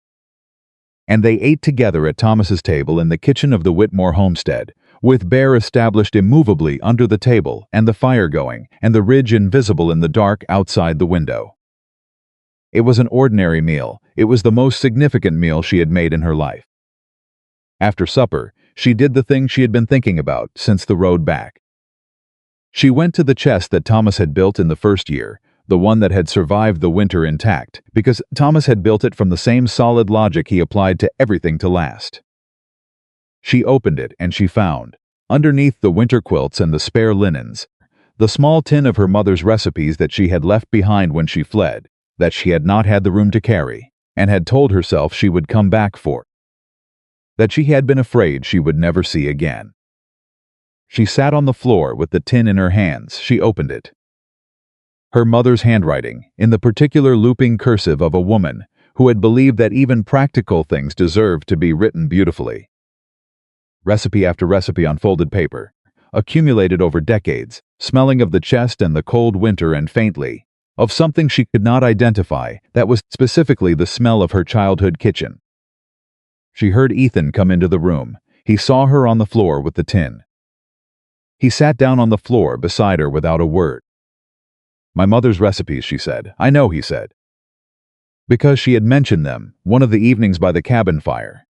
And they ate together at Thomas's table in the kitchen of the Whitmore homestead, with Bear established immovably under the table and the fire going, and the ridge invisible in the dark outside the window. It was an ordinary meal. It was the most significant meal she had made in her life. After supper, she did the thing she had been thinking about since the road back. She went to the chest that Thomas had built in the first year, the one that had survived the winter intact, because Thomas had built it from the same solid logic he applied to everything to last. She opened it and she found, underneath the winter quilts and the spare linens, the small tin of her mother's recipes that she had left behind when she fled, that she had not had the room to carry, and had told herself she would come back for, that she had been afraid she would never see again. She sat on the floor with the tin in her hands. She opened it. Her mother's handwriting, in the particular looping cursive of a woman who had believed that even practical things deserved to be written beautifully. Recipe after recipe on folded paper, accumulated over decades, smelling of the chest and the cold winter and faintly, of something she could not identify, that was specifically the smell of her childhood kitchen. She heard Ethan come into the room. He saw her on the floor with the tin. He sat down on the floor beside her without a word. My mother's recipes, she said. I know, he said. Because she had mentioned them one of the evenings by the cabin fire.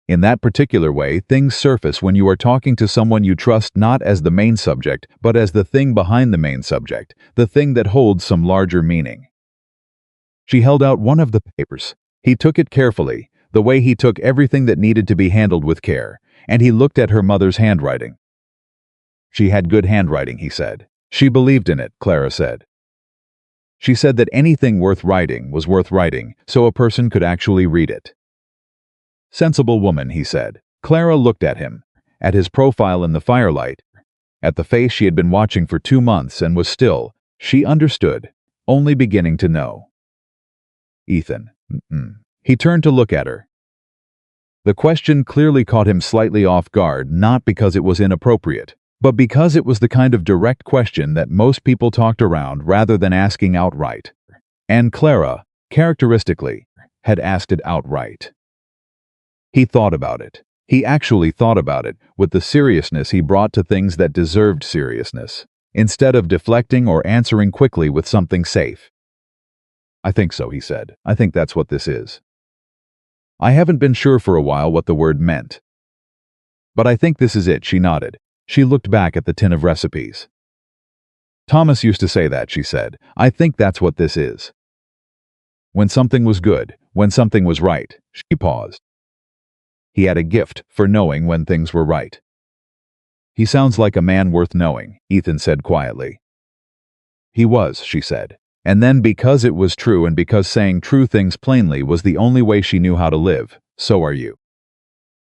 In that particular way, things surface when you are talking to someone you trust, not as the main subject, but as the thing behind the main subject, the thing that holds some larger meaning. She held out one of the papers. He took it carefully, the way he took everything that needed to be handled with care, and he looked at her mother's handwriting. She had good handwriting, he said. She believed in it, Clara said. She said that anything worth writing was worth writing, so a person could actually read it. Sensible woman, he said. Clara looked at him, at his profile in the firelight, at the face she had been watching for 2 months, and was still, she understood, only beginning to know. Ethan. He turned to look at her. The question clearly caught him slightly off guard, not because it was inappropriate, but because it was the kind of direct question that most people talked around rather than asking outright. And Clara, characteristically, had asked it outright. He thought about it. He actually thought about it with the seriousness he brought to things that deserved seriousness, instead of deflecting or answering quickly with something safe. I think so, he said. I think that's what this is. I haven't been sure for a while what the word meant. But I think this is it, she nodded. She looked back at the tin of recipes. Thomas used to say that, she said. I think that's what this is. When something was good, when something was right, she paused. He had a gift for knowing when things were right. He sounds like a man worth knowing, Ethan said quietly. He was, she said. And then, because it was true and because saying true things plainly was the only way she knew how to live, so are you.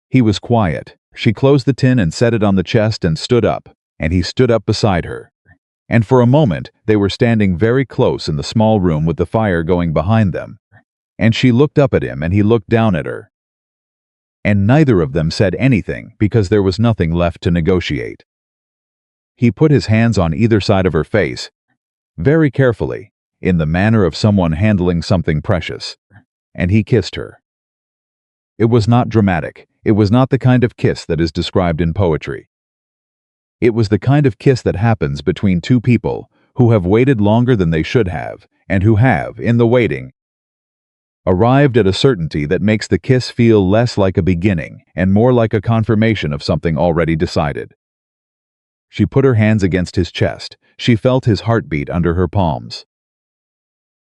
He was quiet. She closed the tin and set it on the chest and stood up, and he stood up beside her. And for a moment, they were standing very close in the small room with the fire going behind them. And she looked up at him and he looked down at her. And neither of them said anything because there was nothing left to negotiate. He put his hands on either side of her face, very carefully, in the manner of someone handling something precious, and he kissed her. It was not dramatic. It was not the kind of kiss that is described in poetry. It was the kind of kiss that happens between two people who have waited longer than they should have, and who have, in the waiting, arrived at a certainty that makes the kiss feel less like a beginning and more like a confirmation of something already decided. She put her hands against his chest. She felt his heartbeat under her palms.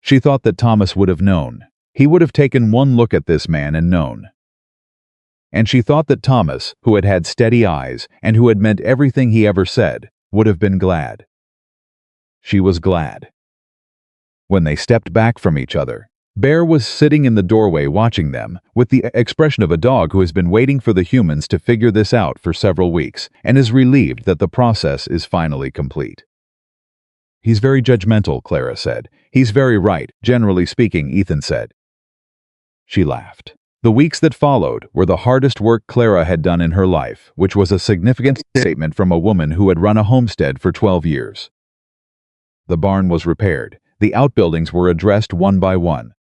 She thought that Thomas would have known. He would have taken one look at this man and known. And she thought that Thomas, who had had steady eyes and who had meant everything he ever said, would have been glad. She was glad. When they stepped back from each other, Bear was sitting in the doorway watching them, with the expression of a dog who has been waiting for the humans to figure this out for several weeks, and is relieved that the process is finally complete. He's very judgmental, Clara said. He's very right, generally speaking, Ethan said. She laughed. The weeks that followed were the hardest work Clara had done in her life, which was a significant statement from a woman who had run a homestead for 12 years. The barn was repaired. The outbuildings were addressed one by one.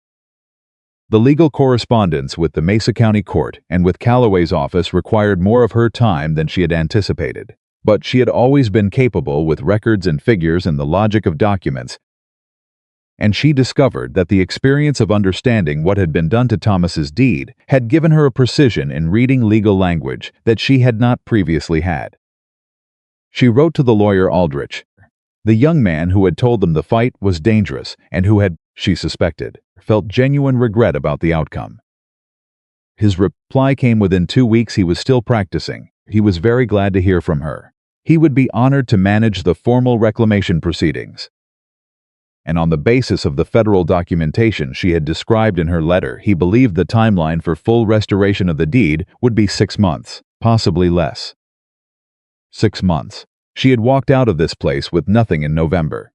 The legal correspondence with the Mesa County Court and with Calloway's office required more of her time than she had anticipated, but she had always been capable with records and figures and the logic of documents, and she discovered that the experience of understanding what had been done to Thomas's deed had given her a precision in reading legal language that she had not previously had. She wrote to the lawyer Aldrich, the young man who had told them the fight was dangerous and who had, she suspected, felt genuine regret about the outcome. His reply came within 2 weeks. He was still practicing. He was very glad to hear from her. He would be honored to manage the formal reclamation proceedings. And on the basis of the federal documentation she had described in her letter, he believed the timeline for full restoration of the deed would be 6 months, possibly less. 6 months. She had walked out of this place with nothing in November.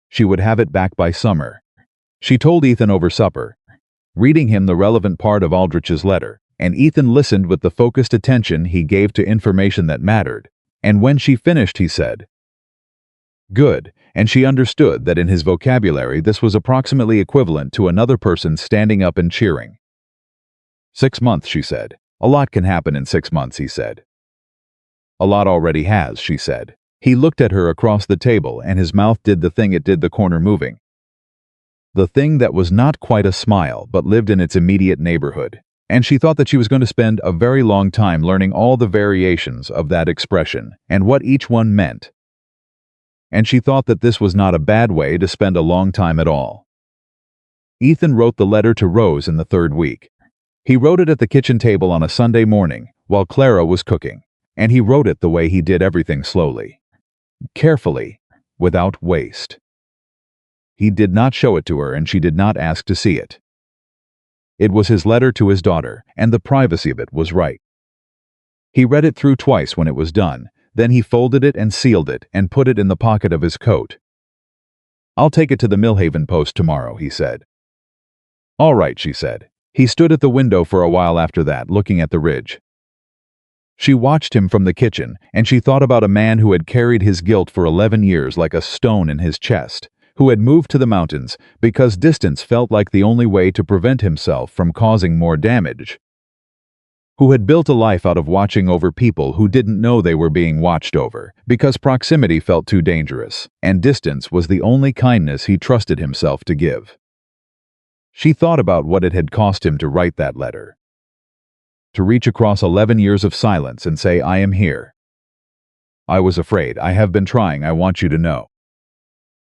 She would have it back by summer. She told Ethan over supper, reading him the relevant part of Aldrich's letter, and Ethan listened with the focused attention he gave to information that mattered, and when she finished he said, "Good," and she understood that in his vocabulary this was approximately equivalent to another person standing up and cheering. 6 months, she said. A lot can happen in 6 months, he said. A lot already has, she said. He looked at her across the table and his mouth did the thing it did, the corner moving. The thing that was not quite a smile but lived in its immediate neighborhood, and she thought that she was going to spend a very long time learning all the variations of that expression and what each one meant. And she thought that this was not a bad way to spend a long time at all. Ethan wrote the letter to Rose in the 3rd week. He wrote it at the kitchen table on a Sunday morning while Clara was cooking, and he wrote it the way he did everything, slowly, carefully, without waste. He did not show it to her and she did not ask to see it. It was his letter to his daughter, and the privacy of it was right. He read it through twice when it was done. Then he folded it and sealed it and put it in the pocket of his coat. "I'll take it to the Millhaven Post tomorrow," he said. "All right," she said. He stood at the window for a while after that, looking at the ridge. She watched him from the kitchen, and she thought about a man who had carried his guilt for 11 years like a stone in his chest, who had moved to the mountains because distance felt like the only way to prevent himself from causing more damage, who had built a life out of watching over people who didn't know they were being watched over because proximity felt too dangerous, and distance was the only kindness he trusted himself to give. She thought about what it had cost him to write that letter. To reach across 11 years of silence and say, "I am here. I was afraid. I have been trying. I want you to know."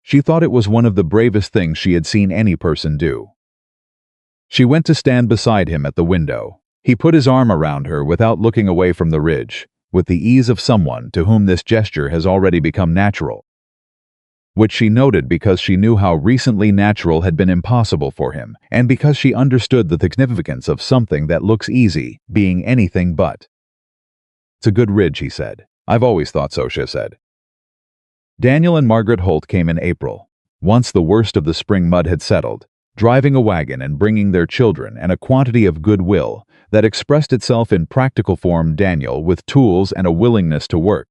She thought it was one of the bravest things she had seen any person do. She went to stand beside him at the window. He put his arm around her without looking away from the ridge, with the ease of someone to whom this gesture has already become natural, which she noted because she knew how recently natural had been impossible for him, and because she understood the significance of something that looks easy being anything but. "It's a good ridge," he said. "I've always thought so," she said. Daniel and Margaret Holt came in April, once the worst of the spring mud had settled, driving a wagon and bringing their children and a quantity of goodwill that expressed itself in practical form, Daniel with tools and a willingness to work,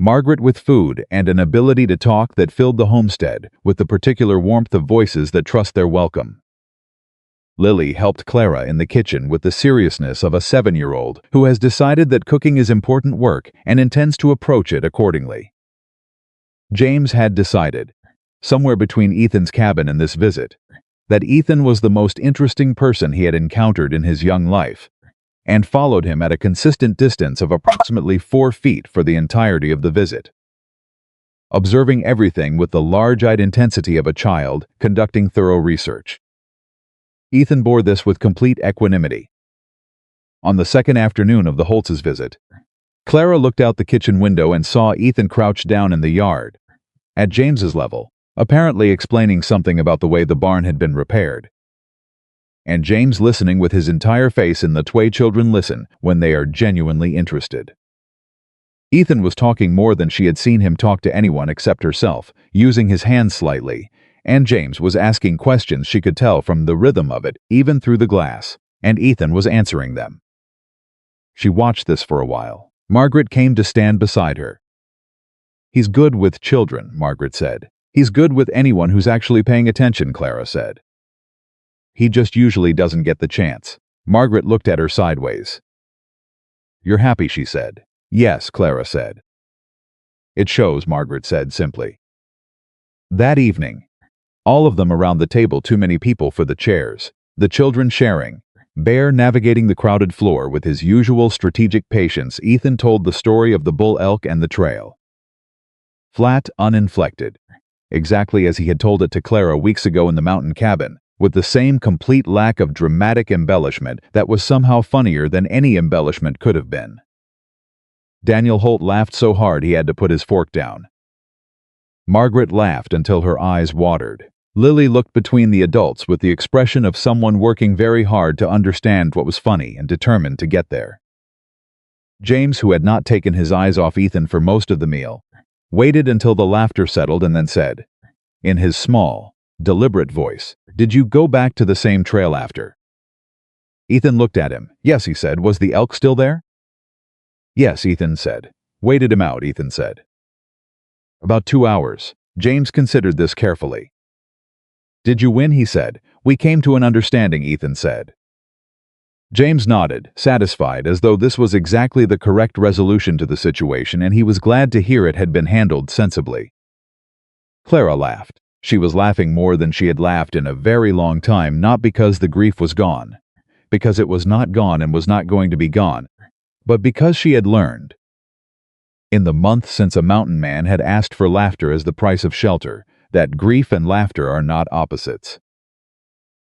Margaret with food and an ability to talk that filled the homestead with the particular warmth of voices that trust their welcome. Lily helped Clara in the kitchen with the seriousness of a 7-year-old who has decided that cooking is important work and intends to approach it accordingly. James had decided, somewhere between Ethan's cabin and this visit, that Ethan was the most interesting person he had encountered in his young life, and followed him at a consistent distance of approximately 4 feet for the entirety of the visit, observing everything with the large-eyed intensity of a child conducting thorough research. Ethan bore this with complete equanimity. On the second afternoon of the Holtz's visit, Clara looked out the kitchen window and saw Ethan crouched down in the yard, at James's level, apparently explaining something about the way the barn had been repaired. And James listening with his entire face in the way children listen when they are genuinely interested. Ethan was talking more than she had seen him talk to anyone except herself, using his hands slightly, and James was asking questions she could tell from the rhythm of it, even through the glass, and Ethan was answering them. She watched this for a while. Margaret came to stand beside her. "He's good with children," Margaret said. "He's good with anyone who's actually paying attention," Clara said. "He just usually doesn't get the chance." Margaret looked at her sideways. "You're happy," she said. "Yes," Clara said. "It shows," Margaret said simply. That evening, all of them around the table, too many people for the chairs, the children sharing, Bear navigating the crowded floor with his usual strategic patience, Ethan told the story of the bull elk and the trail. Flat, uninflected, exactly as he had told it to Clara weeks ago in the mountain cabin, with the same complete lack of dramatic embellishment that was somehow funnier than any embellishment could have been. Daniel Holt laughed so hard he had to put his fork down. Margaret laughed until her eyes watered. Lily looked between the adults with the expression of someone working very hard to understand what was funny and determined to get there. James, who had not taken his eyes off Ethan for most of the meal, waited until the laughter settled and then said, in his small, deliberate voice, "Did you go back to the same trail after?" Ethan looked at him. "Yes," he said. "Was the elk still there?" "Yes," Ethan said. "Waited him out," Ethan said. "About 2 hours. James considered this carefully. "Did you win?" he said. "We came to an understanding," Ethan said. James nodded, satisfied, as though this was exactly the correct resolution to the situation, and he was glad to hear it had been handled sensibly. Clara laughed. She was laughing more than she had laughed in a very long time, not because the grief was gone, because it was not gone and was not going to be gone, but because she had learned, in the month since a mountain man had asked for laughter as the price of shelter, that grief and laughter are not opposites,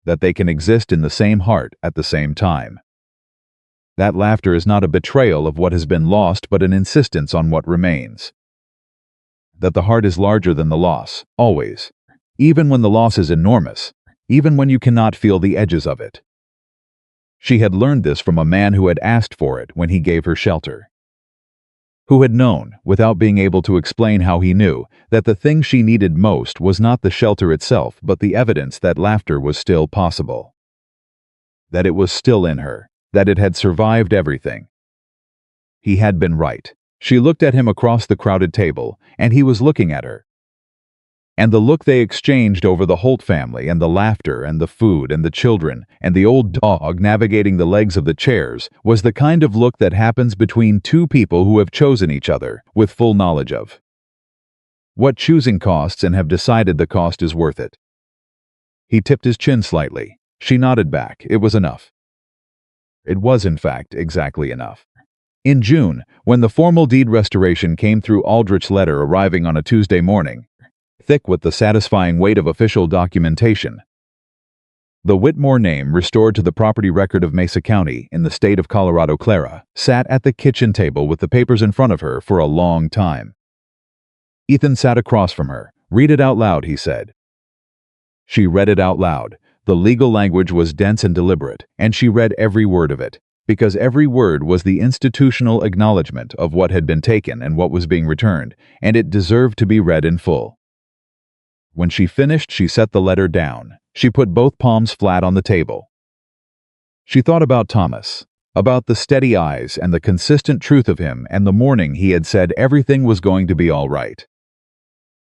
that they can exist in the same heart at the same time. That laughter is not a betrayal of what has been lost, but an insistence on what remains. That the heart is larger than the loss, always, even when the loss is enormous, even when you cannot feel the edges of it. She had learned this from a man who had asked for it when he gave her shelter, who had known, without being able to explain how he knew, that the thing she needed most was not the shelter itself but the evidence that laughter was still possible. That it was still in her, that it had survived everything. He had been right. She looked at him across the crowded table, and he was looking at her. And the look they exchanged over the Holt family and the laughter and the food and the children and the old dog navigating the legs of the chairs was the kind of look that happens between two people who have chosen each other with full knowledge of what choosing costs and have decided the cost is worth it. He tipped his chin slightly. She nodded back. It was enough. It was, in fact, exactly enough. In June, when the formal deed restoration came through Aldrich's letter arriving on a Tuesday morning, thick with the satisfying weight of official documentation, The Whitmore name restored to the property record of Mesa County in the state of Colorado. Clara sat at the kitchen table with the papers in front of her for a long time. Ethan sat across from her. "Read it out loud," he said. She read it out loud. The legal language was dense and deliberate, and she read every word of it, because every word was the institutional acknowledgement of what had been taken and what was being returned, and it deserved to be read in full. When she finished, she set the letter down. She put both palms flat on the table. She thought about Thomas, about the steady eyes and the consistent truth of him and the morning he had said everything was going to be all right.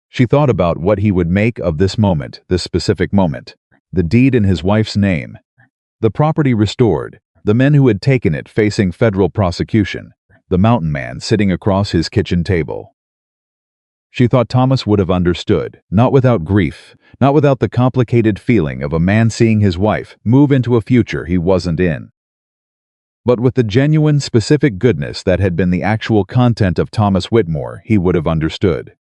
She thought about what he would make of this moment, this specific moment, the deed in his wife's name, the property restored, the men who had taken it facing federal prosecution, the mountain man sitting across his kitchen table. She thought Thomas would have understood, not without grief, not without the complicated feeling of a man seeing his wife move into a future he wasn't in, but with the genuine, specific goodness that had been the actual content of Thomas Whitmore. He would have understood.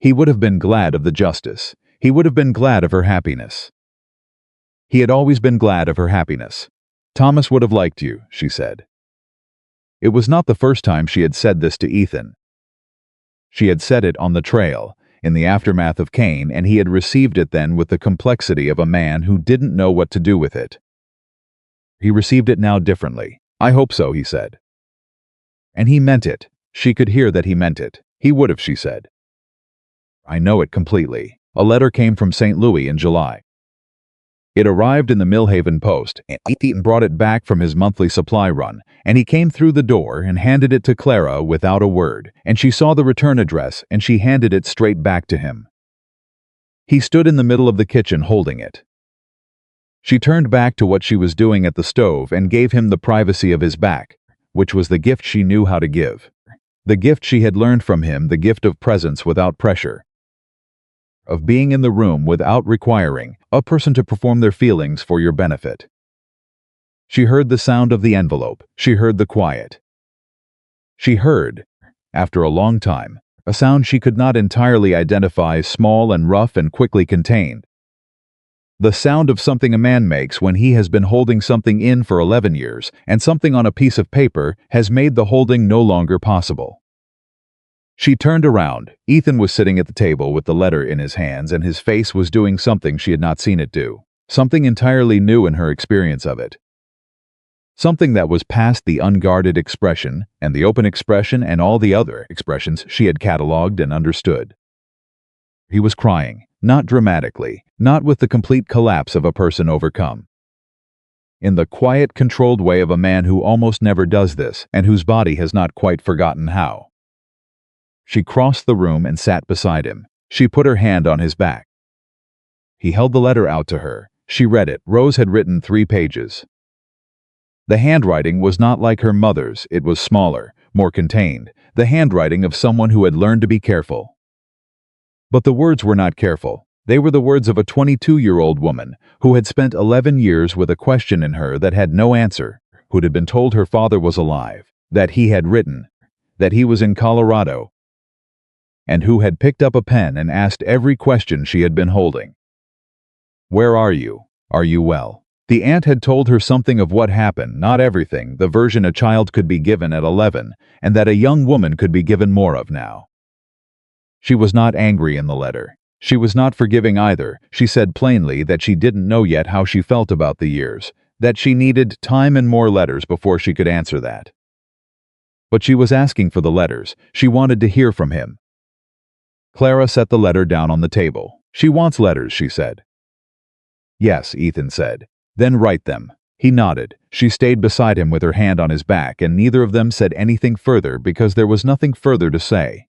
He would have been glad of the justice. He would have been glad of her happiness. He had always been glad of her happiness. "Thomas would have liked you," she said. It was not the first time she had said this to Ethan. She had said it on the trail, in the aftermath of Cain, and he had received it then with the complexity of a man who didn't know what to do with it. He received it now differently. "I hope so," he said. And he meant it. She could hear that he meant it. He would have, she said. "I know it completely." A letter came from St. Louis in July. It arrived in the Millhaven Post, and Ethan brought it back from his monthly supply run, and he came through the door and handed it to Clara without a word, and she saw the return address, and she handed it straight back to him. He stood in the middle of the kitchen holding it. She turned back to what she was doing at the stove and gave him the privacy of his back, which was the gift she knew how to give. The gift she had learned from him, the gift of presence without pressure, of being in the room without requiring a person to perform their feelings for your benefit. She heard the sound of the envelope. She heard the quiet. She heard, after a long time, a sound she could not entirely identify, small and rough and quickly contained. The sound of something a man makes when he has been holding something in for 11 years, and something on a piece of paper has made the holding no longer possible. She turned around. Ethan was sitting at the table with the letter in his hands, and his face was doing something she had not seen it do, something entirely new in her experience of it. Something that was past the unguarded expression and the open expression and all the other expressions she had catalogued and understood. He was crying, not dramatically, not with the complete collapse of a person overcome. In the quiet, controlled way of a man who almost never does this and whose body has not quite forgotten how. She crossed the room and sat beside him. She put her hand on his back. He held the letter out to her. She read it. Rose had written 3 pages. The handwriting was not like her mother's. It was smaller, more contained, the handwriting of someone who had learned to be careful. But the words were not careful. They were the words of a 22-year-old woman who had spent 11 years with a question in her that had no answer, who had been told her father was alive, that he had written, that he was in Colorado, and who had picked up a pen and asked every question she had been holding. "Where are you? Are you well?" The aunt had told her something of what happened, not everything, the version a child could be given at 11, and that a young woman could be given more of now. She was not angry in the letter. She was not forgiving either. She said plainly that she didn't know yet how she felt about the years, that she needed time and more letters before she could answer that. But she was asking for the letters. She wanted to hear from him. Clara set the letter down on the table. "She wants letters," she said. "Yes," Ethan said. "Then write them." He nodded. She stayed beside him with her hand on his back, and neither of them said anything further because there was nothing further to say.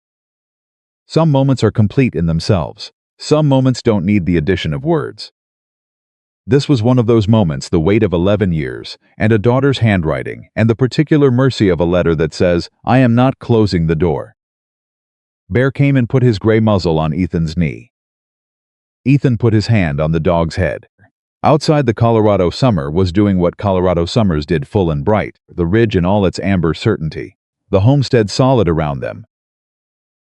Some moments are complete in themselves. Some moments don't need the addition of words. This was one of those moments, the weight of 11 years, and a daughter's handwriting, and the particular mercy of a letter that says, "I am not closing the door." Bear came and put his gray muzzle on Ethan's knee. Ethan put his hand on the dog's head. Outside, the Colorado summer was doing what Colorado summers did, full and bright, the ridge in all its amber certainty, the homestead solid around them,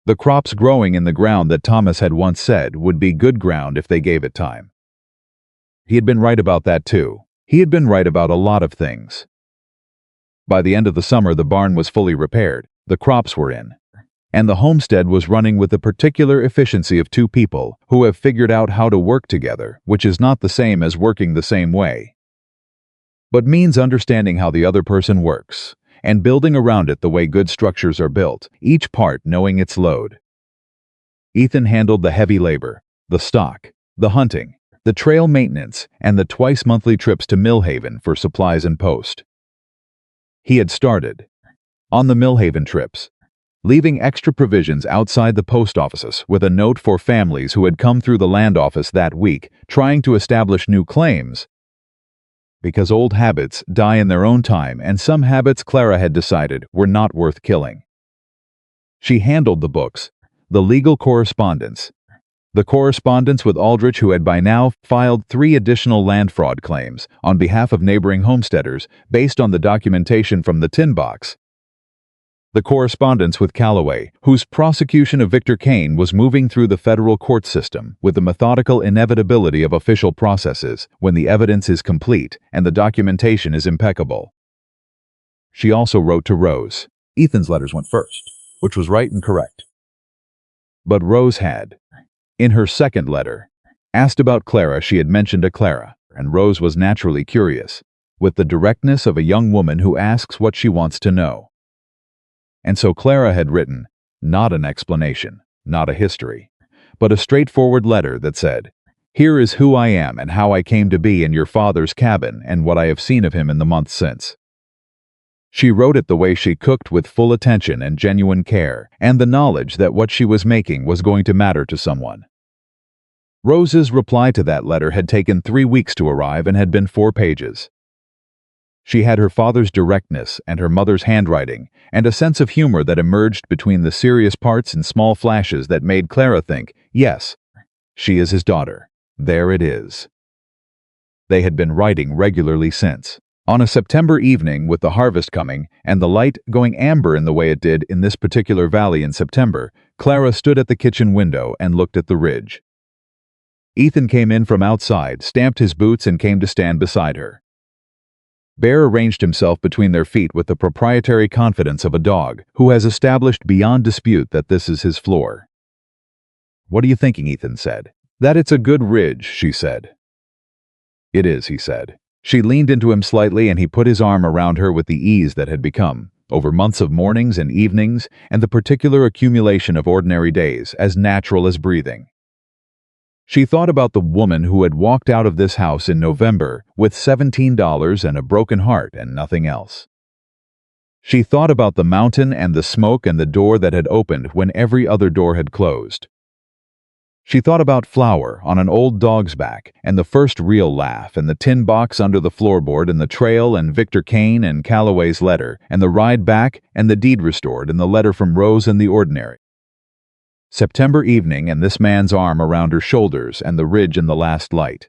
the crops growing in the ground that Thomas had once said would be good ground if they gave it time. He had been right about that too. He had been right about a lot of things. By the end of the summer, the barn was fully repaired, the crops were in, and the homestead was running with the particular efficiency of two people who have figured out how to work together, which is not the same as working the same way, but means understanding how the other person works, and building around it the way good structures are built, each part knowing its load. Ethan handled the heavy labor, the stock, the hunting, the trail maintenance, and the twice-monthly trips to Millhaven for supplies and post. He had started, on the Millhaven trips, leaving extra provisions outside the post offices with a note for families who had come through the land office that week trying to establish new claims, because old habits die in their own time, and some habits Clara had decided were not worth killing. She handled the books, the legal correspondence, the correspondence with Aldrich, who had by now filed 3 additional land fraud claims on behalf of neighboring homesteaders based on the documentation from the tin box, the correspondence with Calloway, whose prosecution of Victor Kane was moving through the federal court system with the methodical inevitability of official processes when the evidence is complete and the documentation is impeccable. She also wrote to Rose. Ethan's letters went first, which was right and correct. But Rose had, in her second letter, asked about Clara. She had mentioned a Clara, and Rose was naturally curious, with the directness of a young woman who asks what she wants to know. And so Clara had written, not an explanation, not a history, but a straightforward letter that said, "Here is who I am and how I came to be in your father's cabin and what I have seen of him in the months since." She wrote it the way she cooked, with full attention and genuine care, and the knowledge that what she was making was going to matter to someone. Rose's reply to that letter had taken 3 weeks to arrive and had been 4 pages. She had her father's directness and her mother's handwriting, and a sense of humor that emerged between the serious parts and small flashes that made Clara think, yes, she is his daughter. There it is. They had been writing regularly since. On a September evening, with the harvest coming and the light going amber in the way it did in this particular valley in September, Clara stood at the kitchen window and looked at the ridge. Ethan came in from outside, stamped his boots, and came to stand beside her. Bear arranged himself between their feet with the proprietary confidence of a dog who has established beyond dispute that this is his floor. "What are you thinking?" Ethan said. "That it's a good ridge," she said. "It is," he said. She leaned into him slightly, and he put his arm around her with the ease that had become, over months of mornings and evenings and the particular accumulation of ordinary days, as natural as breathing. She thought about the woman who had walked out of this house in November with $17 and a broken heart and nothing else. She thought about the mountain and the smoke and the door that had opened when every other door had closed. She thought about Flower on an old dog's back and the first real laugh and the tin box under the floorboard and the trail and Victor Kane and Calloway's letter and the ride back and the deed restored and the letter from Rose and the ordinary. September evening and this man's arm around her shoulders and the ridge in the last light.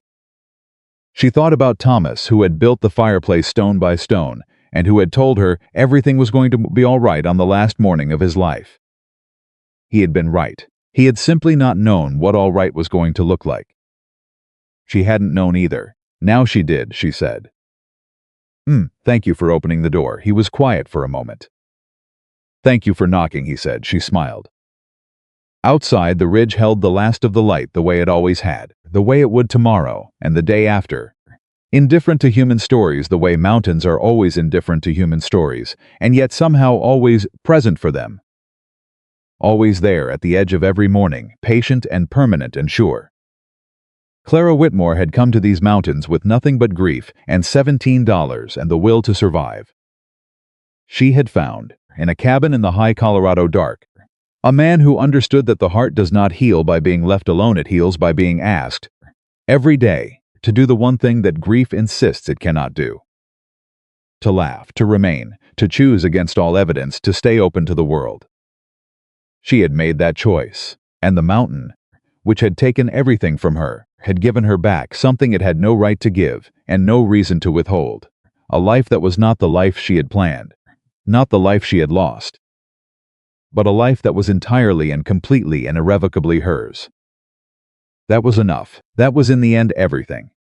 She thought about Thomas, who had built the fireplace stone by stone and who had told her everything was going to be all right on the last morning of his life. He had been right. He had simply not known what all right was going to look like. She hadn't known either. Now she did, she said. Thank you for opening the door." He was quiet for a moment. "Thank you for knocking," he said. She smiled. Outside, the ridge held the last of the light the way it always had, the way it would tomorrow, and the day after. Indifferent to human stories the way mountains are always indifferent to human stories, and yet somehow always present for them. Always there at the edge of every morning, patient and permanent and sure. Clara Whitmore had come to these mountains with nothing but grief and $17 and the will to survive. She had found, in a cabin in the high Colorado dark, a man who understood that the heart does not heal by being left alone, it heals by being asked, every day, to do the one thing that grief insists it cannot do. To laugh, to remain, to choose against all evidence, to stay open to the world. She had made that choice, and the mountain, which had taken everything from her, had given her back something it had no right to give and no reason to withhold, a life that was not the life she had planned, not the life she had lost, but a life that was entirely and completely and irrevocably hers. That was enough. That was in the end everything.